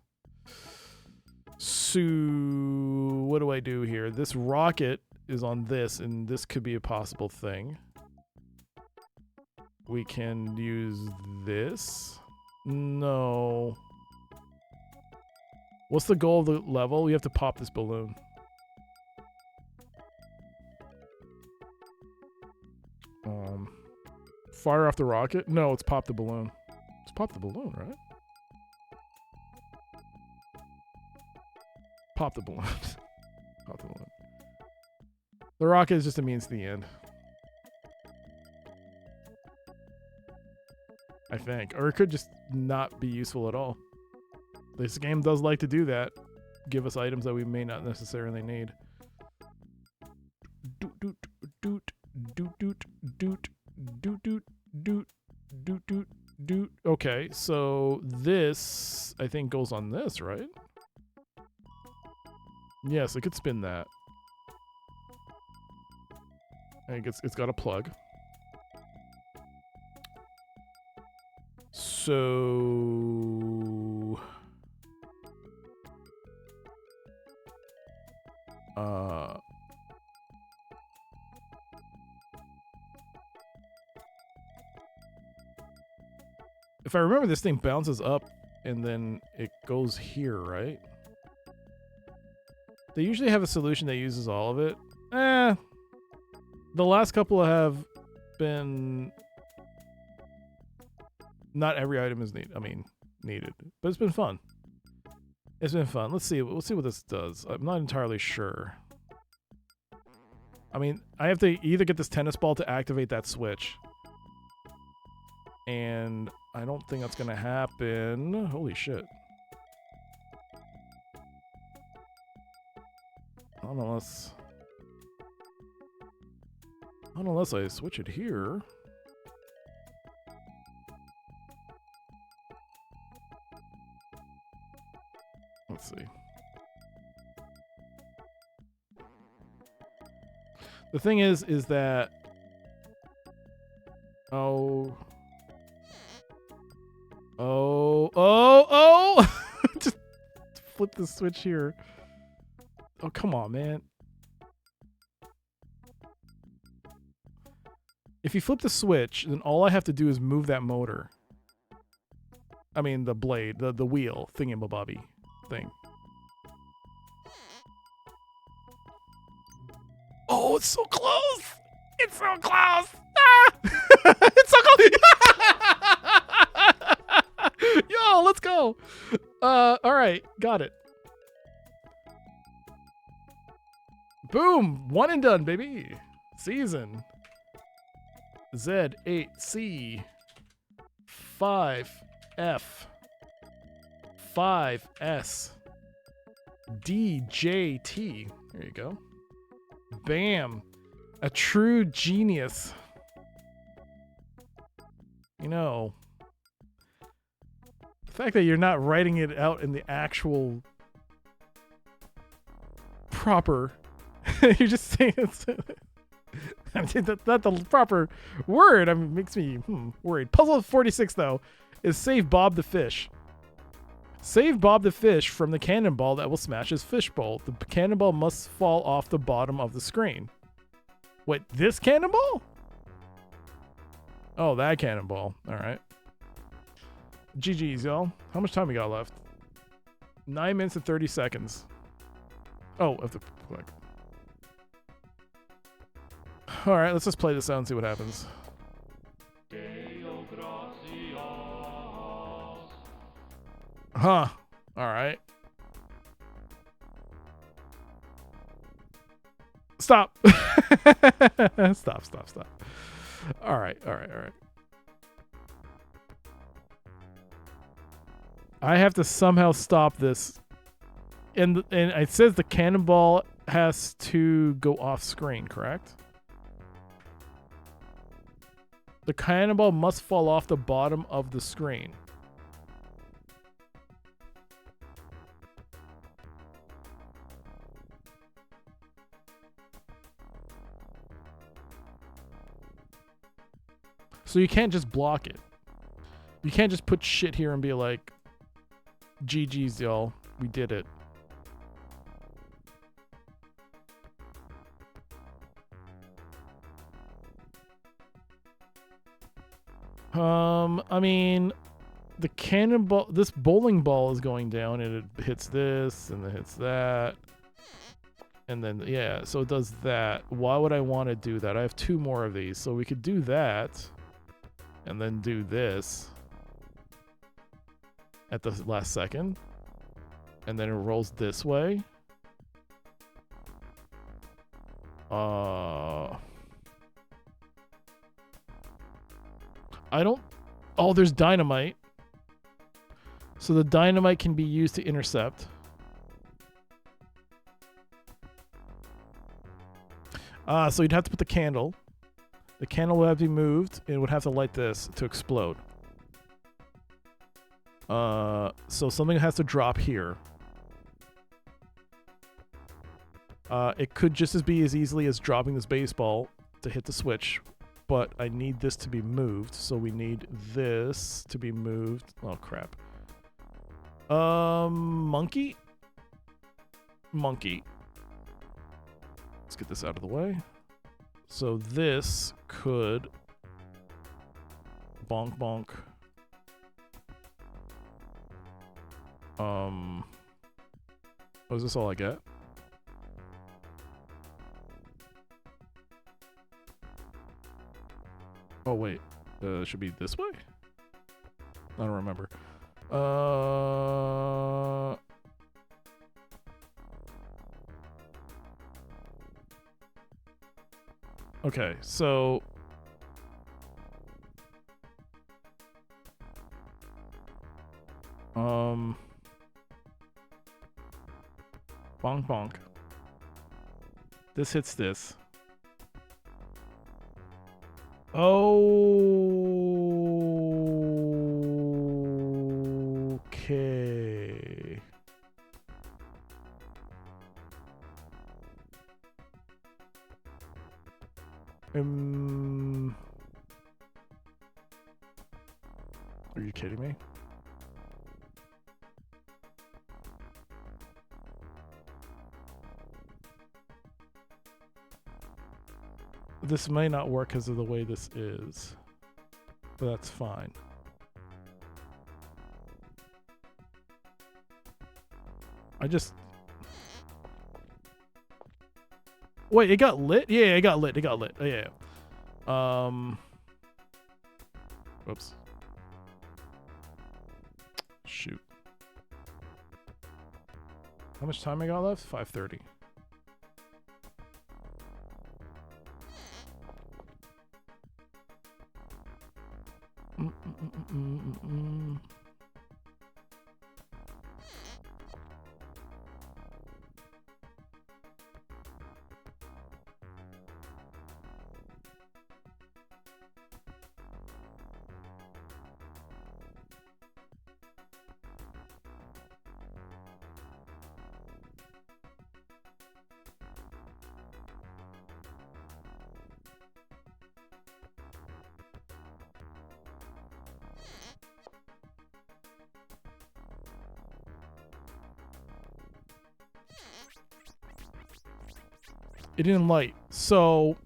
So what do I do here? This rocket is on this, and this could be a possible thing. We can use this. No. What's the goal of the level? We have to pop this balloon. Fire off the rocket? No, it's pop the balloon. It's pop the balloon, right? Pop the balloon. Pop the balloon. The rocket is just a means to the end. I think. Or it could just not be useful at all. This game does like to do that. Give us items that we may not necessarily need. Doot doot doot doot doot doot doot doot doot doot doot doot. Okay, so this I think goes on this, right? Yes, I could spin that. I think it's got a plug. So if I remember, this thing bounces up and then it goes here, right? They usually have a solution that uses all of it. The last couple have been... Not every item is needed, but it's been fun. It's been fun. Let's see. We'll see what this does. I'm not entirely sure. I mean, I have to either get this tennis ball to activate that switch, and I don't think that's gonna happen. Holy shit! Not unless I switch it here. Let's see. The thing is that oh just flip the switch here. Oh, come on, man. If you flip the switch, then all I have to do is move that motor. I mean, the blade, the wheel thingamabobby thing. Oh, it's so close! It's so close! Ah! It's so close! Yo, let's go! All right, got it. Boom! One and done, baby. Season. Z8C 5F 5S DJT. There you go. Bam. A true genius. You know, the fact that you're not writing it out in the actual proper, you're just saying it's I mean, that's not the proper word. I mean, makes me worried. Puzzle 46, though, is save Bob the fish. Save Bob the fish from the cannonball that will smash his fishbowl. The cannonball must fall off the bottom of the screen. Wait, this cannonball? Oh, that cannonball. All right. GG's, y'all. How much time we got left? 9 minutes and 30 seconds. Oh, I have to click. All right, let's just play this out and see what happens. Huh. All right. Stop. Stop. All right. I have to somehow stop this. And it says the cannonball has to go off screen, correct? The cannonball must fall off the bottom of the screen. So you can't just block it. You can't just put shit here and be like, GG's, y'all. We did it. I mean, the cannonball, this bowling ball is going down and it hits this and it hits that. And then, yeah, so it does that. Why would I want to do that? I have 2 more of these. So we could do that and then do this at the last second. And then it rolls this way. I don't... Oh, there's dynamite. So the dynamite can be used to intercept. So you'd have to put the candle. The candle would have to be moved, and it would have to light this to explode. So something has to drop here. It could just as be as easily as dropping this baseball to hit the switch, but I need this to be moved, so we need this to be moved. Oh, crap. Monkey? Monkey. Let's get this out of the way. So this could... Bonk, bonk. Oh, is this all I get? Oh, wait. It should be this way? I don't remember. Okay, so... Bonk, bonk. This hits this. Okay. Are you kidding me? This may not work because of the way this is, but that's fine. Wait, it got lit? Yeah, it got lit. It got lit. Oh, yeah. Whoops. Shoot. How much time I got left? 5:30. It didn't light. So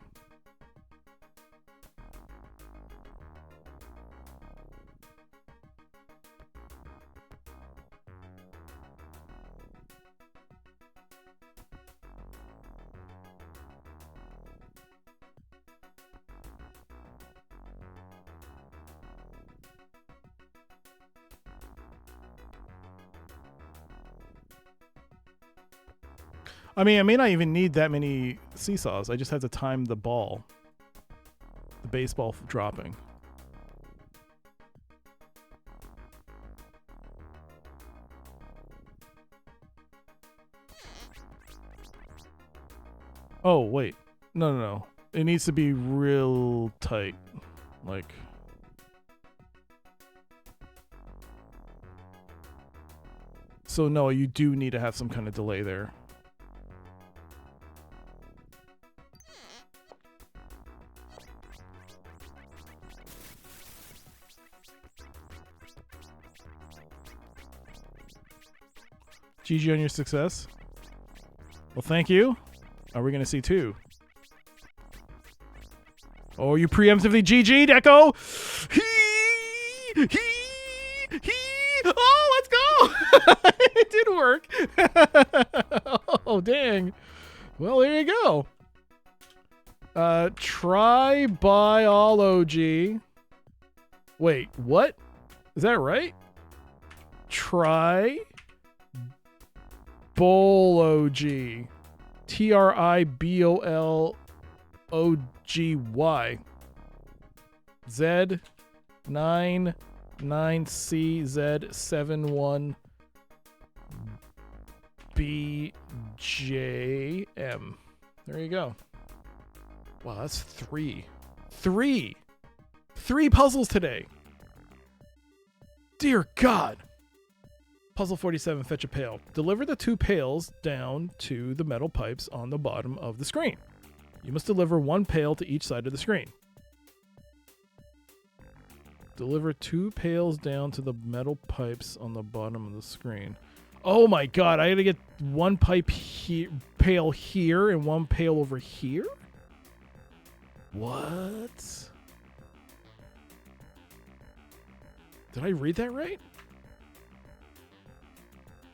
I mean, I may not even need that many seesaws. I just have to time the ball. The baseball dropping. Oh, wait. No. It needs to be real tight. Like... So no, you do need to have some kind of delay there. GG on your success. Well, thank you. Are we going to see two? Oh, you preemptively GG'd, Echo. Oh, let's go. It did work. Oh, dang. Well, there you go. Tribiology. Wait, what? Is that right? Tribology. Tribologgy. Z99CZ71BJM. There you go. Wow, that's three puzzles today. Dear God. Puzzle 47, fetch a pail. Deliver the 2 pails down to the metal pipes on the bottom of the screen. You must deliver 1 pail to each side of the screen. Deliver 2 pails down to the metal pipes on the bottom of the screen. Oh my God, I gotta get 1 pail here and 1 pail over here? What? Did I read that right?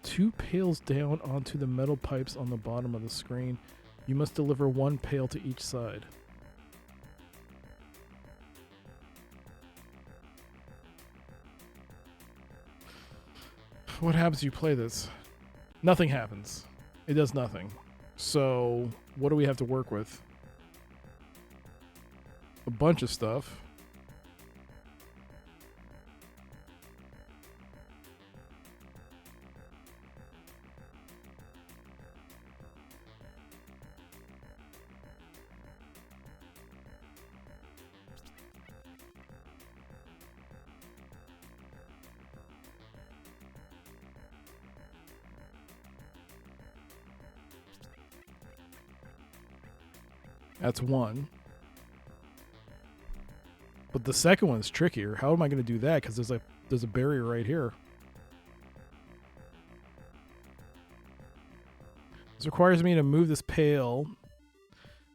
2 pails down onto the metal pipes on the bottom of the screen. You must deliver 1 pail to each side. What happens if you play this? Nothing happens. It does nothing. So, what do we have to work with? A bunch of stuff. That's 1. But the second one's trickier. How am I going to do that? Because there's a barrier right here. This requires me to move this pail.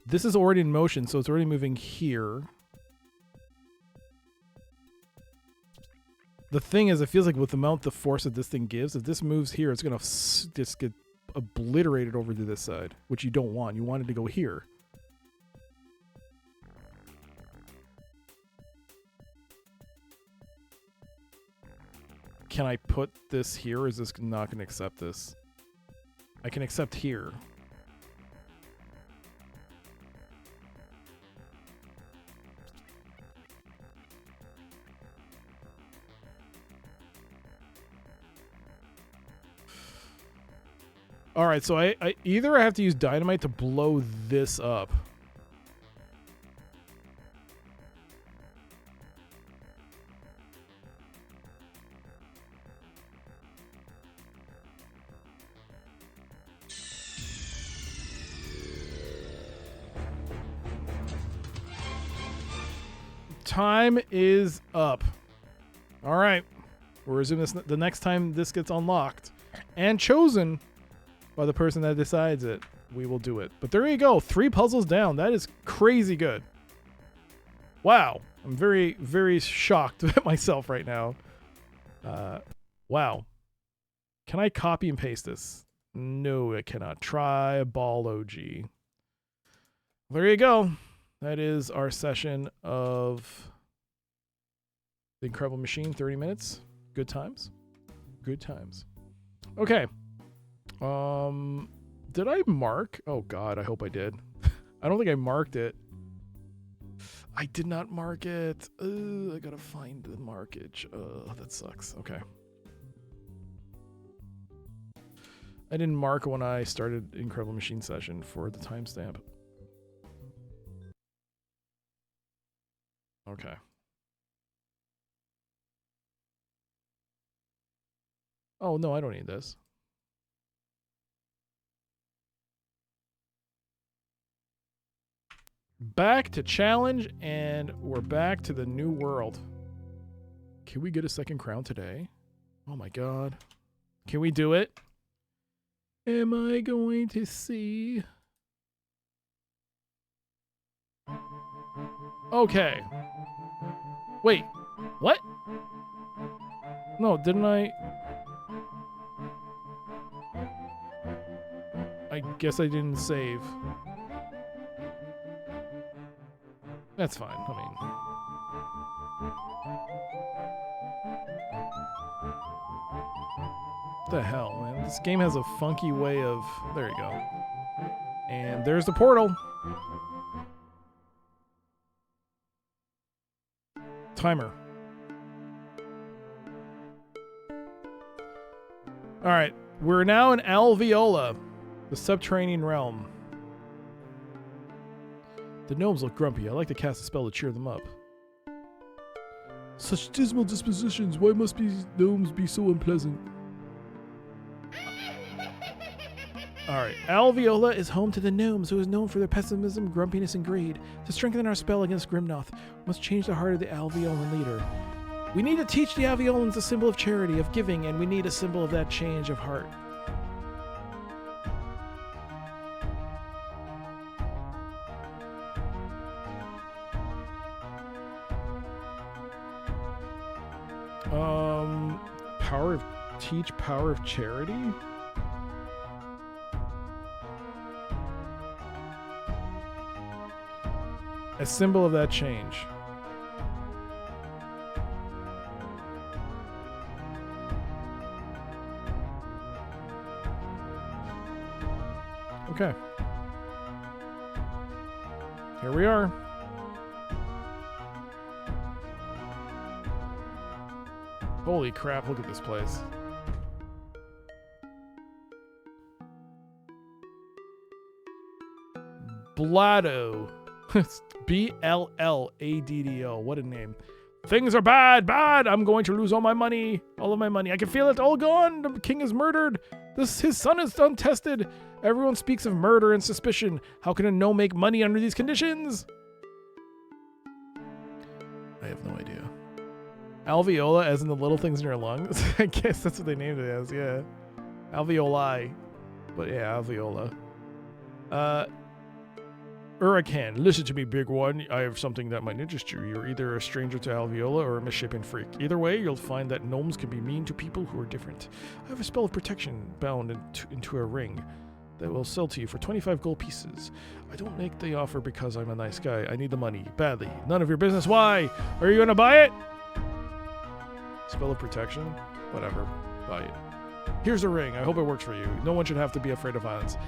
This is already in motion, so it's already moving here. The thing is, it feels like with the amount the force that this thing gives, if this moves here, it's going to just get obliterated over to this side, which you don't want. You want it to go here. Can I put this here, or is this not going to accept this? I can accept here. All right, so I either I have to use dynamite to blow this up. Time is up. All right, we'll resume this the next time this gets unlocked and chosen by the person that decides it. We will do it. But there you go. 3 puzzles down. That is crazy good. Wow. I'm very, very shocked at myself right now. Wow. Can I copy and paste this? No, I cannot. Try ball OG. There you go. That is our session of The Incredible Machine. 30 minutes. Good times. Good times. Okay. Did I mark? Oh God, I hope I did. I don't think I marked it. I did not mark it. I gotta find the markage. That sucks. Okay. I didn't mark when I started Incredible Machine session for the timestamp. Okay. Oh no, I don't need this. Back to challenge, and we're back to the new world. Can we get a second crown today? Oh my God. Can we do it? Am I going to see? Okay. Wait, what? No, didn't I? I guess I didn't save. That's fine. I mean, what the hell, man? This game has a funky way of. There you go. And there's the portal. Timer. All right, we're now in Alveola, the subterranean realm. The gnomes look grumpy. I like to cast a spell to cheer them up. Such dismal dispositions. Why must these gnomes be so unpleasant? Alright. Alveola is home to the gnomes, who is known for their pessimism, grumpiness, and greed. To strengthen our spell against Grimnoth, we must change the heart of the Alveolan leader. We need to teach the Alveolans a symbol of charity, of giving, and we need a symbol of that change of heart. Teach power of charity? A symbol of that change. Okay. Here we are. Holy crap, look at this place. Bladdo. B-L-L-A-D-D-O. What a name. Things are bad, bad. I'm going to lose all my money. All of my money. I can feel it all gone. The king is murdered. His son is untested. Everyone speaks of murder and suspicion. How can a gnome make money under these conditions? I have no idea. Alveola, as in the little things in your lungs? I guess that's what they named it as, yeah. Alveoli. But yeah, alveola. Huracan, listen to me, big one. I have something that might interest you. You're either a stranger to alveola or a misshapen freak. Either way, you'll find that gnomes can be mean to people who are different. I have a spell of protection bound into a ring that will sell to you for 25 gold pieces. I don't make the offer because I'm a nice guy. I need the money, badly. None of your business. Why? Are you gonna buy it? Spell of protection? Whatever. Buy it. Here's a ring. I hope it works for you. No one should have to be afraid of violence.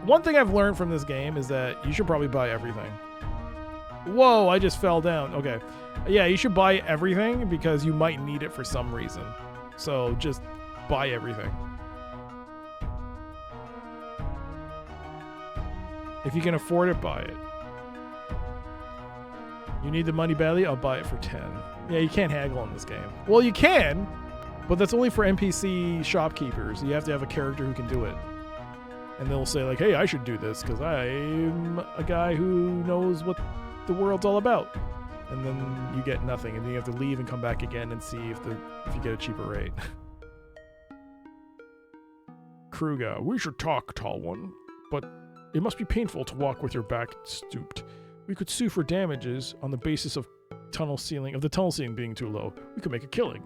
One thing I've learned from this game is that you should probably buy everything. Whoa, I just fell down. Okay. Yeah, you should buy everything because you might need it for some reason. So just buy everything. If you can afford it, buy it. You need the money badly? I'll buy it for 10. Yeah, you can't haggle in this game. Well, you can, but that's only for NPC shopkeepers. You have to have a character who can do it. And they'll say like, hey, I should do this because I'm a guy who knows what the world's all about. And then you get nothing, and then you have to leave and come back again and see if you get a cheaper rate. Kruga, we should talk, tall one, but it must be painful to walk with your back stooped. We could sue for damages on the basis of the tunnel ceiling being too low. We could make a killing.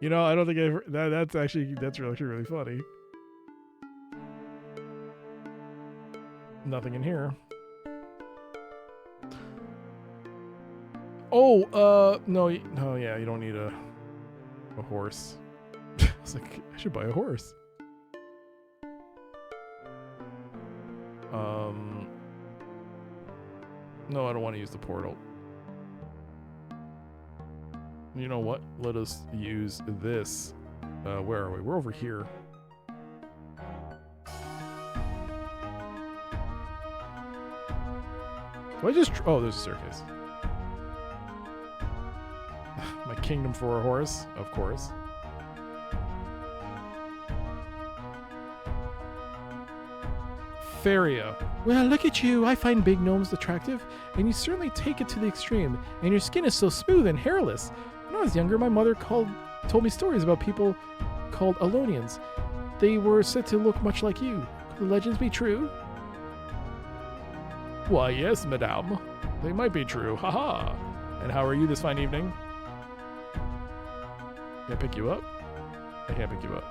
You know, I don't think that's really funny. Nothing in here. Oh, no, yeah, you don't need a horse. I was like, I should buy a horse. No, I don't want to use the portal. You know what? Let us use this. Where are we? We're over here. Do I just... Oh, there's a staircase. My kingdom for a horse, of course. Faria. Well, look at you. I find big gnomes attractive, and you certainly take it to the extreme. And your skin is so smooth and hairless. When I was younger, my mother told me stories about people called Alonians. They were said to look much like you. Could the legends be true? Why, yes, madame. They might be true. Haha. And how are you this fine evening? Can I pick you up? I can't pick you up.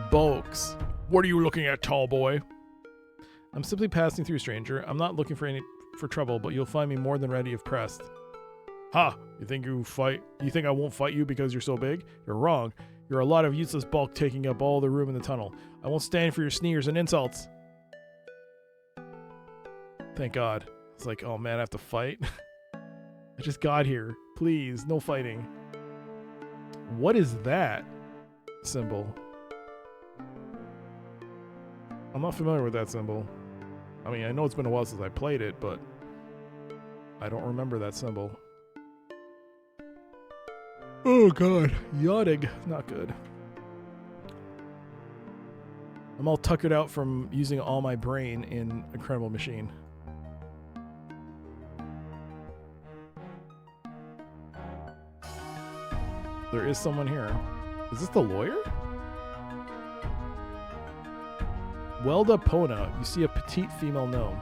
Bulks. What are you looking at, tall boy? I'm simply passing through, stranger. I'm not looking for trouble, but you'll find me more than ready if pressed. Ha! You think I won't fight you because you're so big? You're wrong. You're a lot of useless bulk taking up all the room in the tunnel. I won't stand for your sneers and insults. Thank God. It's like, oh man, I have to fight? I just got here. Please, no fighting. What is that symbol? I'm not familiar with that symbol. I mean, I know it's been a while since I played it, but I don't remember that symbol. Oh god, yachting. Not good. I'm all tuckered out from using all my brain in Incredible Machine. There is someone here. Is this the lawyer? Welda Pona. You see a petite female gnome.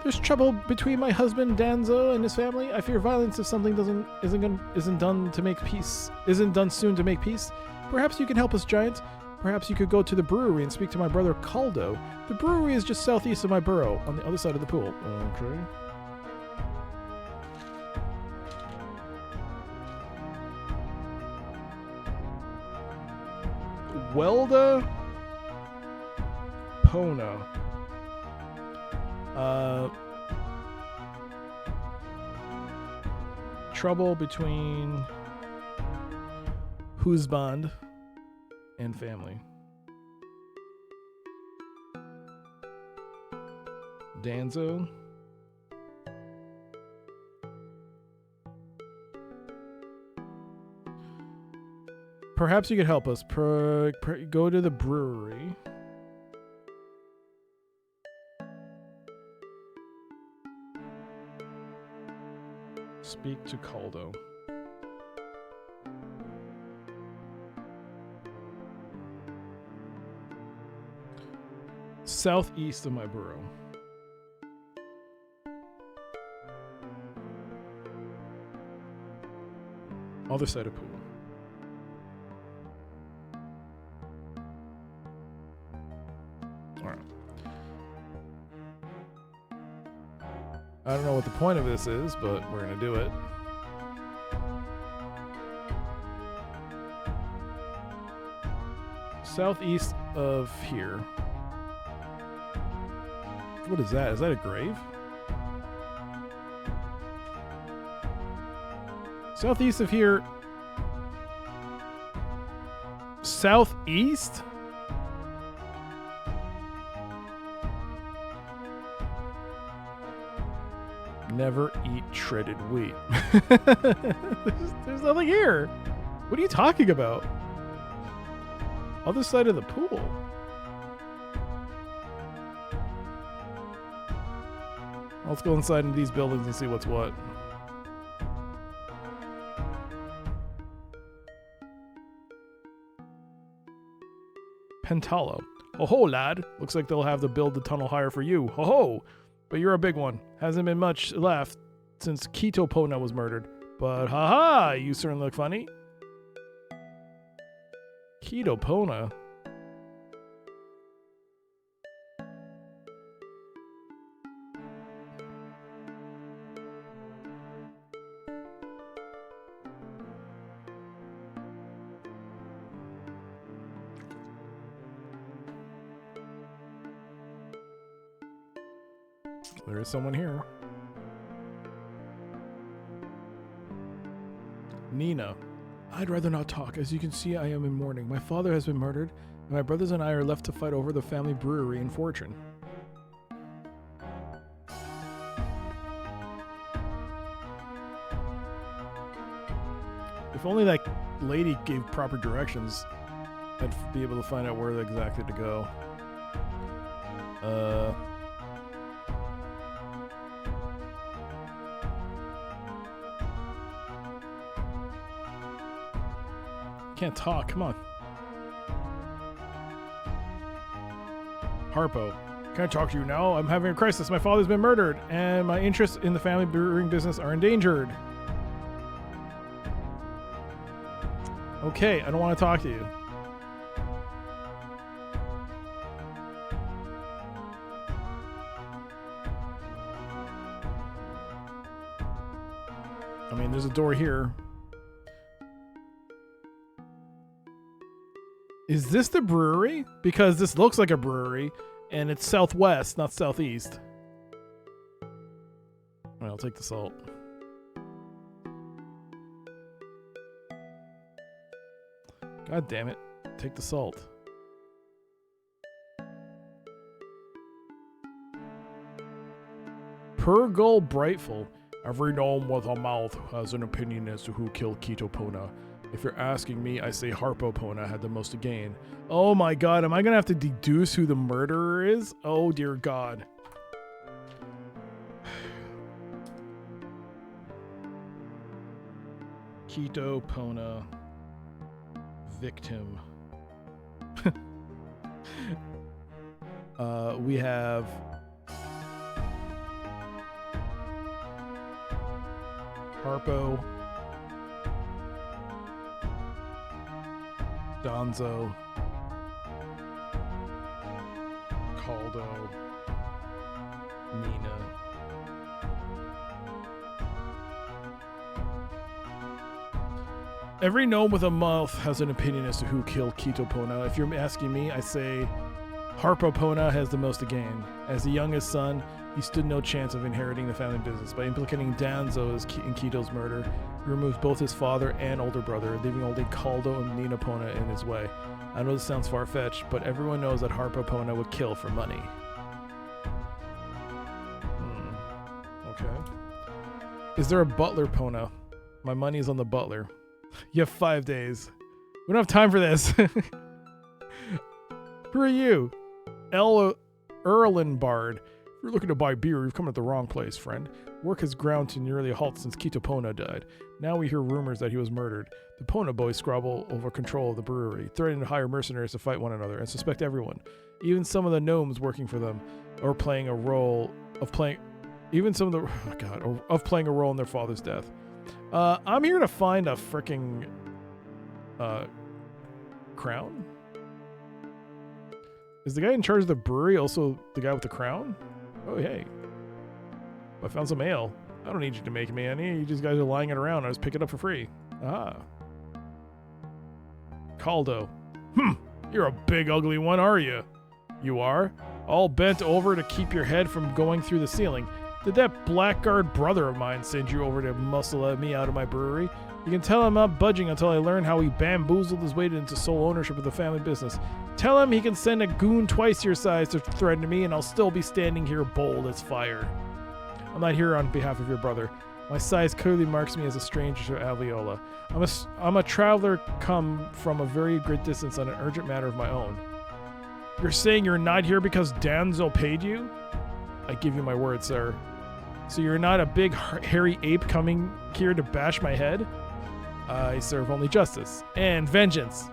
There's trouble between my husband Danzo and his family. I fear violence if something isn't done soon to make peace. Perhaps you can help us, giant. Perhaps you could go to the brewery and speak to my brother Caldo. The brewery is just southeast of my burrow, on the other side of the pool. Okay. Welda Pona. Trouble between husband and family. Danzo. Perhaps you could help us. Go to the brewery. Speak to Caldo. Southeast of my borough. Other side of pool. Alright. I don't know what the point of this is, but we're gonna do it. Southeast of here. What is that? Is that a grave? Southeast of here. Southeast? Never eat shredded wheat. there's nothing here. What are you talking about? Other side of the pool. Let's go inside into these buildings and see what's what. Pentalo. Ho ho, lad. Looks like they'll have to build the tunnel higher for you. Ho ho. But you're a big one. Hasn't been much left since Ketopona was murdered. But haha, you certainly look funny. Ketopona? There is someone here. Nina. I'd rather not talk. As you can see, I am in mourning. My father has been murdered, and my brothers and I are left to fight over the family brewery and fortune. If only that lady gave proper directions, I'd be able to find out where exactly to go. Can't talk, come on. Harpo, can I talk to you now? I'm having a crisis. My father's been murdered, and my interests in the family brewing business are endangered. Okay, I don't want to talk to you. I mean, there's a door here. Is this the brewery? Because this looks like a brewery, and it's southwest, not southeast. Alright, I'll take the salt. God damn it. Take the salt. Purgle Brightful. Every gnome with a mouth has an opinion as to who killed Ketopona. If you're asking me, I say Harpopona had the most to gain. Oh my god, am I gonna have to deduce who the murderer is? Oh dear god. Ketopona victim. We have Harpo, Donzo, Caldo, Nina. Every gnome with a mouth has an opinion as to who killed Ketopona. If you're asking me, I say Harpopona has the most to gain. As the youngest son, he stood no chance of inheriting the family business. By implicating Danzo in Keto's murder, he removes both his father and older brother, leaving only Caldo and Nina Pona in his way. I know this sounds far-fetched, but everyone knows that Harpopona would kill for money. Okay. Is there a butler Pona? My money's on the butler. You have 5 days. We don't have time for this. Who are you? Erlenbard. If you're looking to buy beer, you've come to the wrong place, friend. Work has ground to nearly a halt since Kitopona died. Now we hear rumors that he was murdered. The Pona boys squabble over control of the brewery, threatening to hire mercenaries to fight one another and suspect everyone. Even some of the gnomes working for them are playing a role of playing. Even some of the of playing a role in their father's death. I'm here to find a freaking crown. Is the guy in charge of the brewery also the guy with the crown? Oh hey, I found some ale. I don't need you to make me any. You just guys are lying it around. I was picking it up for free. Ah. Caldo. You're a big ugly one, are you? You are? All bent over to keep your head from going through the ceiling. Did that blackguard brother of mine send you over to muscle me out of my brewery? You can tell I'm not budging until I learn how he bamboozled his way into sole ownership of the family business. Tell him he can send a goon twice your size to threaten me and I'll still be standing here bold as fire. I'm not here on behalf of your brother. My size clearly marks me as a stranger to Alveola. I'm a traveler come from a very great distance on an urgent matter of my own. You're saying you're not here because Danzo paid you? I give you my word, sir. So you're not a big hairy ape coming here to bash my head? I serve only justice and vengeance.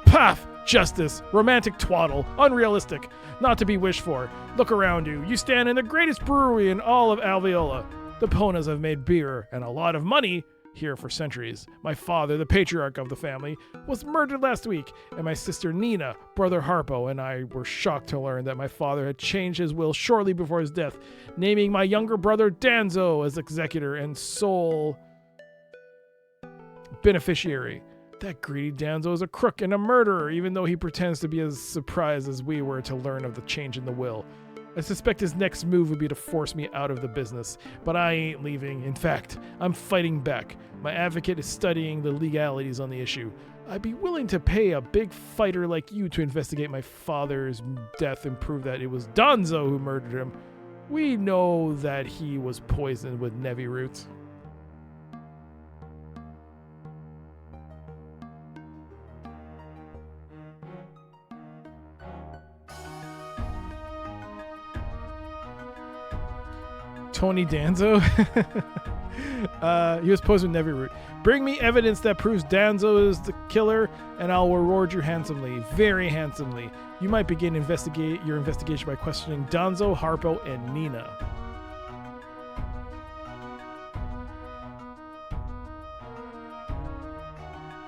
Paf! Justice, romantic twaddle, unrealistic, not to be wished for. Look around you. You stand in the greatest brewery in all of Alveola. The Ponas have made beer and a lot of money here for centuries. My father, the patriarch of the family, was murdered last week, and my sister Nina, brother Harpo, and I were shocked to learn that my father had changed his will shortly before his death, naming my younger brother Danzo as executor and sole beneficiary. That greedy Danzo is a crook and a murderer, even though he pretends to be as surprised as we were to learn of the change in the will. I suspect his next move would be to force me out of the business, but I ain't leaving. In fact, I'm fighting back. My advocate is studying the legalities on the issue. I'd be willing to pay a big fighter like you to investigate my father's death and prove that it was Danzo who murdered him. We know that he was poisoned with Nevi roots. Tony Danzo? He was poisoned with Nevi root. Bring me evidence that proves Danzo is the killer, and I'll reward you handsomely. Very handsomely. You might begin your investigation by questioning Danzo, Harpo, and Nina.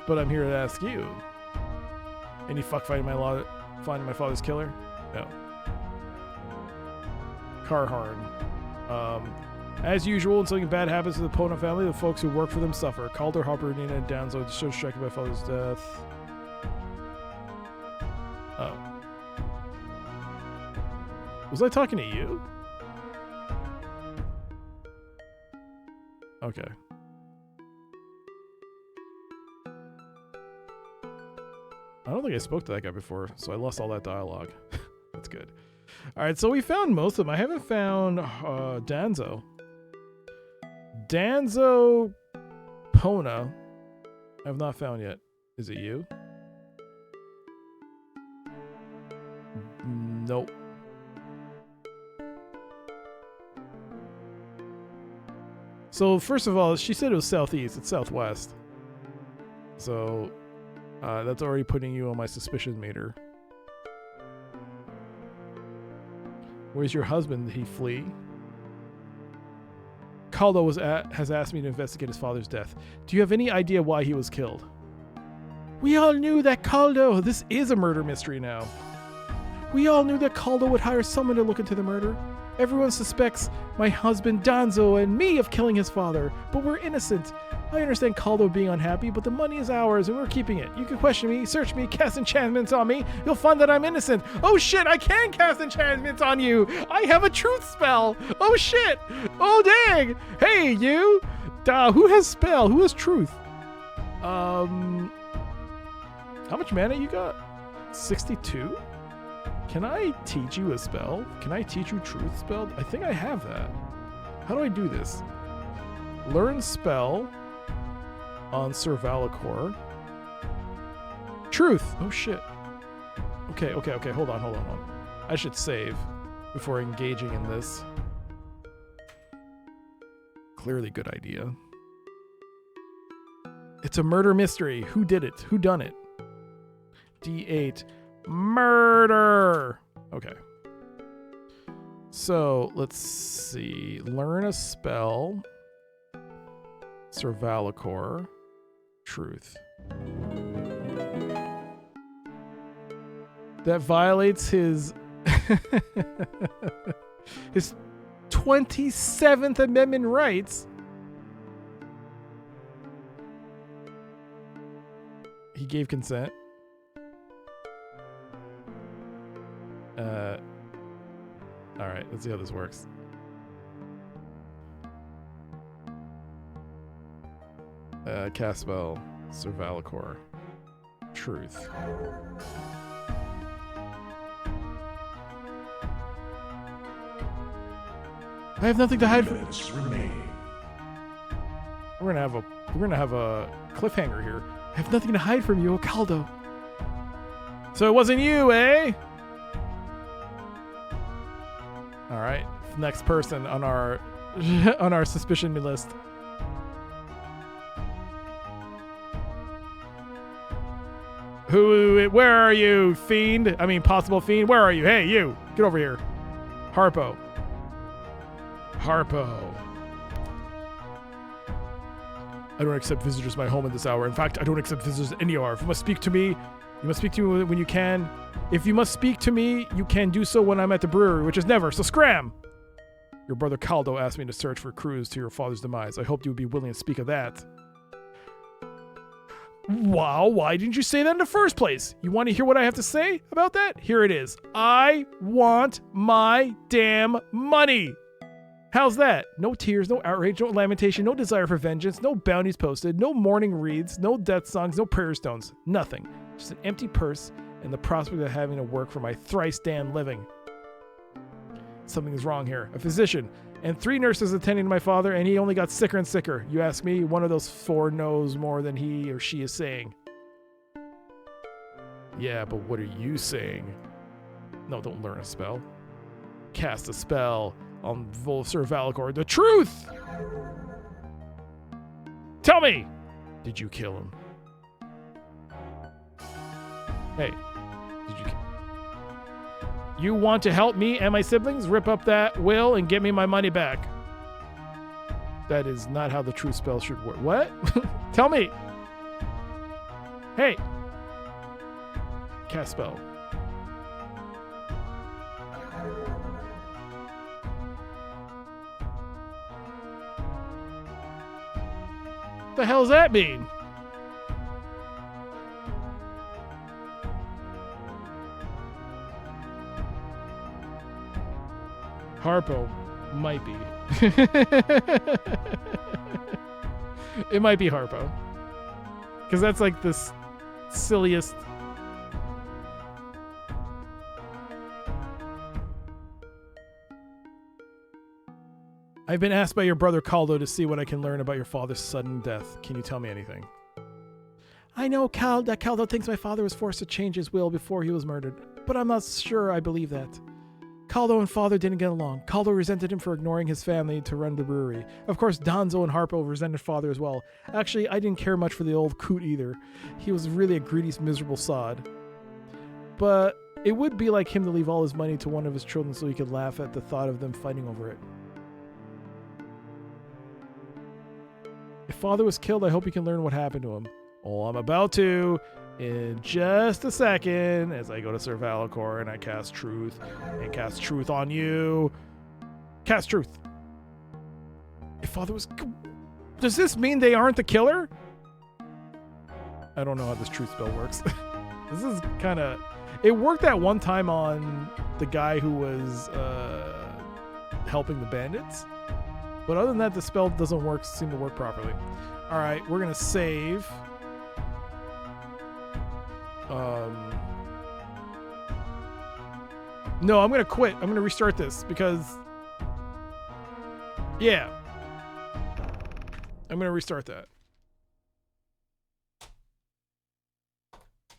But I'm here to ask you. Any fuck finding my father's killer? No. Carharn. As usual, when something bad happens to the Pona family, the folks who work for them suffer. Calder, Harper, Nina, and Danzo are so stricken by father's death. Oh. Was I talking to you? Okay. I don't think I spoke to that guy before, so I lost all that dialogue. That's good. All right, so we found most of them. I haven't found Danzo. Danzo Pona, I have not found yet. Is it you? Nope. So first of all, she said it was southeast. It's southwest. So that's already putting you on my suspicion meter. Where's your husband? Did he flee? Caldo has asked me to investigate his father's death. Do you have any idea why he was killed? We all knew that Caldo... This is a murder mystery now. We all knew that Caldo would hire someone to look into the murder. Everyone suspects my husband Danzo and me of killing his father, but we're innocent. I understand Caldo being unhappy, but the money is ours and we're keeping it. You can question me, search me, cast enchantments on me. You'll find that I'm innocent. Oh shit, I can cast enchantments on you. I have a truth spell. Oh shit. Oh dang. Hey, you. Who has spell? Who has truth? How much mana you got? 62? Can I teach you a spell? Can I teach you truth spell? I think I have that. How do I do this? Learn spell on Sir Valakor. Truth. Oh shit. Okay. Hold on. I should save before engaging in this. Clearly good idea. It's a murder mystery. Who did it? Who done it? D8. Murder. Okay. So let's see. Learn a spell. Servalicor. Truth. That violates his his 27th Amendment rights. He gave consent. All right, let's see how this works. Cast spell, Servalicor. Truth. I have nothing to hide from. We're gonna have a cliffhanger here. I have nothing to hide from you, Ocaldo. So it wasn't you, eh? All right, next person on our on our suspicion list. Where are you, fiend? I mean, possible fiend. Where are you? Hey, you! Get over here, Harpo. I don't accept visitors in my home at this hour. In fact, I don't accept visitors at any hour. If you must speak to me, you must speak to me when you can. If you must speak to me, you can do so when I'm at the brewery, which is never, so scram! Your brother Caldo asked me to search for clues to your father's demise. I hoped you would be willing to speak of that. Wow, why didn't you say that in the first place? You want to hear what I have to say about that? Here it is. I want my damn money! How's that? No tears, no outrage, no lamentation, no desire for vengeance, no bounties posted, no mourning wreaths, no death songs, no prayer stones. Nothing. Just an empty purse and the prospect of having to work for my thrice damned living. Something is wrong here. A physician and 3 nurses attending to my father, and he only got sicker and sicker. You ask me, one of those 4 knows more than he or she is saying. Yeah, but what are you saying? No, don't learn a spell. Cast a spell on Servalicor. The truth! Tell me! Did you kill him? Hey, did you kill him? You want to help me and my siblings rip up that will and get me my money back? That is not how the truth spell should work. What? Tell me! Hey! Cast spell. The hell's that mean? Harpo might be. It might be Harpo. Because that's like the silliest. I've been asked by your brother Caldo to see what I can learn about your father's sudden death. Can you tell me anything? I know that Caldo thinks my father was forced to change his will before he was murdered, but I'm not sure I believe that. Caldo and father didn't get along. Caldo resented him for ignoring his family to run the brewery. Of course, Donzo and Harpo resented father as well. Actually, I didn't care much for the old coot either. He was really a greedy, miserable sod. But it would be like him to leave all his money to one of his children so he could laugh at the thought of them fighting over it. If father was killed, I hope you can learn what happened to him. Oh, I'm about to in just a second as I go to Servalicor and I cast Truth and cast Truth on you. Cast Truth. If father was... Does this mean they aren't the killer? I don't know how this Truth spell works. This is kind of... It worked that one time on the guy who was helping the bandits. But other than that, the spell doesn't seem to work properly. All right, we're going to save. No, I'm going to quit. I'm going to restart this because... Yeah. I'm going to restart that.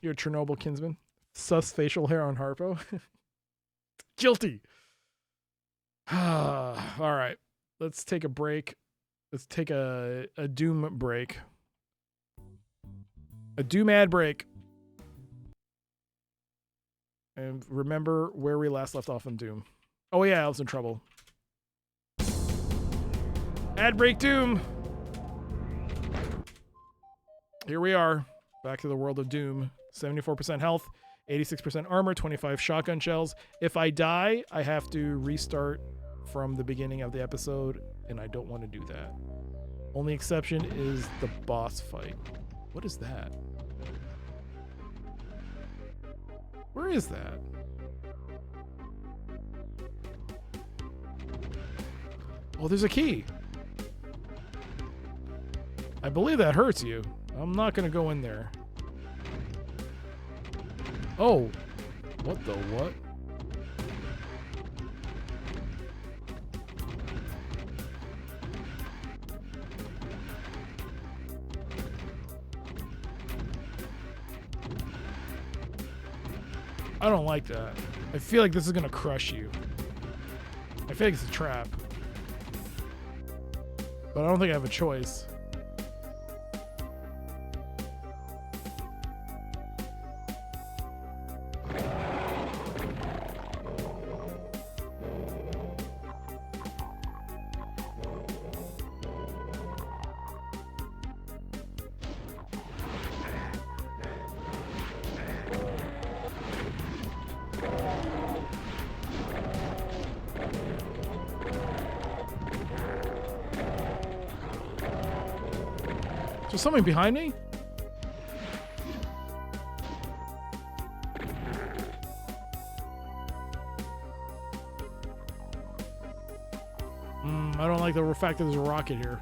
Your Chernobyl kinsman. Sus facial hair on Harpo. Guilty. All right. Let's take a break. Let's take a Doom break. A Doom ad break. And remember where we last left off on Doom. Oh yeah, I was in trouble. Ad break Doom. Here we are. Back to the world of Doom. 74% health, 86% armor, 25 shotgun shells. If I die, I have to restart from the beginning of the episode, and I don't want to do that. Only exception is the boss fight. What is that? Where is that? Oh, there's a key. I believe that hurts you. I'm not going to go in there. Oh. What the what? I don't like that. I feel like this is going to crush you. I feel like it's a trap. But I don't think I have a choice. Is there something behind me? I don't like the fact that there's a rocket here.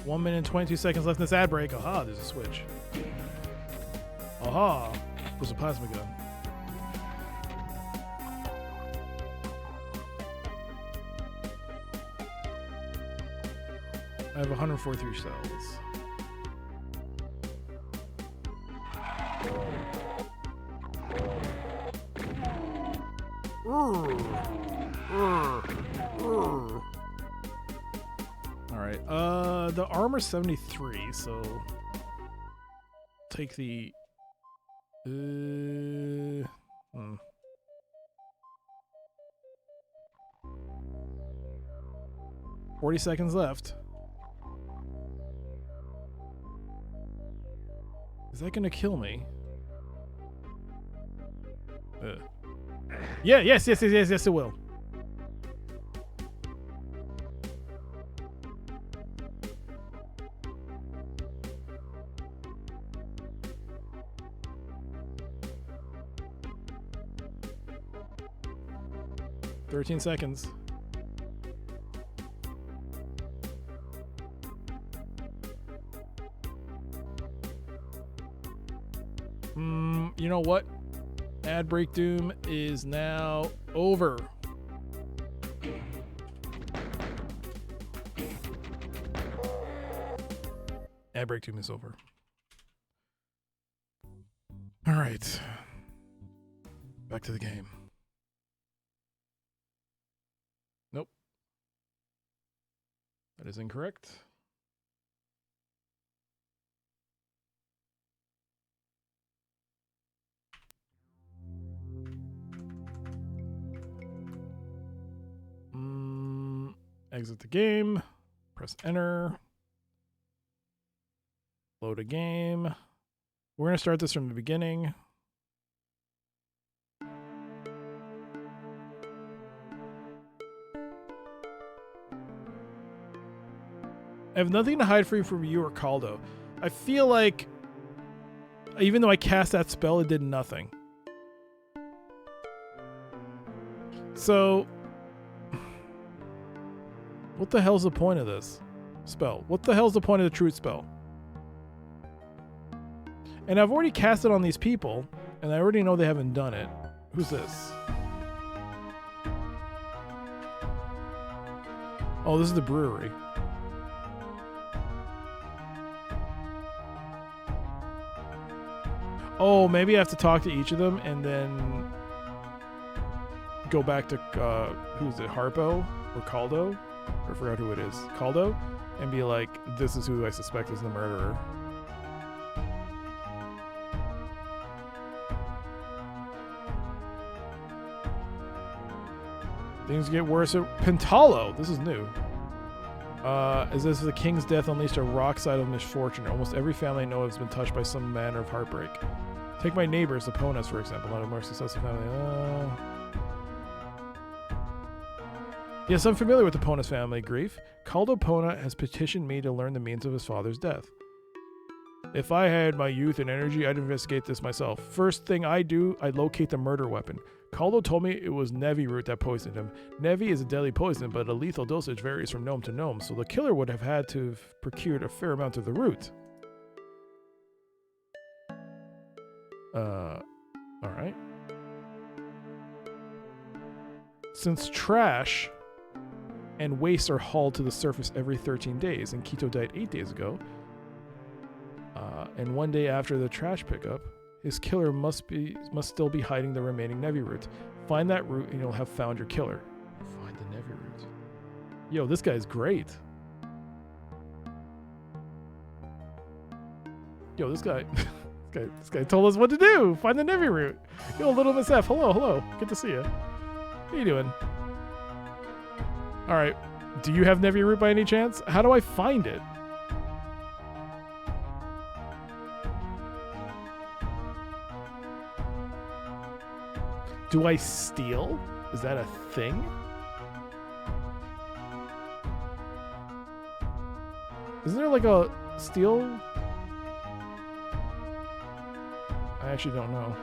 One minute and 22 seconds left in this ad break. Aha, there's a switch. Aha, there's a plasma gun. I have 143 cells. Alright, the armor's 73, so take the 40 seconds left. Is that gonna kill me? Yeah, yes, it will. "13 seconds. You know what? Ad break Doom is now over. Ad break Doom is over. All right. Back to the game. Nope. That is incorrect. Exit the game. Press enter. Load a game. We're going to start this from the beginning. I have nothing to hide from you or Caldo. I feel like even though I cast that spell, it did nothing. So what the hell's the point of this spell? What the hell's the point of the truth spell? And I've already cast it on these people, and I already know they haven't done it. Who's this? Oh, this is the brewery. Oh, maybe I have to talk to each of them and then go back to, who's it, Harpo or Caldo? I forgot who it is. Caldo? And be like, this is who I suspect is the murderer. Things get worse at Pentalo. This is new. As this the king's death unleashed a rock side of misfortune. Almost every family I know has been touched by some manner of heartbreak. Take my neighbors, the Ponas, for example. Not a more successful family. Yes, I'm familiar with the Ponas family grief. Caldo Pona has petitioned me to learn the means of his father's death. If I had my youth and energy, I'd investigate this myself. First thing I do, I locate the murder weapon. Caldo told me it was Nevi root that poisoned him. Nevi is a deadly poison, but a lethal dosage varies from gnome to gnome, so the killer would have had to have procured a fair amount of the root. Alright. Since trash and waste are hauled to the surface every 13 days, and Quito died 8 days ago, and one day after the trash pickup, his killer must still be hiding the remaining Nevi root. Find that root and you'll have found your killer. Find the Nevi root. Yo, this guy's great. Yo, this guy this guy told us what to do. Find the Nevi root. Yo, little Miss F. Hello. Good to see you. How you doing? All right. Do you have Nevi root by any chance? How do I find it? Do I steal? Is that a thing? Isn't there like a steal? I actually don't know.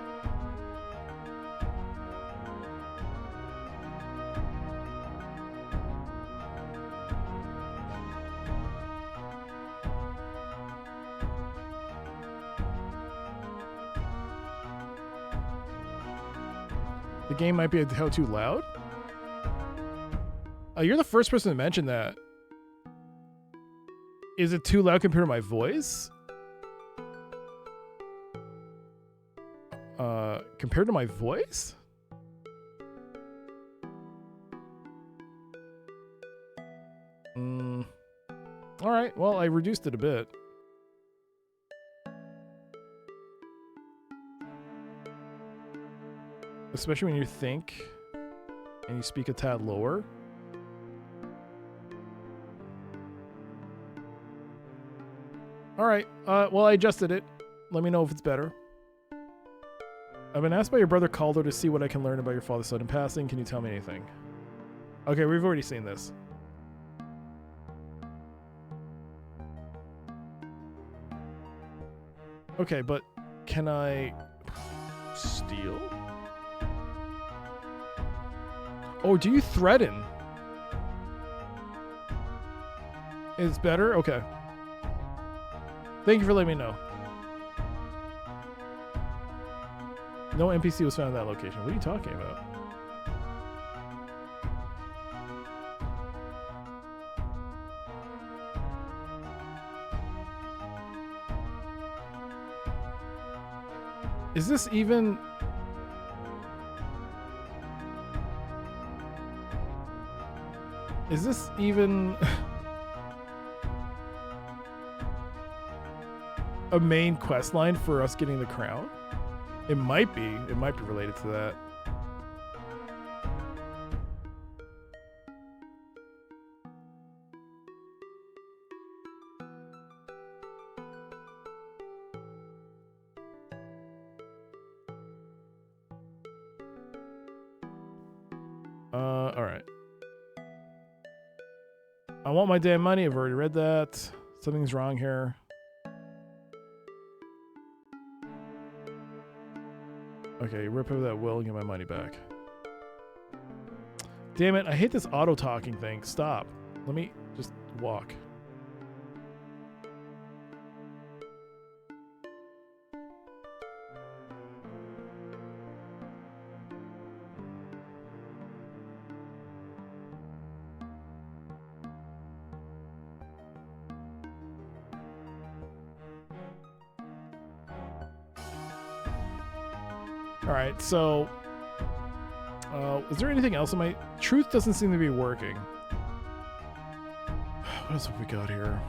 The game might be a how too loud. You're the first person to mention that. Is it too loud compared to my voice? Compared to my voice? All right. Well, I reduced it a bit. Especially when you think and you speak a tad lower. All right. Well, I adjusted it. Let me know if it's better. I've been asked by your brother Caldo to see what I can learn about your father's sudden passing. Can you tell me anything? Okay, we've already seen this. Okay, but can I steal? Oh, do you threaten? It's better? Okay. Thank you for letting me know. No NPC was found in that location. What are you talking about? Is this even... Is this even... a main quest line for us getting the crown? It might be. It might be related to that. All right. I want my damn money. I've already read that. Something's wrong here. Okay, rip over that will and get my money back. Damn it, I hate this auto-talking thing. Stop. Let me just walk. All right, so is there anything else in my truth doesn't seem to be working. What else have we got here?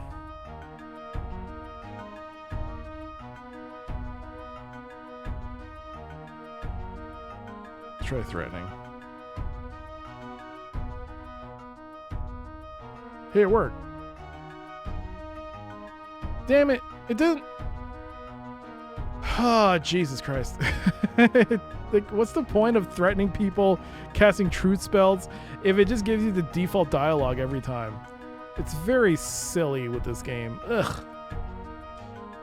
Let's try threatening. Hey, it worked. Damn it! It didn't. Oh, Jesus Christ. Like, what's the point of threatening people, casting truth spells, if it just gives you the default dialogue every time? It's very silly with this game. Ugh.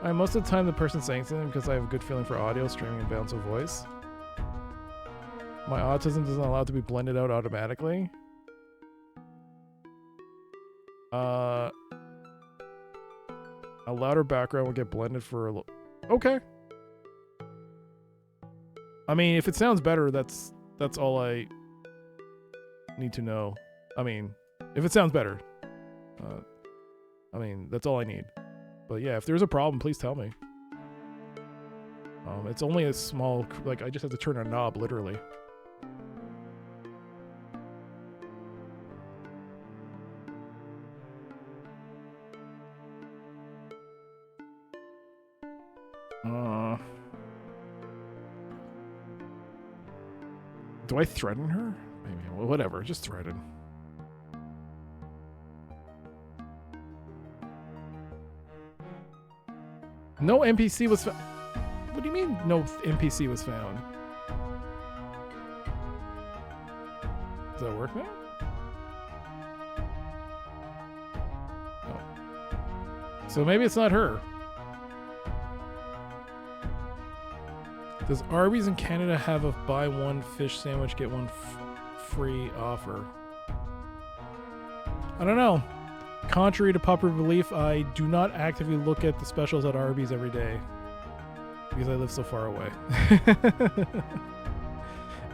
Most of the time the person's saying something because I have a good feeling for audio, streaming, and bounce of voice. My autism doesn't allow it to be blended out automatically. A louder background will get blended for a little. Okay. I mean, if it sounds better, that's all I need to know. I mean, if it sounds better, I mean, that's all I need. But yeah, if there's a problem, please tell me. It's only a small, like, I just have to turn a knob, literally. Do I threaten her? Maybe. Well, whatever. Just threaten. No NPC was found. What do you mean no NPC was found? Does that work now? Oh. So maybe it's not her. Does Arby's in Canada have a buy one fish sandwich, get one free offer? I don't know. Contrary to popular belief, I do not actively look at the specials at Arby's every day because I live so far away.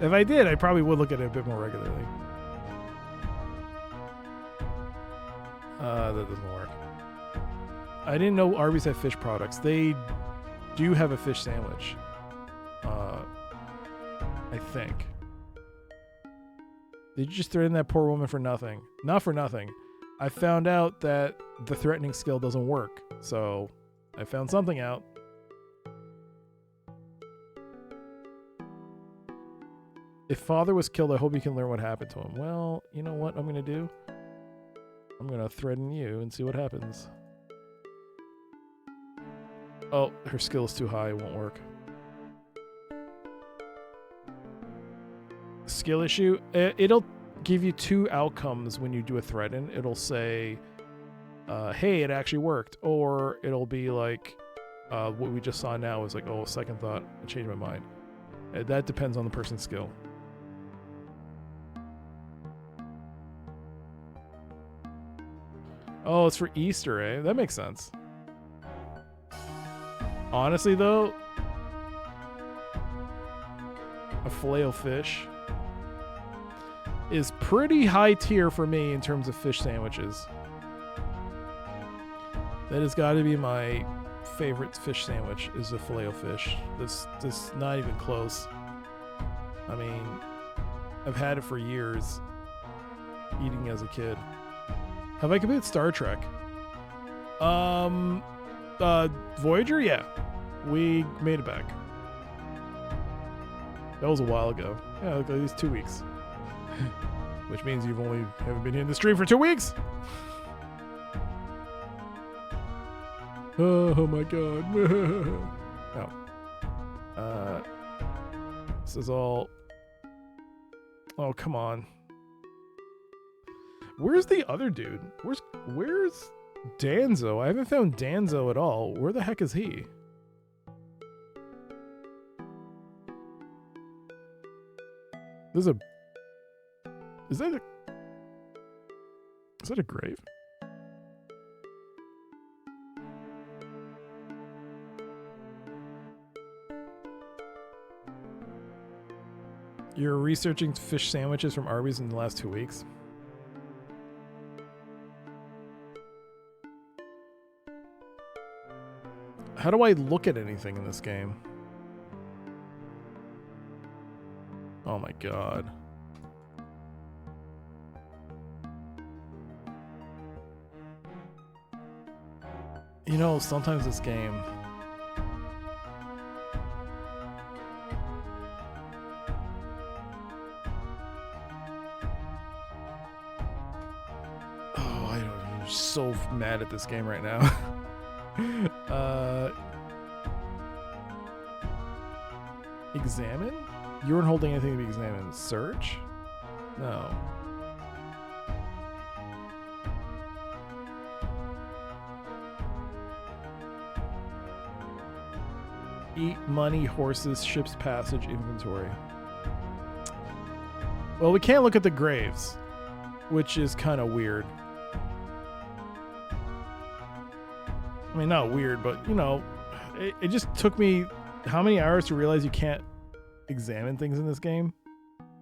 If I did, I probably would look at it a bit more regularly. That doesn't work. I didn't know Arby's had fish products. They do have a fish sandwich. I think. Did you just threaten that poor woman for nothing? Not for nothing. I found out that the threatening skill doesn't work. So I found something out. If father was killed, I hope you can learn what happened to him. Well, you know what I'm going to do? I'm going to threaten you and see what happens. Oh, her skill is too high. It won't work. Skill issue. It'll give you two outcomes when you do a threaten. It'll say, hey, it actually worked. Or it'll be like, what we just saw now is like, oh, second thought, I changed my mind. That depends on the person's skill. Oh, it's for Easter, eh? That makes sense. Honestly, though, a filet-o-fish is pretty high tier for me in terms of fish sandwiches. That has got to be my favorite fish sandwich, is a filet-o-fish. This not even close. I mean, I've had it for years, eating as a kid. Have I completed Star Trek? Voyager? Yeah. We made it back. That was a while ago. Yeah, like at least 2 weeks. Which means you haven't been in the stream for 2 weeks. Oh my god. No. This is all. Oh, come on. Where's the other dude? Where's Danzo? I haven't found Danzo at all. Where the heck is he? Is that a grave? You're researching fish sandwiches from Arby's in the last 2 weeks? How do I look at anything in this game? Oh my god. You know, sometimes this game... Oh, I'm so mad at this game right now. Examine? You weren't holding anything to be examined. Search? No. Eat money, horses, ship's passage, inventory. Well, we can't look at the graves, which is kind of weird. I mean, not weird, but, you know, it just took me how many hours to realize you can't examine things in this game,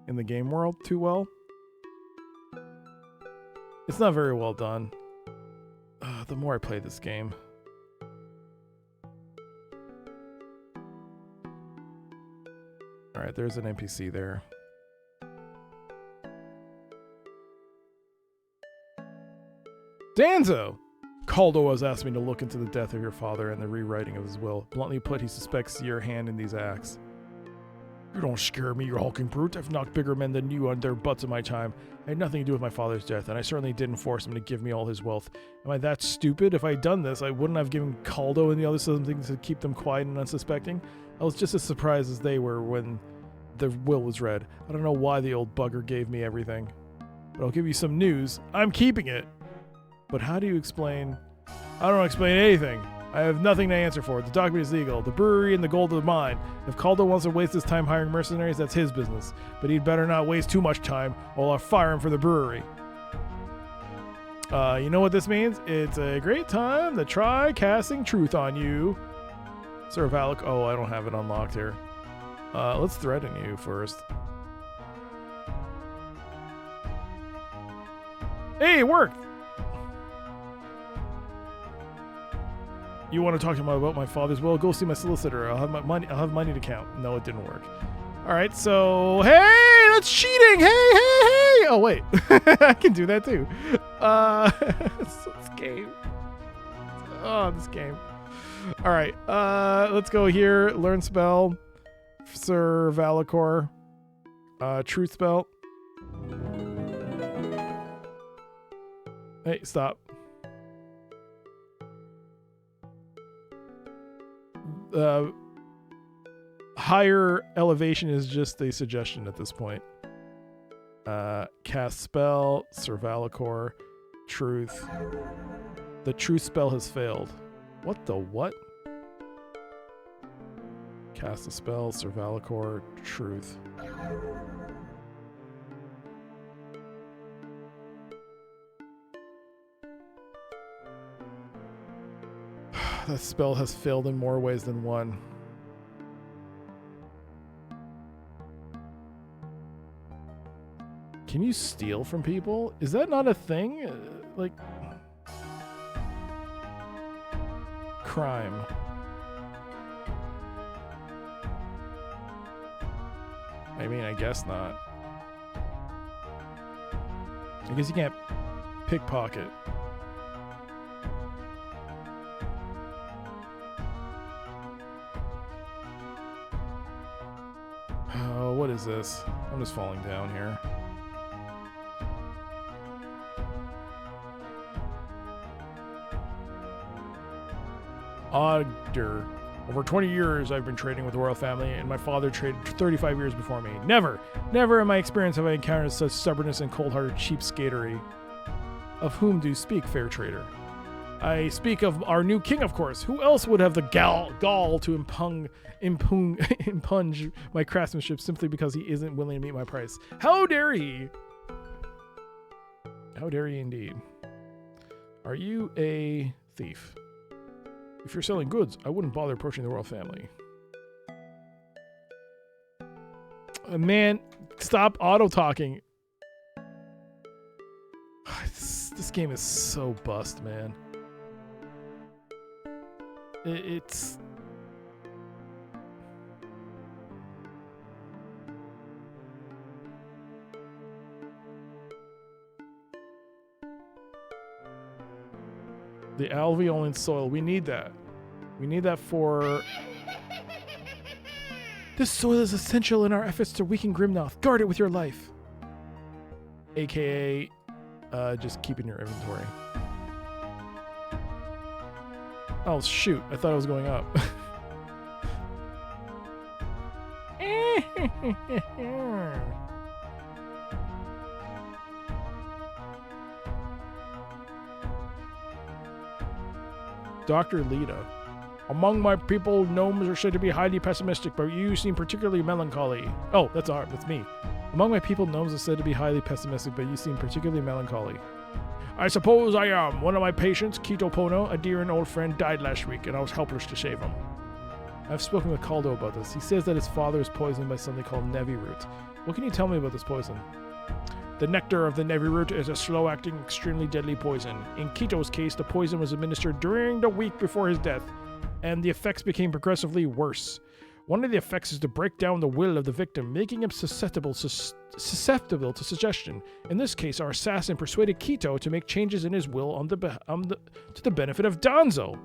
in the game world, too well. It's not very well done. The more I play this game. Alright, there's an NPC there. Danzo! Caldo has asked me to look into the death of your father and the rewriting of his will. Bluntly put, he suspects your hand in these acts. You don't scare me, you hulking brute. I've knocked bigger men than you on their butts in my time. I had nothing to do with my father's death, and I certainly didn't force him to give me all his wealth. Am I that stupid? If I had done this, I wouldn't have given Caldo and the others something to keep them quiet and unsuspecting. I was just as surprised as they were when the will was read. I don't know why the old bugger gave me everything. But I'll give you some news. I'm keeping it! But how do you explain... I don't explain anything. I have nothing to answer for. The document is legal. The brewery and the gold are mine. If Caldo wants to waste his time hiring mercenaries, that's his business. But he'd better not waste too much time, or I'll fire him for the brewery. You know what this means? It's a great time to try casting truth on you. Sir Valak. Oh, I don't have it unlocked here. Let's threaten you first. Hey, it worked! You want to talk to him about my father's will? Go see my solicitor. I'll have money to count. No, it didn't work. All right, so hey, that's cheating. Hey. Oh wait, I can do that too. This game. Oh, this game. All right, let's go here. Learn spell, Sir Valakor. Truth spell. Hey, stop. Higher elevation is just a suggestion at this point. Cast spell, Sir Valakor, truth. The truth spell has failed. What the what? Cast a spell, Sir Valakor, truth. That spell has failed in more ways than one. Can you steal from people? Is that not a thing? Like... crime. I mean, I guess not. I guess you can't pickpocket. Oh, what is this? I'm just falling down here. Ogder. Over 20 years I've been trading with the royal family, and my father traded 35 years before me. Never in my experience have I encountered such stubbornness and cold-hearted cheapskatery. Of whom do you speak, fair trader? I speak of our new king, of course. Who else would have the gall to impunge my craftsmanship simply because he isn't willing to meet my price? How dare he? How dare he indeed? Are you a thief? If you're selling goods, I wouldn't bother approaching the royal family. Man, stop auto-talking. This game is so bust, man. It's... The alveolan soil. We need that. We need that for... This soil is essential in our efforts to weaken Grimnoth. Guard it with your life. AKA, just keep in your inventory. Oh, shoot. I thought it was going up. Dr. Lita. Among my people, gnomes are said to be highly pessimistic, but you seem particularly melancholy. Oh, that's me. Among my people, gnomes are said to be highly pessimistic, but you seem particularly melancholy. I suppose I am. One of my patients, Kito Pono, a dear and old friend, died last week, and I was helpless to save him. I've spoken with Caldo about this. He says that his father is poisoned by something called Nevi root. What can you tell me about this poison? The nectar of the Nevi root is a slow-acting, extremely deadly poison. In Kito's case, the poison was administered during the week before his death, and the effects became progressively worse. One of the effects is to break down the will of the victim, making him susceptible to suggestion. In this case, our assassin persuaded Kito to make changes in his will to the benefit of Donzo.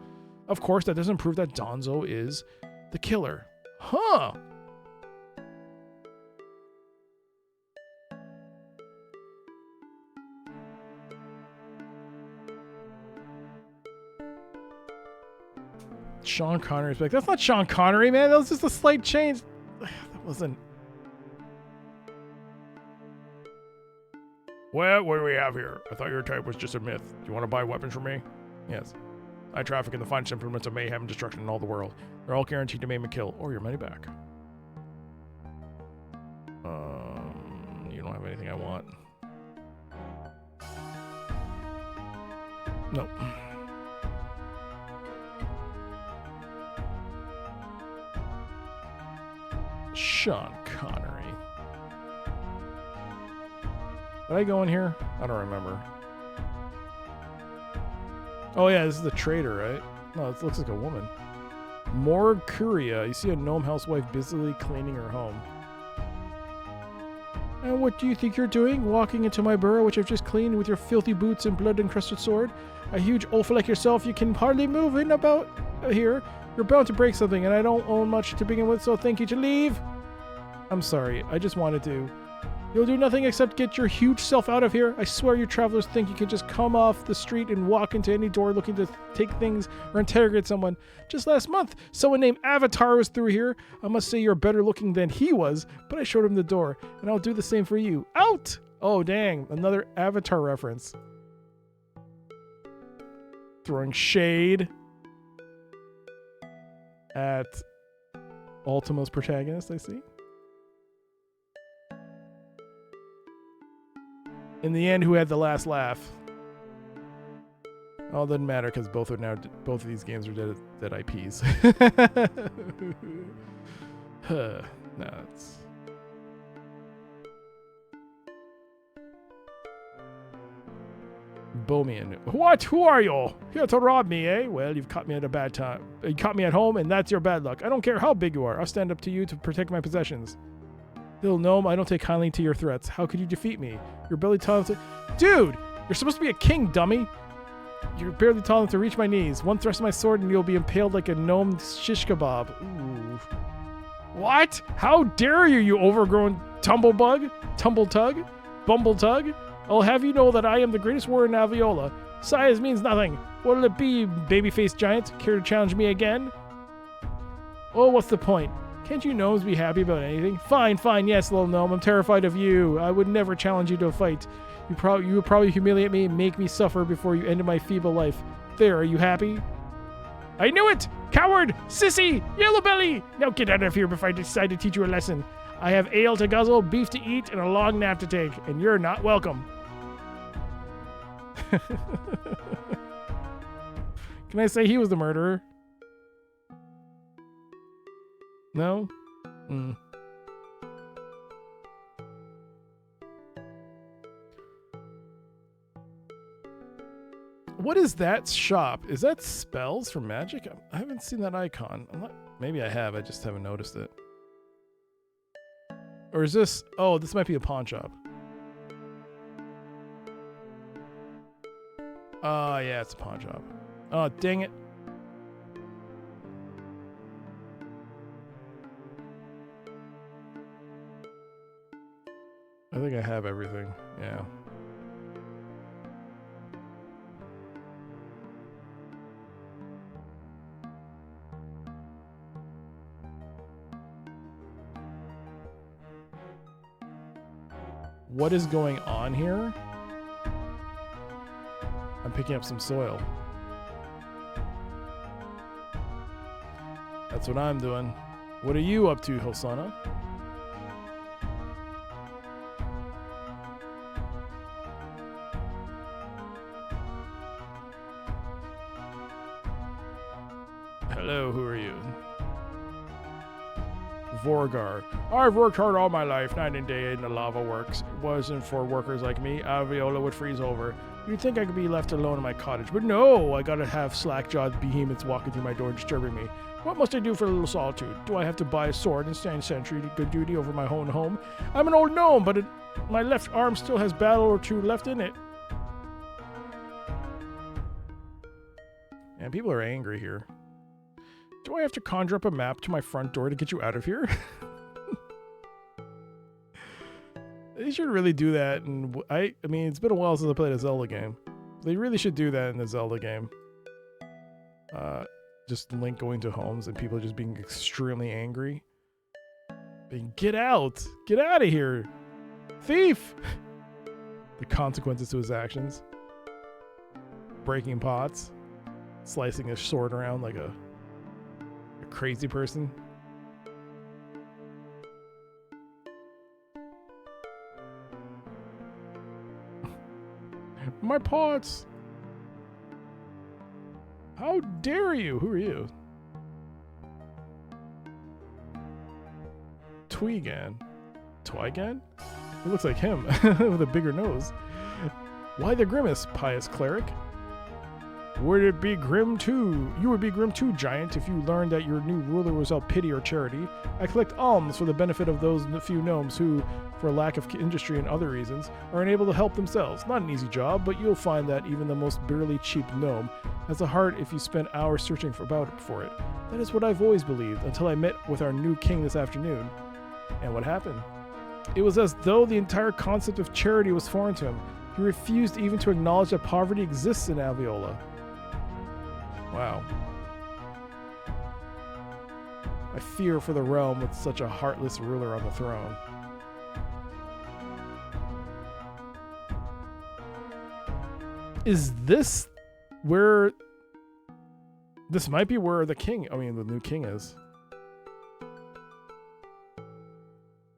Of course, that doesn't prove that Donzo is the killer. Huh! Sean Connery's back. That's not Sean Connery, man. That was just a slight change. That wasn't... Well, what do we have here? I thought your type was just a myth. Do you want to buy weapons from me? Yes. I traffic in the finest implements of mayhem and destruction in all the world. They're all guaranteed to maim and kill, or your money back. You don't have anything I want. Nope. Sean Connery. Did I go in here? I don't remember. Oh yeah, this is the trader, right? No, it looks like a woman. Morg Curia. You see a gnome housewife busily cleaning her home. And what do you think you're doing? Walking into my burrow, which I've just cleaned, with your filthy boots and blood-encrusted sword? A huge oaf like yourself, you can hardly move in about here. You're bound to break something, and I don't own much to begin with, so thank you to leave. I'm sorry, I just wanted to. You'll do nothing except get your huge self out of here. I swear you travelers think you can just come off the street and walk into any door looking to take things or interrogate someone. Just last month, someone named Avatar was through here. I must say you're better looking than he was, but I showed him the door, and I'll do the same for you. Out! Oh, dang, another Avatar reference. Throwing shade at Ultima's protagonist, I see. In the end, who had the last laugh? Oh, it doesn't matter because both of these games are dead IPs. No, it's... Bomian. What? Who are you? Here to rob me, eh? Well, you've caught me at a bad time. You caught me at home, and that's your bad luck. I don't care how big you are. I'll stand up to you to protect my possessions. Little gnome, I don't take kindly to your threats. How could you defeat me? You're barely tall enough to... Dude! You're supposed to be a king, dummy! You're barely tall enough to reach my knees. One thrust of my sword and you'll be impaled like a gnome shish kebab. Ooh. What? How dare you, you overgrown tumblebug? Tumbletug? Bumbletug? I'll have you know that I am the greatest warrior in Aviola. Size means nothing. What'll it be, baby-faced giant? Care to challenge me again? Oh, what's the point? Can't you gnomes be happy about anything? Fine, yes, little gnome. I'm terrified of you. I would never challenge you to a fight. You would probably humiliate me and make me suffer before you ended my feeble life. There, are you happy? I knew it! Coward! Sissy! Yellow belly! Now get out of here before I decide to teach you a lesson. I have ale to guzzle, beef to eat, and a long nap to take, and you're not welcome. Can I say he was the murderer? No? What is that shop? Is that spells for magic? I haven't seen that icon. Maybe I have, I just haven't noticed it. Or is this... Oh, this might be a pawn shop. Oh, yeah, it's a pawn shop. Oh, dang it. I think I have everything. Yeah. What is going on here? I'm picking up some soil. That's what I'm doing. What are you up to, Hosanna? Hello, who are you? Vorgar. I've worked hard all my life, night and day in the lava works. It wasn't for workers like me, Aviola would freeze over. You'd think I could be left alone in my cottage, but no, I gotta have slack-jawed behemoths walking through my door disturbing me. What must I do for a little solitude? Do I have to buy a sword and stand sentry to good duty over my own home? I'm an old gnome, but my left arm still has battle or two left in it. And people are angry here. Do I have to conjure up a map to my front door to get you out of here? They should really do that. And I mean, it's been a while since I played a Zelda game. They really should do that in the Zelda game. Just Link going to homes and people just being extremely angry. Being, get out! Get out of here! Thief! The consequences to his actions. Breaking pots. Slicing his sword around like a crazy person. My pots! How dare you? Who are you? Twigan. Twigan? It looks like him with a bigger nose. Why the grimace, pious cleric? Would it be grim too? You would be grim too, giant, if you learned that your new ruler was without pity or charity. I collect alms for the benefit of those few gnomes who, for lack of industry and other reasons, are unable to help themselves. Not an easy job, but you'll find that even the most bitterly cheap gnome has a heart if you spend hours searching for it. That is what I've always believed, until I met with our new king this afternoon. And what happened? It was as though the entire concept of charity was foreign to him. He refused even to acknowledge that poverty exists in Aviola. Wow. I fear for the realm with such a heartless ruler on the throne. Is this where... This might be where the new king is.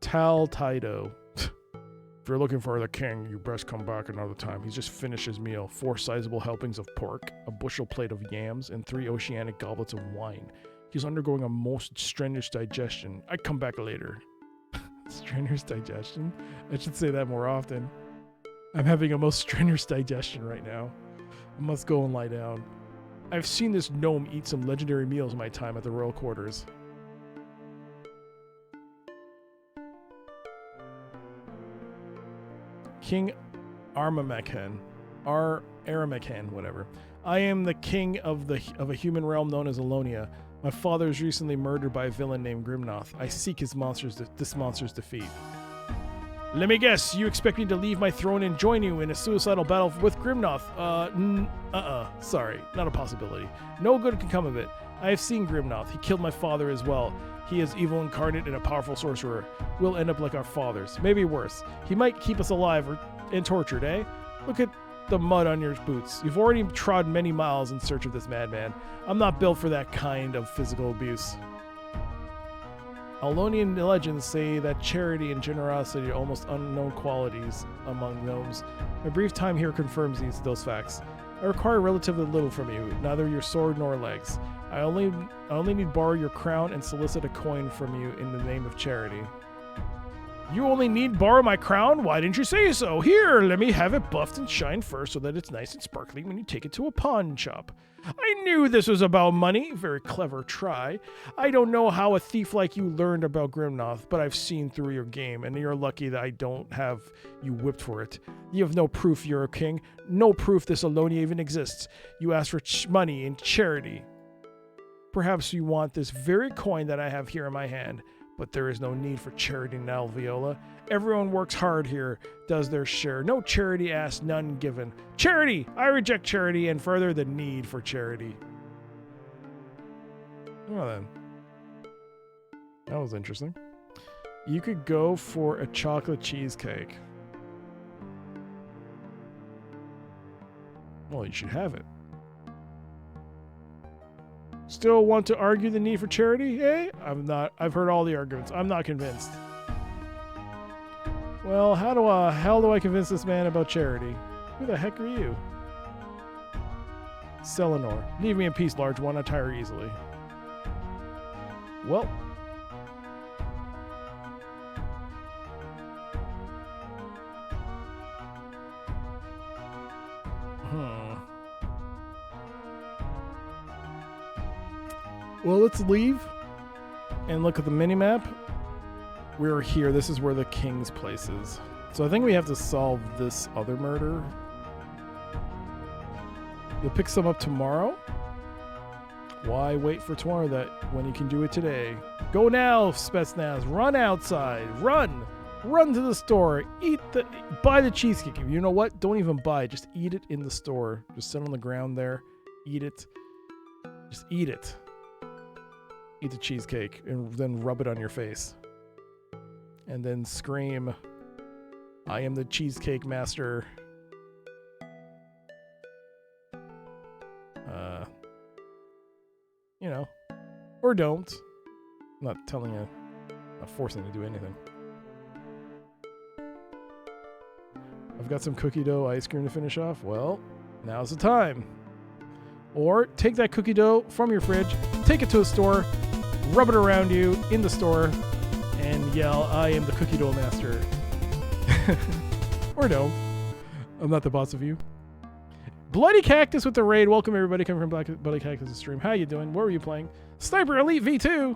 Taltido. If you're looking for the king, you best come back another time. He's just finished his meal. 4 sizable helpings of pork, a bushel plate of yams, and 3 oceanic goblets of wine. He's undergoing a most strenuous digestion. I'd come back later. Strenuous digestion? I should say that more often. I'm having a most strenuous digestion right now. I must go and lie down. I've seen this gnome eat some legendary meals in my time at the royal quarters. King Armamekan, Aramekan, whatever. I am the king of a human realm known as Alonia. My father was recently murdered by a villain named Grimnoth. I seek this monster's defeat. Let me guess, you expect me to leave my throne and join you in a suicidal battle with Grimnoth? Sorry, not a possibility. No good can come of it. I have seen Grimnoth. He killed my father as well. He is evil incarnate and a powerful sorcerer. We'll end up like our fathers, maybe worse. He might keep us alive and tortured, eh? Look at the mud on your boots. You've already trod many miles in search of this madman. I'm not built for that kind of physical abuse. Alonian legends say that charity and generosity are almost unknown qualities among gnomes. My brief time here confirms those facts. I require relatively little from you, neither your sword nor legs. I only need borrow your crown and solicit a coin from you in the name of charity. You only need borrow my crown? Why didn't you say so? Here, let me have it buffed and shined first so that it's nice and sparkly when you take it to a pawn shop. I knew this was about money. Very clever try. I don't know how a thief like you learned about Grimnoth, but I've seen through your game, and you're lucky that I don't have you whipped for it. You have no proof you're a king. No proof this Alonia even exists. You ask for money and charity. Perhaps you want this very coin that I have here in my hand. But there is no need for charity now, Viola. Everyone works hard here, does their share. No charity asked, none given. Charity! I reject charity and further the need for charity. Well then. That was interesting. You could go for a chocolate cheesecake. Well, you should have it. Still want to argue the need for charity? Eh? I've heard all the arguments. I'm not convinced. Well, how do I convince this man about charity? Who the heck are you? Selenor. Leave me in peace, large one. I tire easily. Well. Well, let's leave and look at the mini-map. We're here. This is where the king's place is. So I think we have to solve this other murder. You'll pick some up tomorrow? Why wait for tomorrow when you can do it today? Go now, Spetsnaz. Run outside. Run. Run to the store. Buy the cheesecake. You know what? Don't even buy it. Just eat it in the store. Just sit on the ground there. Eat it. Just eat it. Eat the cheesecake and then rub it on your face. And then scream, I am the cheesecake master. You know, or don't. I'm not telling you, not forcing you to do anything. I've got some cookie dough ice cream to finish off. Well, now's the time. Or take that cookie dough from your fridge, take it to a store, rub it around you in the store, and yell, I am the cookie dough master. Or don't. I'm not the boss of you. Bloody Cactus with the raid. Welcome everybody coming from Bloody Cactus' stream. How you doing? What were you playing? Sniper Elite V2.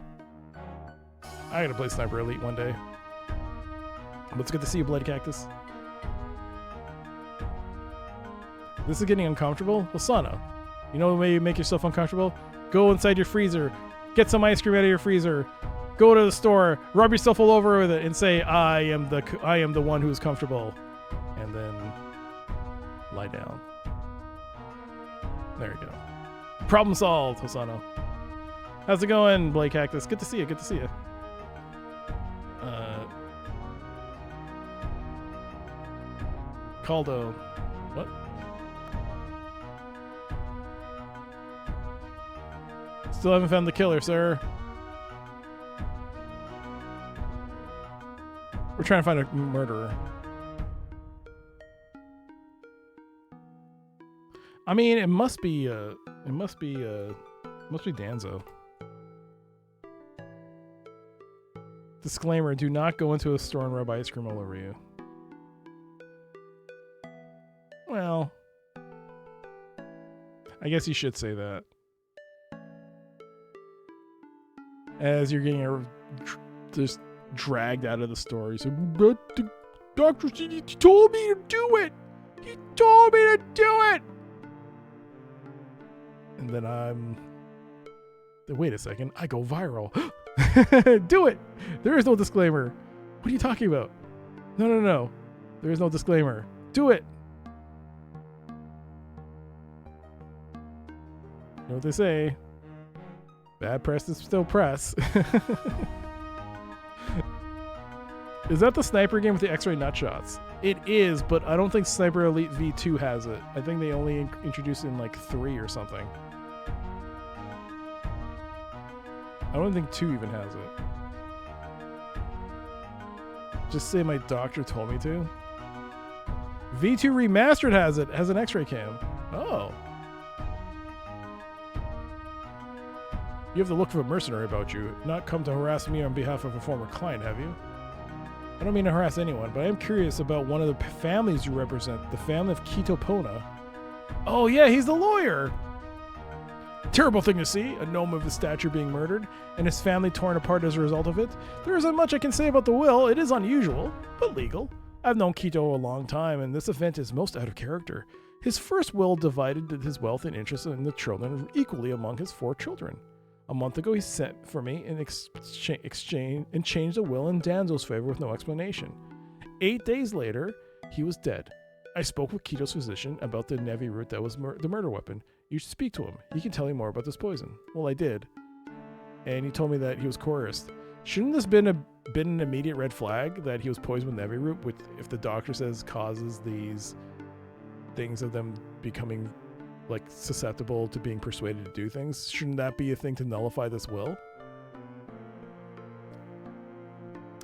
I gotta play Sniper Elite one day. But it's good to see you, Bloody Cactus. This is getting uncomfortable. Well, Sana, you know the way you make yourself uncomfortable? Go inside your freezer. Get some ice cream out of your freezer. Go to the store. Rub yourself all over with it and say, I am the one who's comfortable. And then lie down. There we go. Problem solved, Hosanna. How's it going, Blake Cactus? Good to see you. Good to see you. Caldo. What? Still haven't found the killer, sir. We're trying to find a murderer. I mean, it must be Danzo. Disclaimer, do not go into a store and rub ice cream all over you. Well, I guess you should say that. As you're getting just dragged out of the store. You say, but the doctor said he told me to do it. He told me to do it. And then wait a second, I go viral. Do it. There is no disclaimer. What are you talking about? No. There is no disclaimer. Do it. You know what they say? Bad press is still press. Is that the sniper game with the X-ray nut shots? It is, but I don't think Sniper Elite V2 has it. I think they only introduced it in like 3 or something. I don't think 2 even has it. Just say my doctor told me to. V2 Remastered has it. Has an X-ray cam. Oh. You have the look of a mercenary about you. Not come to harass me on behalf of a former client, have you? I don't mean to harass anyone, but I am curious about one of the families you represent, the family of Kitopona. Oh yeah, he's the lawyer! Terrible thing to see, a gnome of his stature being murdered, and his family torn apart as a result of it. There isn't much I can say about the will. It is unusual, but legal. I've known Kito a long time, and this event is most out of character. His first will divided his wealth and interest in the children equally among his 4 children. A month ago, he sent for me in exchange and changed the will in Danzo's favor with no explanation. 8 days later, he was dead. I spoke with Kito's physician about the Nevi root that was the murder weapon. You should speak to him. He can tell you more about this poison. Well, I did. And he told me that he was coerced. Shouldn't this been an immediate red flag that he was poisoned with Nevi root, which, if the doctor says causes these things of them becoming like susceptible to being persuaded to do things? Shouldn't that be a thing to nullify this will?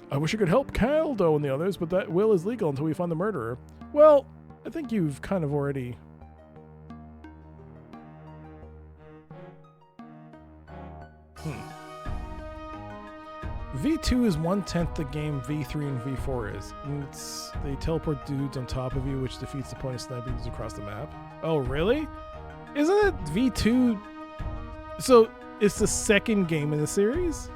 I wish I could help Caldo and the others, but that will is legal until we find the murderer. Well, I think you've kind of already... V2 is 1/10 the game V3 and V4 is. And they teleport dudes on top of you, which defeats the point of sniping dudes across the map. Oh, really? Isn't it V2? So, it's the second game in the series?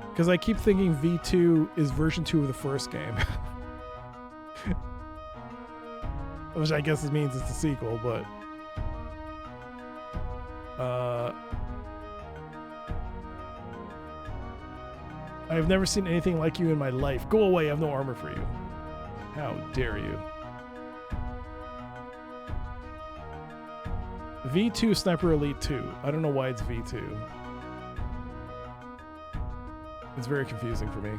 Because I keep thinking V2 is version 2 of the first game. Which I guess it means it's a sequel, but... I have never seen anything like you in my life. Go away, I have no armor for you. How dare you. V2 Sniper Elite 2. I don't know why it's V2. It's very confusing for me.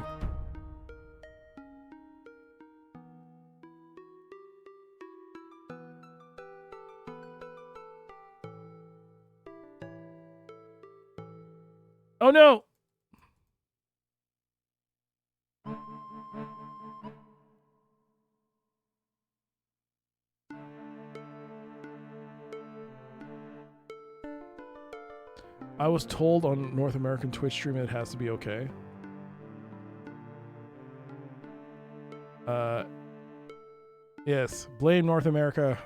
Oh no! I was told on North American Twitch stream it has to be okay. Yes, blame North America.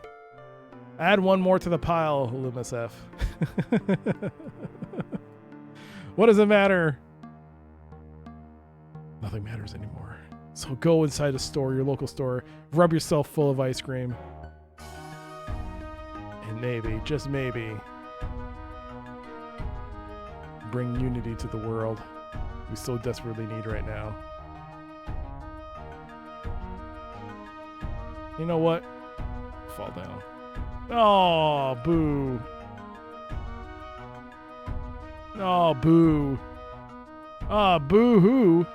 Add one more to the pile, LumisF. What does it matter? Nothing matters anymore. So go inside a store, your local store, rub yourself full of ice cream. And maybe, just maybe, bring unity to the world we so desperately need right now. You know what? Fall down. Oh, boo. Oh, boo. Ah, boo-hoo.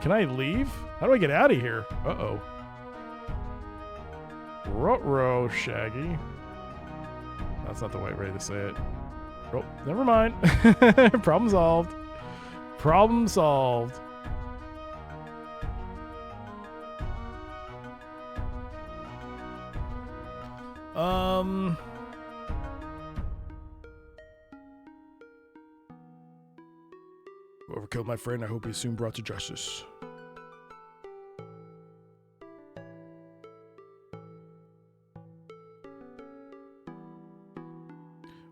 Can I leave? How do I get out of here? Uh-oh. Ruh-roh, Shaggy. That's not the right way to say it. Oh, never mind. Problem solved. Problem solved. Whoever killed my friend, I hope he's soon brought to justice.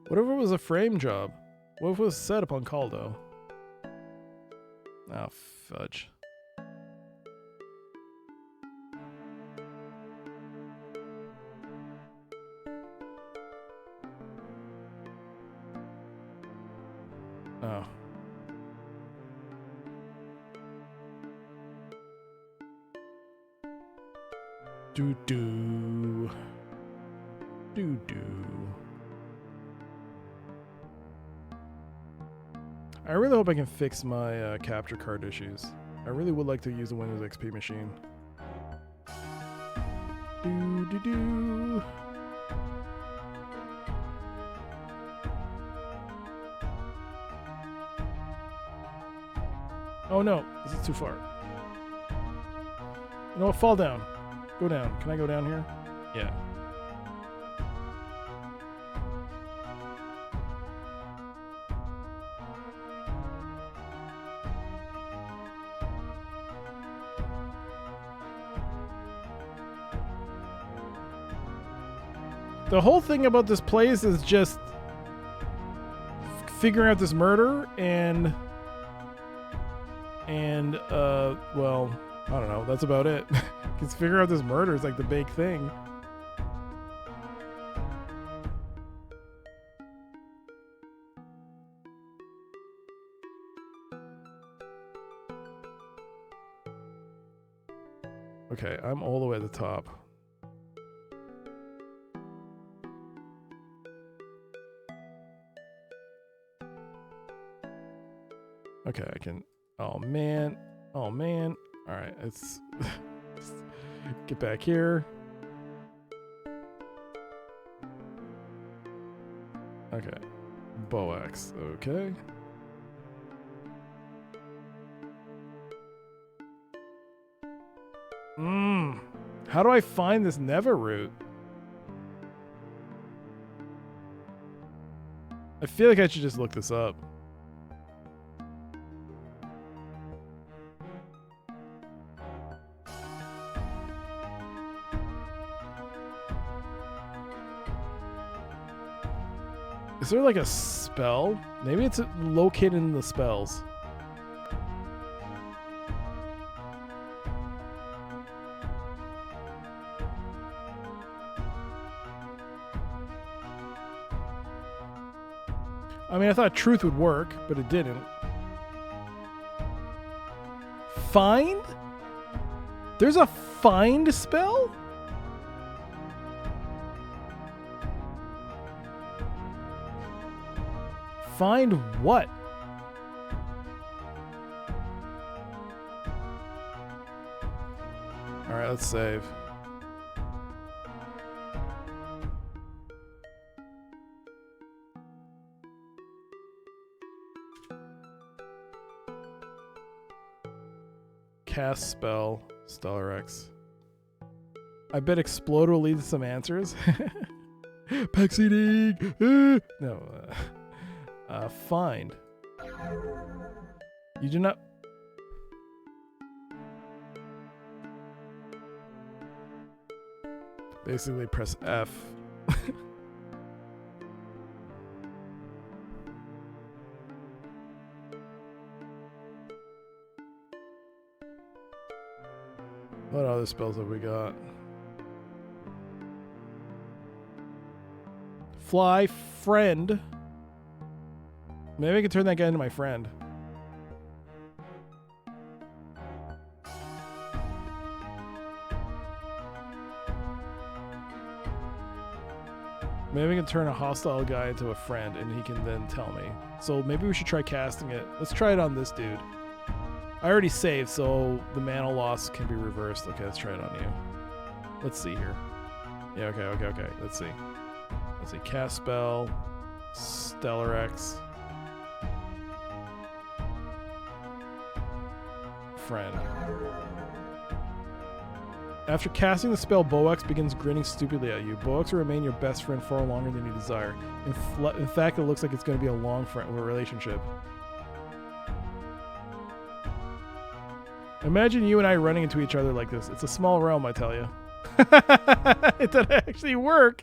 What if it was a frame job? What if it was set up on Caldo? Oh, fudge. Oh. Doo-doo. Doo-doo. I really hope I can fix my capture card issues. I really would like to use the Windows XP machine. Doo-doo-doo. Oh no, this is too far. You know what, fall down. Go down. Can I go down here? Yeah. The whole thing about this place is just figuring out this murder and well, I don't know. That's about it. Because figuring out this murder is like the big thing. Okay, I'm all the way at the top. Okay, I can. Oh man. Oh man. All right, let's get back here. Okay. Boax. Okay. How do I find this Neva route? I feel like I should just look this up. Is there like a spell? Maybe it's located in the spells. I mean, I thought truth would work, but it didn't. Find? There's a find spell? Find what? All right, let's save. Cast spell, Stellar X. I bet Explode will lead to some answers. Backseating! No. Find. You do not... Basically press F. What other spells have we got? Fly, friend. Maybe I can turn that guy into my friend. Maybe I can turn a hostile guy into a friend and he can then tell me. So maybe we should try casting it. Let's try it on this dude. I already saved, so the mana loss can be reversed. Okay, let's try it on you. Let's see here. Yeah, okay. Let's see. Let's see. Cast spell. Stellar X. Friend. After casting the spell, Boax begins grinning stupidly at you. Boax will remain your best friend far longer than you desire. In fact, it looks like it's going to be a long relationship. Imagine you and I running into each other like this. It's a small realm, I tell you. It did actually work.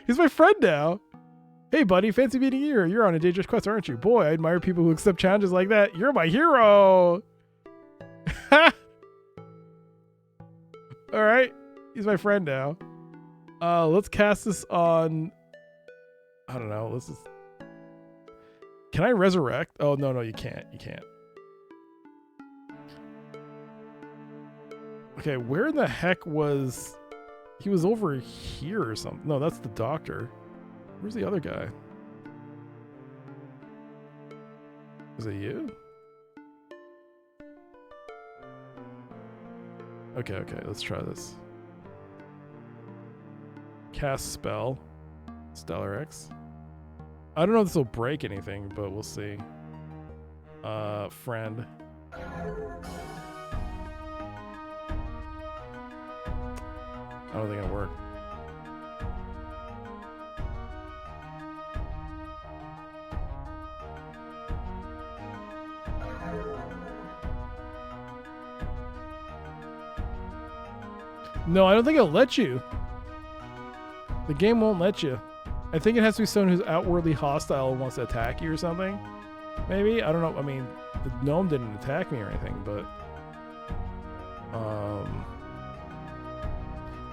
He's my friend now. Hey, buddy, fancy meeting you. You're on a dangerous quest, aren't you? Boy, I admire people who accept challenges like that. You're my hero. All right. He's my friend now. Let's cast this on... I don't know. Let's just... Can I resurrect? Oh, no, you can't. You can't. Okay, where in the heck was... He was over here or something. No, that's the doctor. Where's the other guy? Is it you? Okay, let's try this. Cast spell. Stellar X. I don't know if this will break anything, but we'll see. Friend. I don't think it'll work. No, I don't think it'll let you. The game won't let you. I think it has to be someone who's outwardly hostile and wants to attack you or something. Maybe? I don't know. I mean, the gnome didn't attack me or anything, but...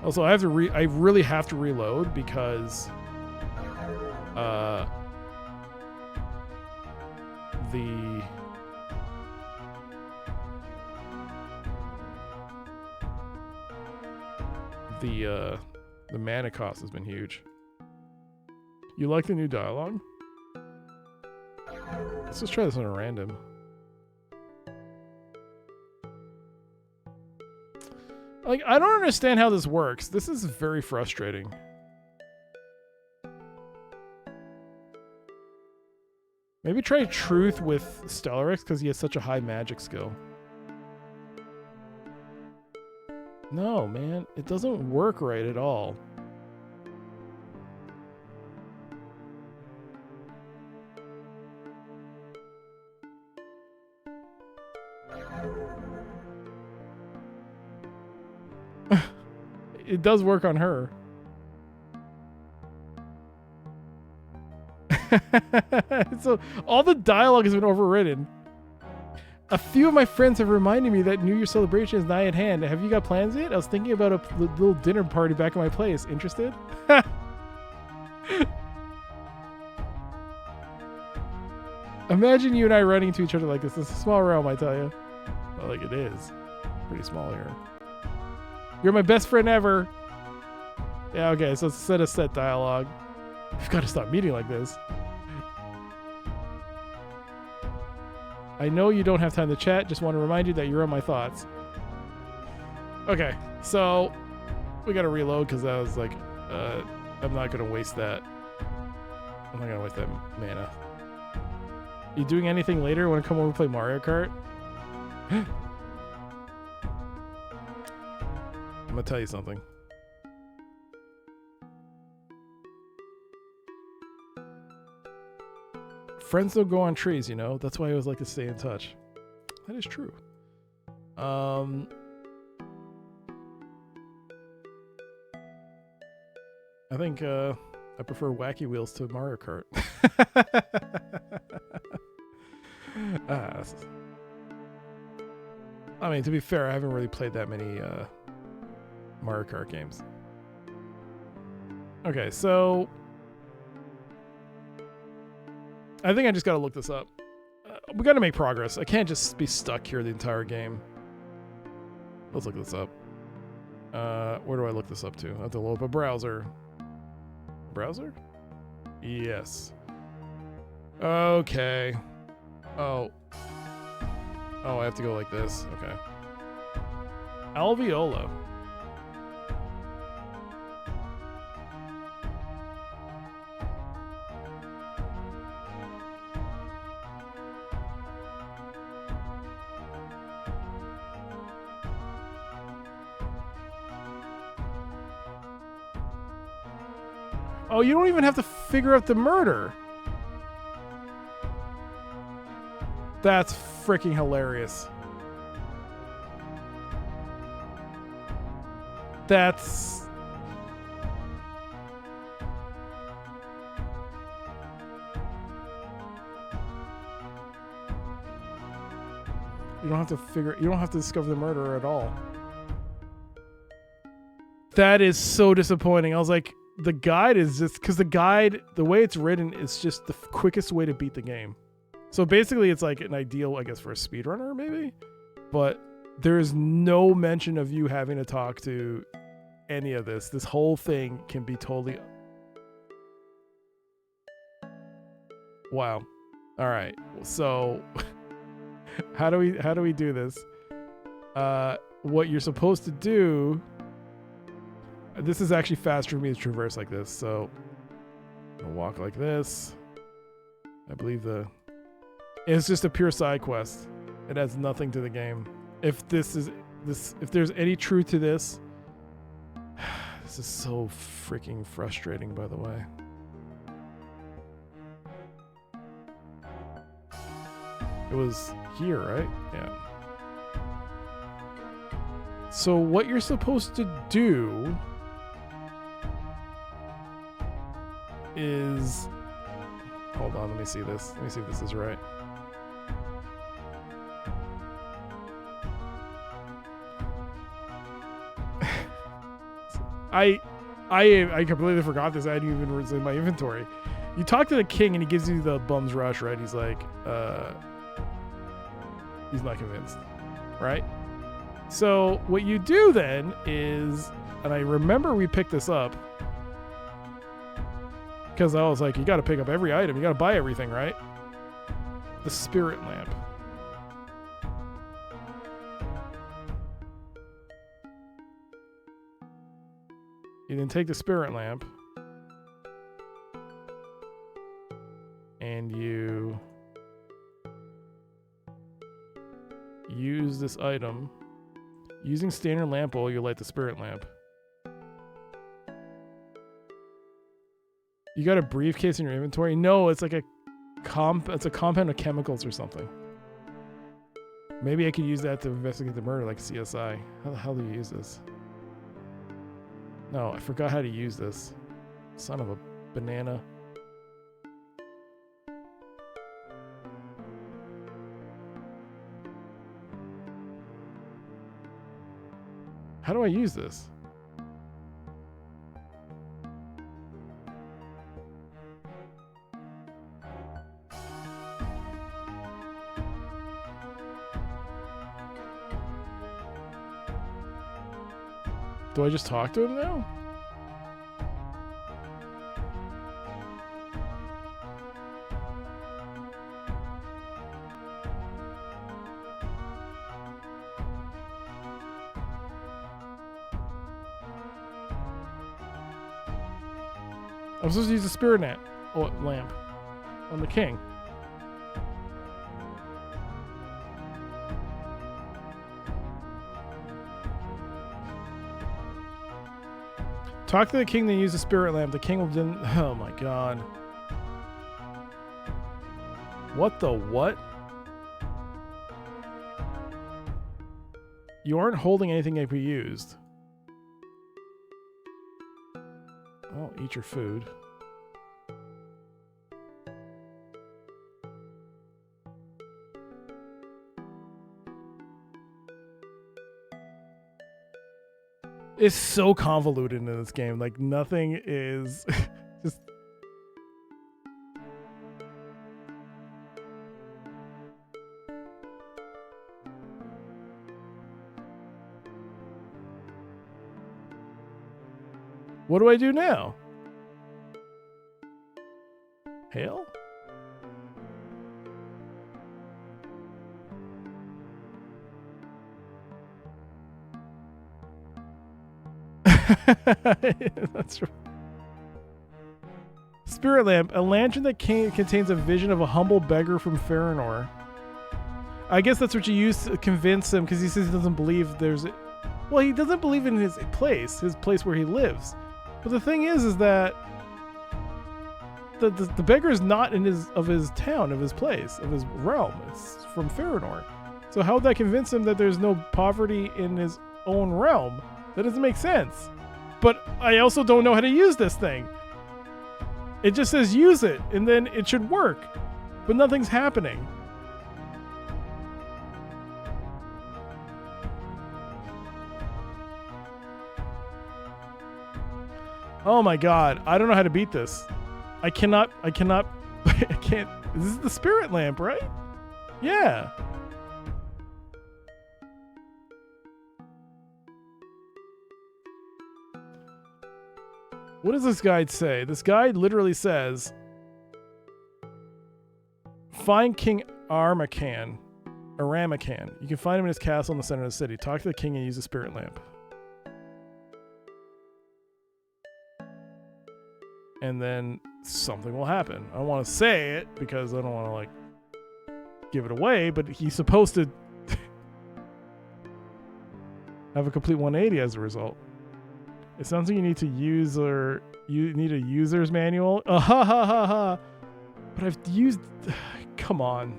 Also, I really have to reload because... The mana cost has been huge. You like the new dialogue? Let's just try this on a random. Like, I don't understand how this works. This is very frustrating. Maybe try Truth with Stellarex because he has such a high magic skill. No, man. It doesn't work right at all. It does work on her. So all the dialogue has been overridden. A few of my friends have reminded me that New Year's celebration is nigh at hand. Have you got plans yet? I was thinking about a little dinner party back at my place. Interested? Imagine you and I running to each other like this. It's a small realm, I tell you. Well, like it is. Pretty small here. You're my best friend ever. Yeah, okay, so set a set dialogue. We've got to stop meeting like this. I know you don't have time to chat. Just want to remind you that you're on my thoughts. Okay, so we got to reload because I was like, I'm not going to waste that. I'm not going to waste that mana. You doing anything later? Want to come over and play Mario Kart? I'm gonna tell you something. Friends don't go on trees, you know? That's why I always like to stay in touch. That is true. I think I prefer Wacky Wheels to Mario Kart. I mean, to be fair, I haven't really played that many Mario Kart games. Okay, so I think I just gotta look this up. We gotta make progress. I can't just be stuck here the entire game. Let's look this up. Where do I look this up to? I have to load up a browser. Browser? Yes. Okay. Oh, I have to go like this. Okay. Alveola. Oh, you don't even have to figure out the murder. That's freaking hilarious. That's... You don't have to discover the murderer at all. That is so disappointing. I was like, the guide is just... Because the guide, the way it's written, is just the quickest way to beat the game. So basically, it's like an ideal, I guess, for a speedrunner, maybe? But there is no mention of you having to talk to any of this. This whole thing can be totally... Wow. All right. So how do we do this? What you're supposed to do... This is actually faster for me to traverse like this. So I'll walk like this. I believe it's just a pure side quest. It adds nothing to the game. If there's any truth to this, this is so freaking frustrating, by the way. It was here, right? Yeah. So what you're supposed to do is... Hold on, let me see this. Let me see if this is right. I completely forgot this. I didn't even in my inventory. You talk to the king and he gives you the bum's rush, right? He's like, he's not convinced, right? So what you do then is, and I remember we picked this up because I was like, you got to pick up every item. You got to buy everything, right? The spirit lamp. You then take the spirit lamp and you use this item. Using standard lamp oil, you light the spirit lamp. You got a briefcase in your inventory? No, it's like it's a compound of chemicals or something. Maybe I could use that to investigate the murder like CSI. How the hell do you use this? No, I forgot how to use this. Son of a banana. How do I use this? Do I just talk to him now? I'm supposed to use the spirit lamp on the king. Talk to the king, then use the spirit lamp. The king will then... Oh my god. What the what? You aren't holding anything that we used. Oh, eat your food. It's so convoluted in this game. Like, nothing is just... What do I do now? Hail? That's right. Spirit lamp, a lantern that contains a vision of a humble beggar from Farinor. I guess that's what you use to convince him, because he says he doesn't believe there's... Well, he doesn't believe in his place where he lives. But the thing is that the beggar is not in his town, of his place, of his realm. It's from Farinor. So how would that convince him that there's no poverty in his own realm? That doesn't make sense. But I also don't know how to use this thing. It just says use it, and then it should work. But nothing's happening. Oh my god, I don't know how to beat this. I can't. This is the spirit lamp, right? Yeah. What does this guide say? This guide literally says, find King Aramakan. You can find him in his castle in the center of the city. Talk to the king and use the spirit lamp. And then something will happen. I don't want to say it because I don't want to, like, give it away, but he's supposed to have a complete 180 as a result. It sounds like you need a user's manual. Ha ha ha ha. But I've used... Come on.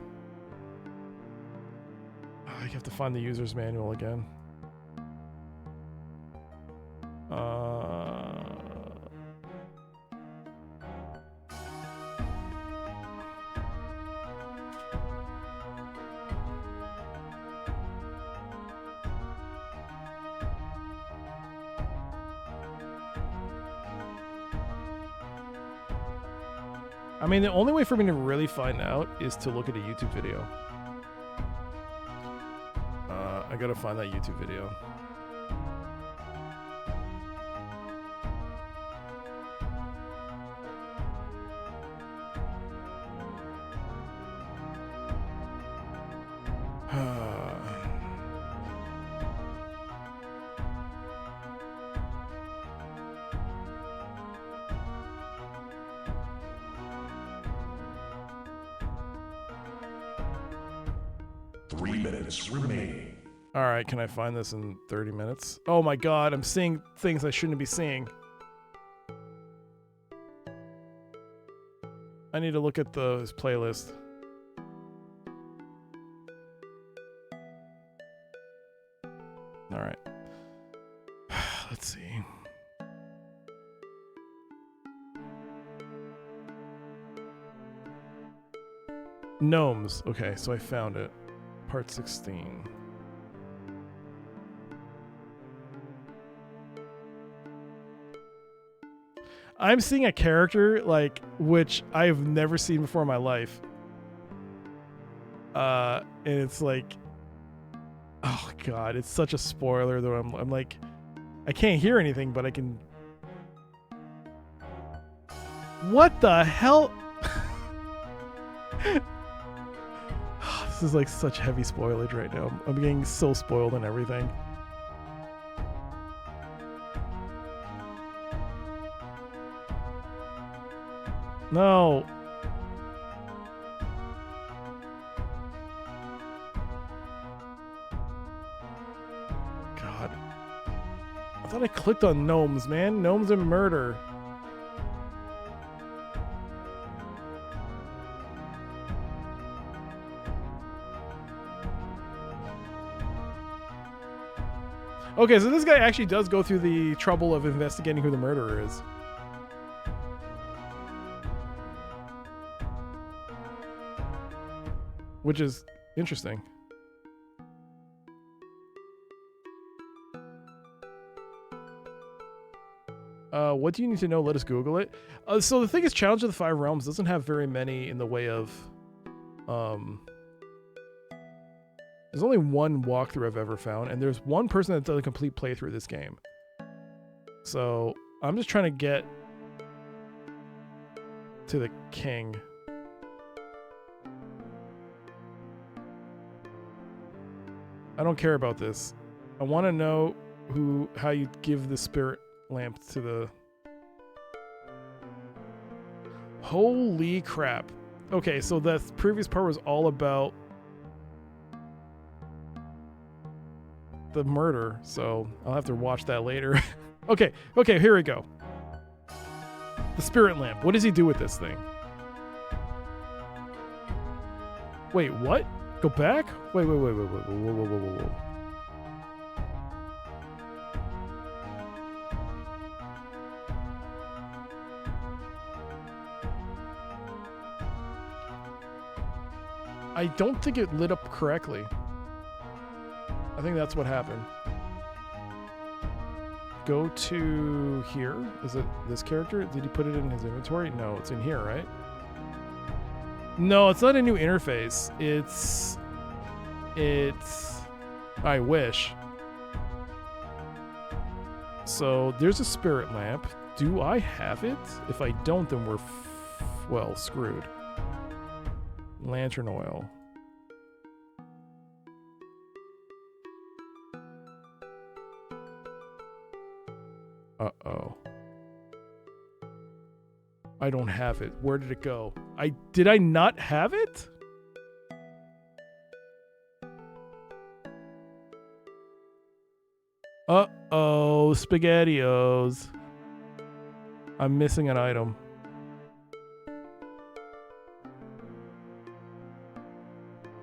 I have to find the user's manual again. I mean, the only way for me to really find out is to look at a YouTube video. I gotta find that YouTube video. Remaining. All right, can I find this in 30 minutes? Oh my god, I'm seeing things I shouldn't be seeing. I need to look at his playlist. All right. Let's see. Gnomes. Okay, so I found it. Part 16. I'm seeing a character like which I've never seen before in my life. And it's like, oh god, it's such a spoiler though. I'm like, I can't hear anything, but I can. What the hell? This is like such heavy spoilage right now. I'm getting so spoiled and everything. No. God. I thought I clicked on gnomes, man. Gnomes and murder. Okay, so this guy actually does go through the trouble of investigating who the murderer is. Which is interesting. What do you need to know? Let us Google it. So the thing is, Challenge of the Five Realms doesn't have very many in the way of... There's only one walkthrough I've ever found, and there's one person that does a complete playthrough of this game. So I'm just trying to get to the king. I don't care about this. I want to know how you give the spirit lamp to the... Holy crap. Okay, so that previous part was all about the murder, so I'll have to watch that later. Okay, here we go. The spirit lamp. What does he do with this thing? Wait, what? Go back? Wait. Whoa. I don't think it lit up correctly. I think that's what happened. Go to here. Is it this character? Did he put it in his inventory? No, it's in here, right? No, it's not a new interface. It's... I wish. So, there's a spirit lamp. Do I have it? If I don't, then we're, well, screwed. Lantern oil. Uh-oh. I don't have it. Where did it go? Did I not have it? Uh-oh, SpaghettiOs. I'm missing an item.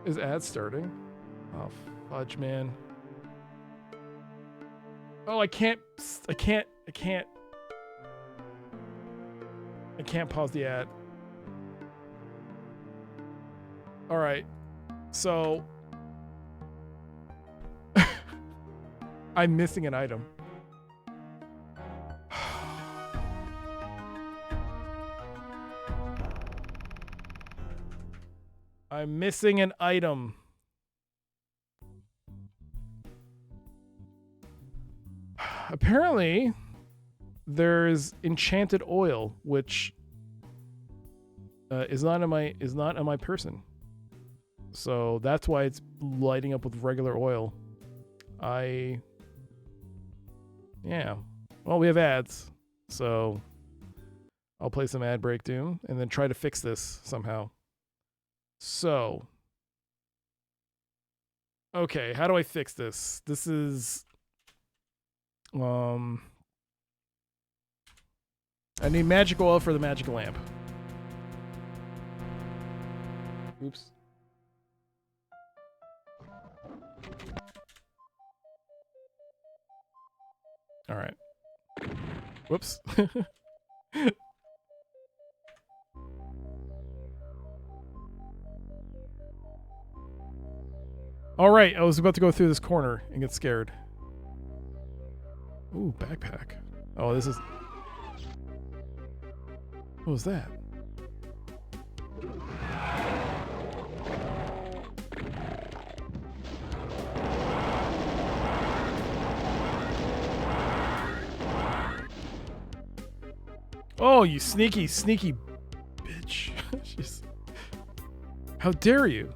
Is ad starting? Oh, fudge, man. Oh, I can't pause the ad. All right. So I'm missing an item. I'm missing an item. Apparently, there's enchanted oil, which is not in my person. So that's why it's lighting up with regular oil. Yeah. Well, we have ads, so I'll play some ad break doom and then try to fix this somehow. So, okay, how do I fix this? This is, I need magic oil for the magic lamp. Oops. All right. Whoops. All right, I was about to go through this corner and get scared. Ooh, backpack. Oh, this is... What was that? Oh, you sneaky, sneaky bitch. Jeez. How dare you?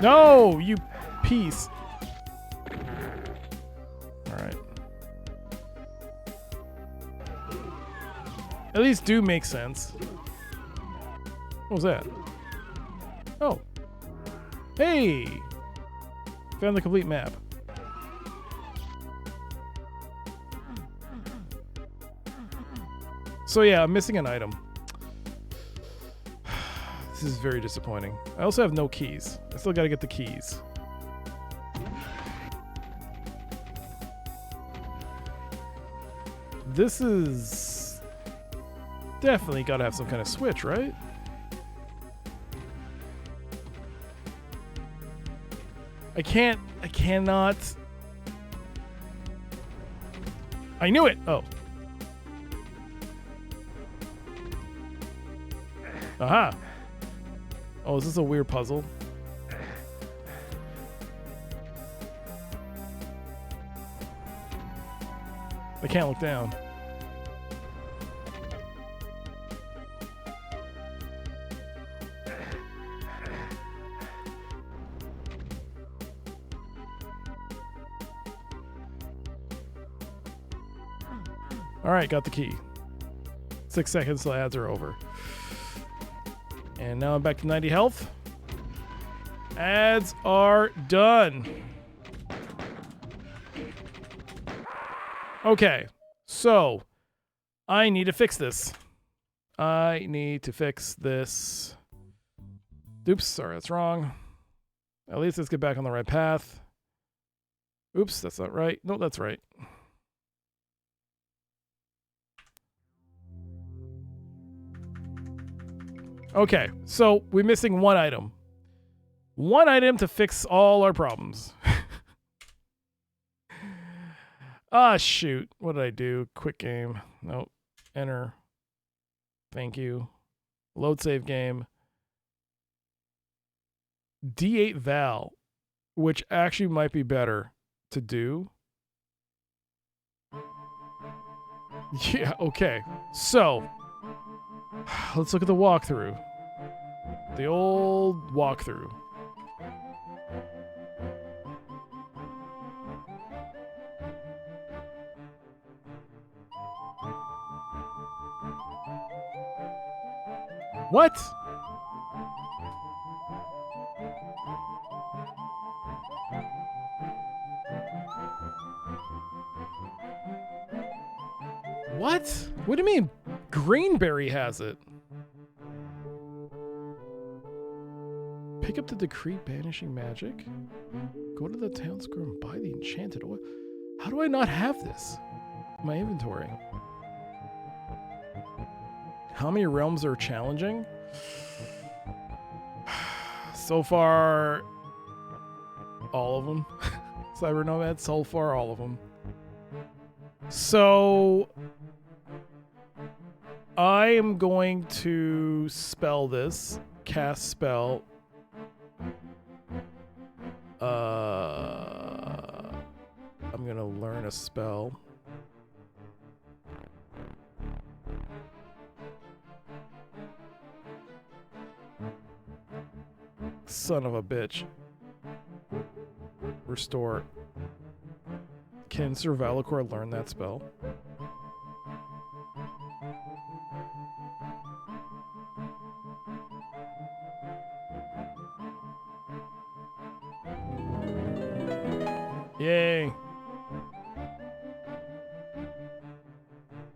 No, you piece. All right. At least do make sense. What was that? Oh. Hey! Found the complete map. So yeah, I'm missing an item. This is very disappointing. I also have no keys. I still gotta get the keys. This is definitely gotta have some kind of switch, right? I cannot. I knew it! Oh. Aha! Oh, is this a weird puzzle? I can't look down. Alright, got the key. 6 seconds till ads are over. And now I'm back to 90 health. Ads are done. Okay, so I need to fix this. I need to fix this. Oops, sorry, that's wrong. At least let's get back on the right path. Oops, that's not right. No, that's right. Okay, so we're missing one item. One item to fix all our problems. Ah, shoot. What did I do? Quick game. Nope. Enter. Thank you. Load save game. D8 Val, which actually might be better to do. Yeah, okay. So, let's look at the walkthrough. The old walkthrough. What? What? What do you mean? Greenberry has it. Pick up the decree banishing magic. Go to the town square and buy the enchanted oil. How do I not have this in my inventory? How many realms are challenging? So far, all of them. Cyber Nomad, so far, all of them. So, I am going to spell this. Cast spell. I'm going to learn a spell. Son of a bitch. Restore. Can Sir Valakor learn that spell? Yay!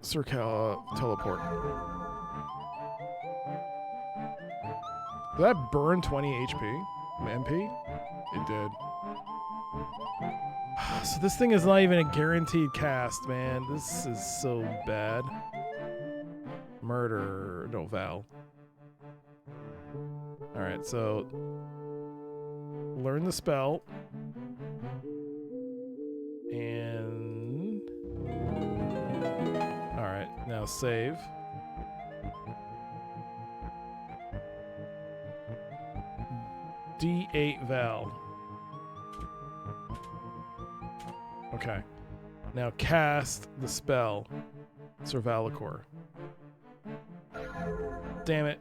Sir teleport. Did that burn 20 HP? MP? It did. So this thing is not even a guaranteed cast, man. This is so bad. Murder. No, Val. Alright, so... learn the spell. And... alright, now save. D8 Val. Okay. Now cast the spell. Sir Valakor. Damn it.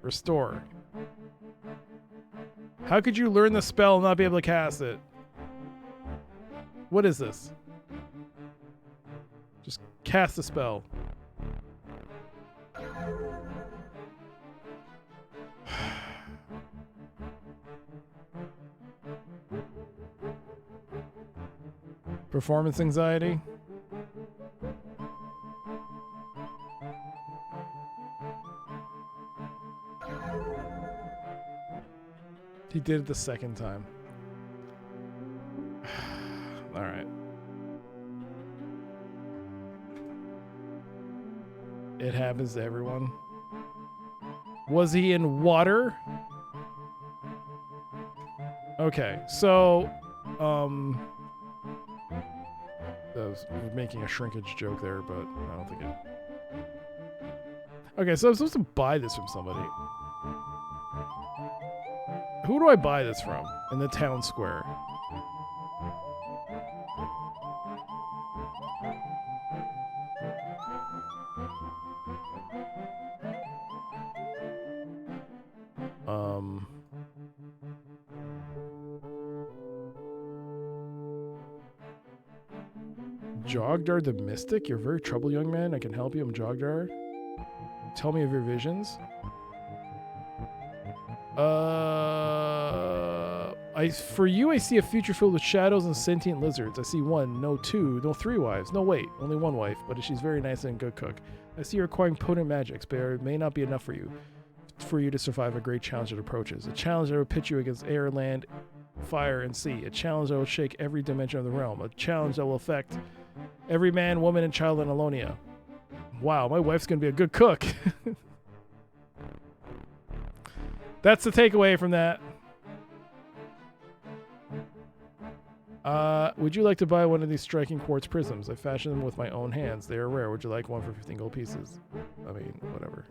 Restore. How could you learn the spell and not be able to cast it? What is this? Just cast the spell. Performance anxiety. He did it the second time. All right. It happens to everyone. Was he in water? Okay, so I was making a shrinkage joke there, but I don't think it... Okay, so I'm supposed to buy this from somebody. Who do I buy this from in the town square? Jogdar the Mystic? You're a very troubled young man. I can help you. I'm Jogdar. Tell me of your visions. For you, I see a future filled with shadows and sentient lizards. I see one, no two, no three wives. No, wait, only one wife, but she's very nice and a good cook. I see you acquiring potent magics, but it may not be enough for you to survive a great challenge that approaches. A challenge that will pit you against air, land, fire, and sea. A challenge that will shake every dimension of the realm. A challenge that will affect every man, woman, and child in Alonia. Wow, my wife's going to be a good cook. That's the takeaway from that. Would you like to buy one of these striking quartz prisms? I fashioned them with my own hands. They are rare. Would you like one for 15 gold pieces? I mean, whatever.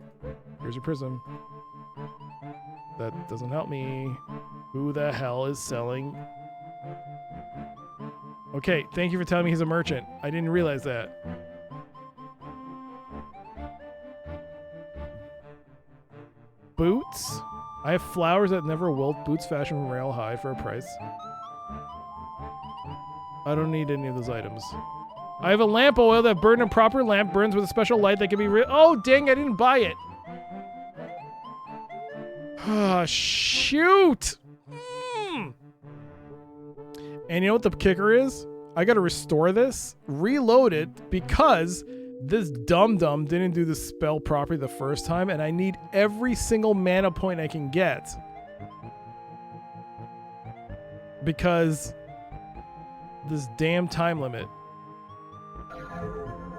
Here's your prism. That doesn't help me. Who the hell is selling? Okay, thank you for telling me he's a merchant. I didn't realize that. Boots? I have flowers that never wilt. Boots fashioned from rail hide for a price. I don't need any of those items. I have a lamp oil that burned in proper lamp burns with a special light that can be oh, dang, I didn't buy it. Ah, shoot. And you know what the kicker is? I got to restore this, reload it, because this dum-dum didn't do the spell properly the first time, and I need every single mana point I can get. Because this damn time limit.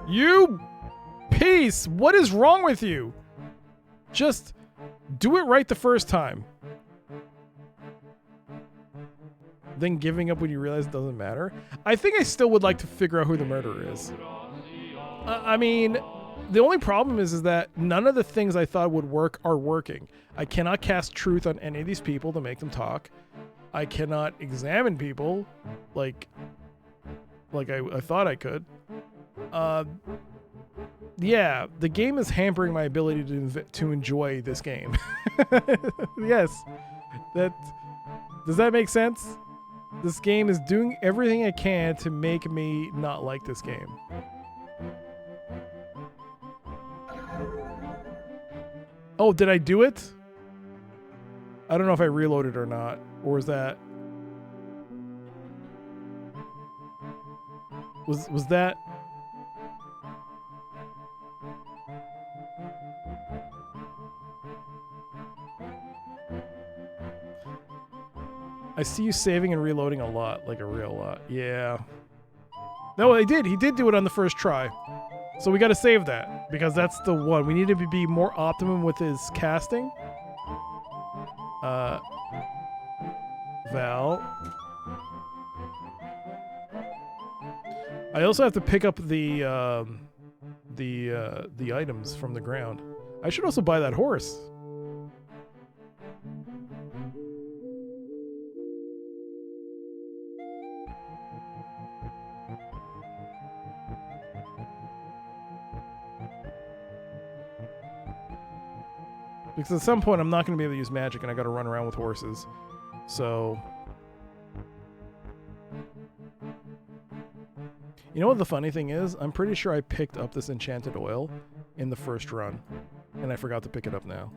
You Peace! What is wrong with you? Just do it right the first time. Then giving up when you realize it doesn't matter. I think I still would like to figure out who the murderer is. I mean, the only problem is that none of the things I thought would work are working. I cannot cast truth on any of these people to make them talk. I cannot examine people like I thought I could. Yeah, the game is hampering my ability to enjoy this game. Yes. Does that make sense? This game is doing everything it can to make me not like this game. Oh, did I do it? I don't know if I reloaded or not. Or was that... Was that... I see you saving and reloading a lot, like a real lot. Yeah. No, I did. He did do it on the first try. So we got to save that because that's the one. We need to be more optimum with his casting. Val. I also have to pick up the items from the ground. I should also buy that horse. Because at some point I'm not going to be able to use magic and I got to run around with horses. So... You know what the funny thing is? I'm pretty sure I picked up this enchanted oil in the first run. And I forgot to pick it up now.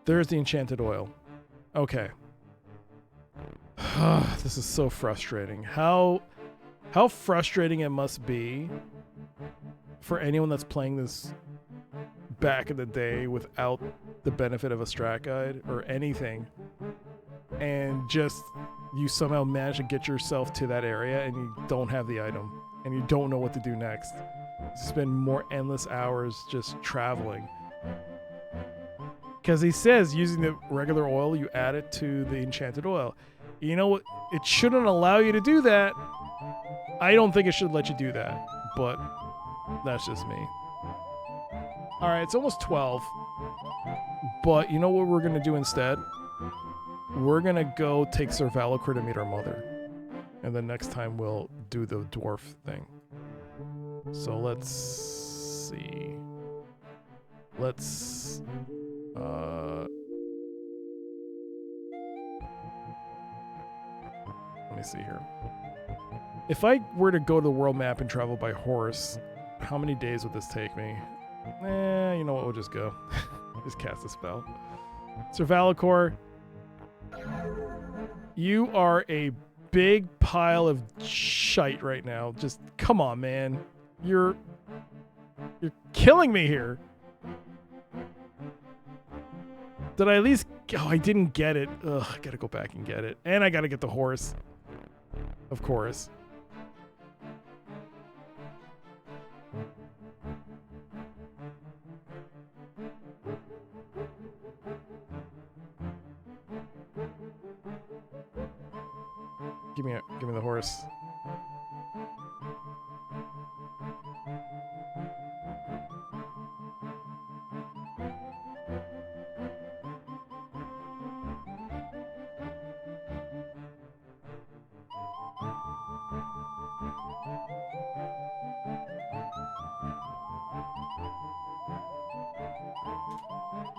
There's the enchanted oil. Okay. This is so frustrating. How frustrating it must be for anyone that's playing this back in the day without the benefit of a strat guide or anything, and just you somehow manage to get yourself to that area and you don't have the item and you don't know what to do next. You spend more endless hours just traveling. Because he says using the regular oil, you add it to the enchanted oil. You know what? It shouldn't allow you to do that. I don't think it should let you do that, but that's just me. All right, it's almost 12. But you know what we're going to do instead? We're going to go take Sir Valakor to meet our mother. And then next time we'll do the dwarf thing. So let's see. Let's... let me see here. If I were to go to the world map and travel by horse, how many days would this take me? You know what? We'll just go. Just cast a spell. Sir Valakor, you are a big pile of shite right now. Just come on, man. You're killing me here. Did I at least... Oh, I didn't get it. Ugh, I gotta go back and get it. And I gotta get the horse. Of course. Give me the horse.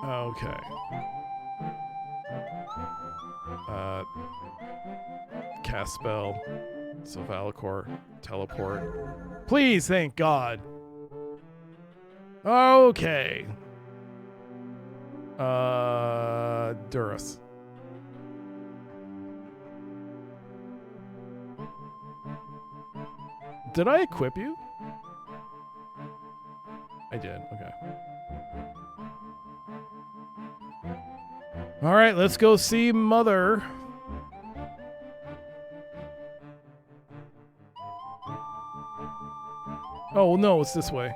Okay. Cast spell. So Valakor. Teleport. Please, thank God. Okay. Duras. Did I equip you? I did, okay. All right, let's go see Mother. Oh, well, no, it's this way.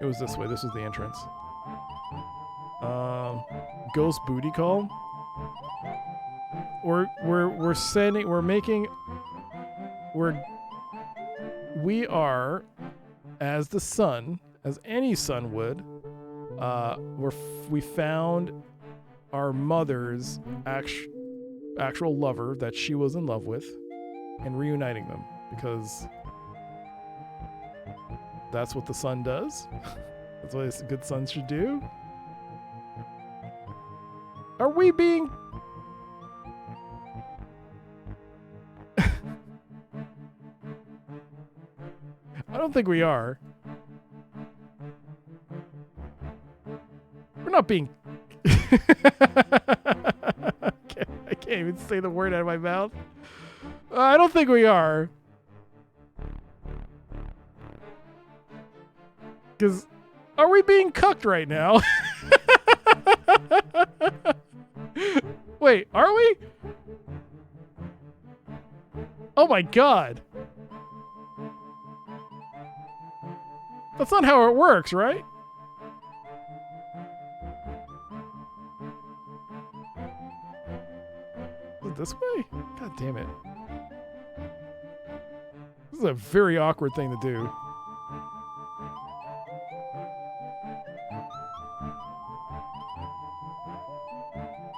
It was this way. This was the entrance. Ghost booty call. We are, as the son, as any son would, we found our mother's actual lover that she was in love with and reuniting them because that's what the son does. That's what a good son should do. Are we being... I don't think we are. We're not being... I can't even say the word out of my mouth. I don't think we are. Because are we being cucked right now? Wait, are we? Oh my god. That's not how it works, right? Is it this way? God damn it. This is a very awkward thing to do.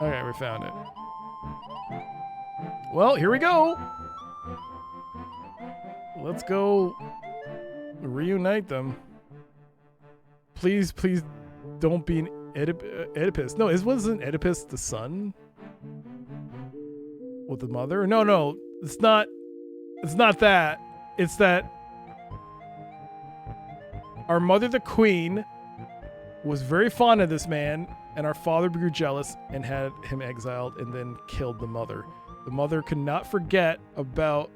Okay, we found it. Well, here we go. Let's go reunite them. Please, please don't be an Oedipus. No, wasn't Oedipus the son? With the mother? No, it's not. It's not that. It's that our mother, the queen, was very fond of this man, and our father grew jealous and had him exiled and then killed the mother. The mother could not forget about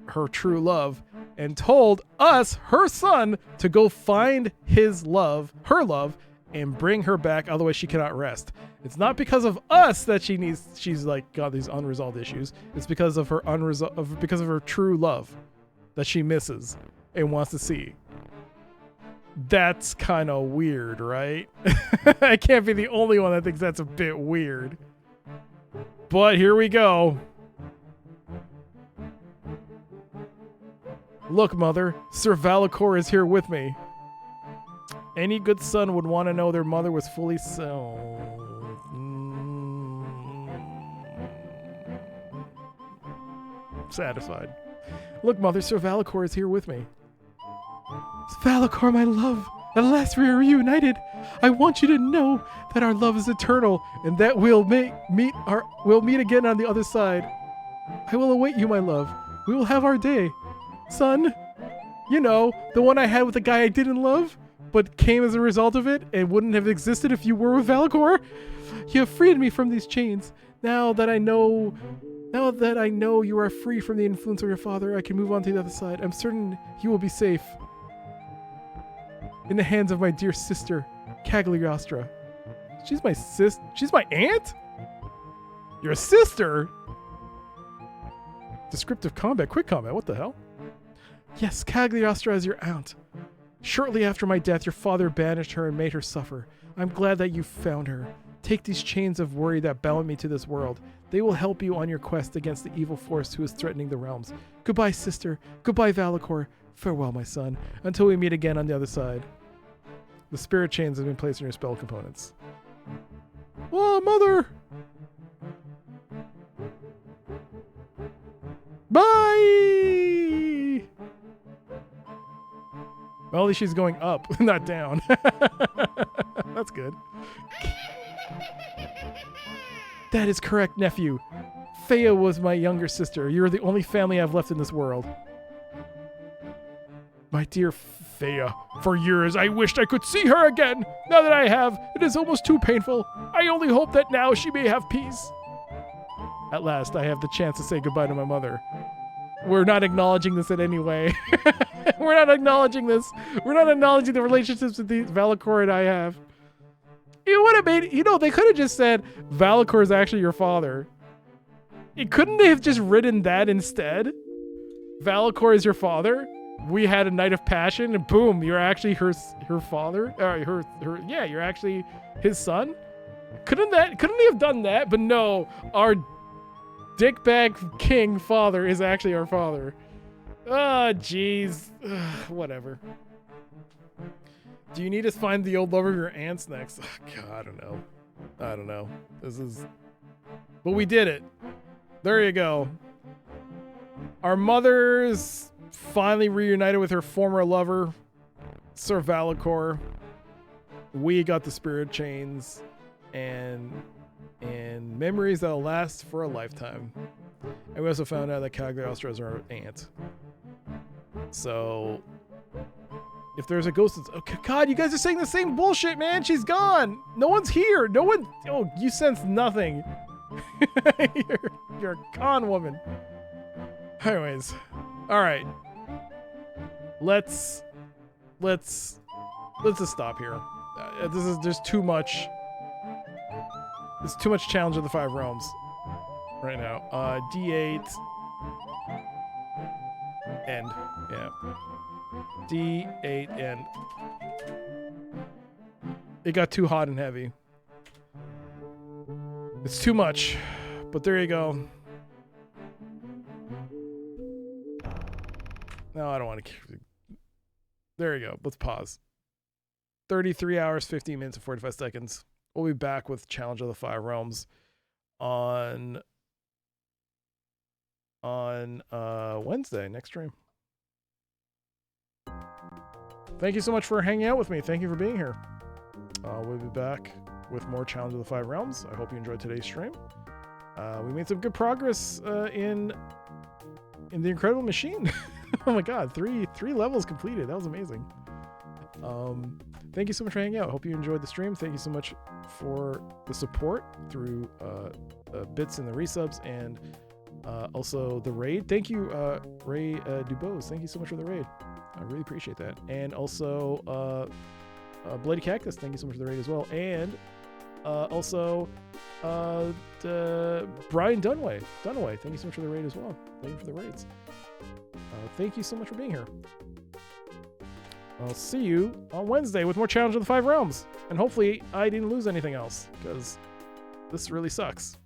her true love and told us, her son, to go find his love, her love, and bring her back, otherwise she cannot rest. It's not because of us that she's like got these unresolved issues. It's because of her because of her true love that she misses and wants to see. That's kind of weird, right? I can't be the only one that thinks that's a bit weird. But here we go. Look, mother, Sir Valicor is here with me. Any good son would want to know their mother was fully satisfied. Look, mother, Sir Valicor is here with me. Valicor, my love, at last we are reunited. I want you to know that our love is eternal and that we'll meet again on the other side. I will await you, my love. We will have our day. Son, you know, the one I had with the guy I didn't love, but came as a result of it and wouldn't have existed if you were with Valicor. You have freed me from these chains. Now that I know you are free from the influence of your father, I can move on to the other side. I'm certain you will be safe in the hands of my dear sister, Cagliostro. She's my She's my aunt? Your sister? Descriptive combat, quick combat, what the hell? Yes, Cagliostro is your aunt. Shortly after my death, your father banished her and made her suffer. I'm glad that you found her. Take these chains of worry that bound me to this world. They will help you on your quest against the evil force who is threatening the realms. Goodbye, sister. Goodbye, Valicor. Farewell, my son. Until we meet again on the other side. The spirit chains have been placed on your spell components. Oh, mother! Bye! Well, at least she's going up, not down. That's good. That is correct, nephew. Thea was my younger sister. You're the only family I've left in this world. My dear Thea, for years I wished I could see her again. Now that I have, it is almost too painful. I only hope that now she may have peace. At last, I have the chance to say goodbye to my mother. We're not acknowledging this in any way. We're not acknowledging this. We're not acknowledging the relationships that Valicor and I have. It would have made, they could have just said, Valicor is actually your father. Couldn't they have just written that instead? Valicor is your father? we had a night of passion, and boom, you're actually her father. Yeah, you're actually his son. Couldn't he have done that? But no, our dickbag king father is actually our father. Oh, jeez. Whatever. Do you need to find the old lover of your aunt's next? Oh, God, I don't know. This is... But we did it. There you go. Our mother's finally reunited with her former lover, Sir Valakor. We got the spirit chains and memories that'll last for a lifetime. And we also found out that Cagliostro is our aunt. So, if there's a ghost, it's... Okay, God, you guys are saying the same bullshit, man. She's gone. No one's here. No one... Oh, you sense nothing. You're a con woman. Anyways, all right. Let's just stop here. There's too much. There's too much Challenge of the Five Realms right now. D8 end. Yeah. D8 end. It got too hot and heavy. It's too much, but there you go. No, I don't want to. There you go. Let's pause. 33 hours, 15 minutes, and 45 seconds. We'll be back with Challenge of the Five Realms on Wednesday, next stream. Thank you so much for hanging out with me. Thank you for being here. We'll be back with more Challenge of the Five Realms. I hope you enjoyed today's stream. We made some good progress in the Incredible Machine. Oh my God, three levels completed. That was amazing. Thank you so much for hanging out. I hope you enjoyed the stream. Thank you so much for the support through bits and the resubs and also the raid. Thank you, Ray Dubose. Thank you so much for the raid. I really appreciate that. And also Bloody Cactus, thank you so much for the raid as well. And also Brian Dunaway, thank you so much for the raid as well. Thank you for the raids. Thank you so much for being here. I'll see you on Wednesday with more Challenge of the Five Realms. And hopefully I didn't lose anything else, because this really sucks.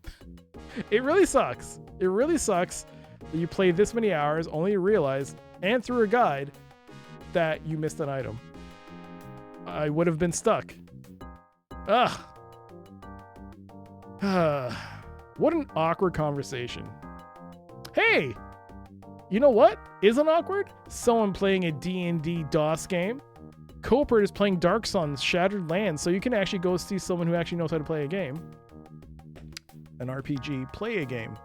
It really sucks. It really sucks that you play this many hours only to realize, and through a guide, that you missed an item. I would have been stuck. Ugh. What an awkward conversation. Hey! You know what isn't awkward? Someone playing a D&D DOS game. Copert is playing Dark Sun's Shattered Lands, so you can actually go see someone who actually knows how to play a game. An RPG, play a game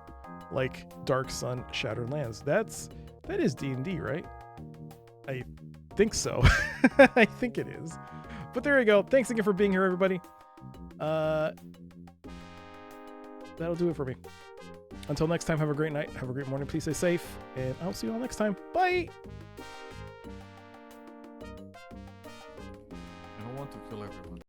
like Dark Sun Shattered Lands. That is D&D, right? I think so. I think it is. But there you go. Thanks again for being here, everybody. That'll do it for me. Until next time, have a great night. Have a great morning. Please stay safe. And I'll see you all next time. Bye.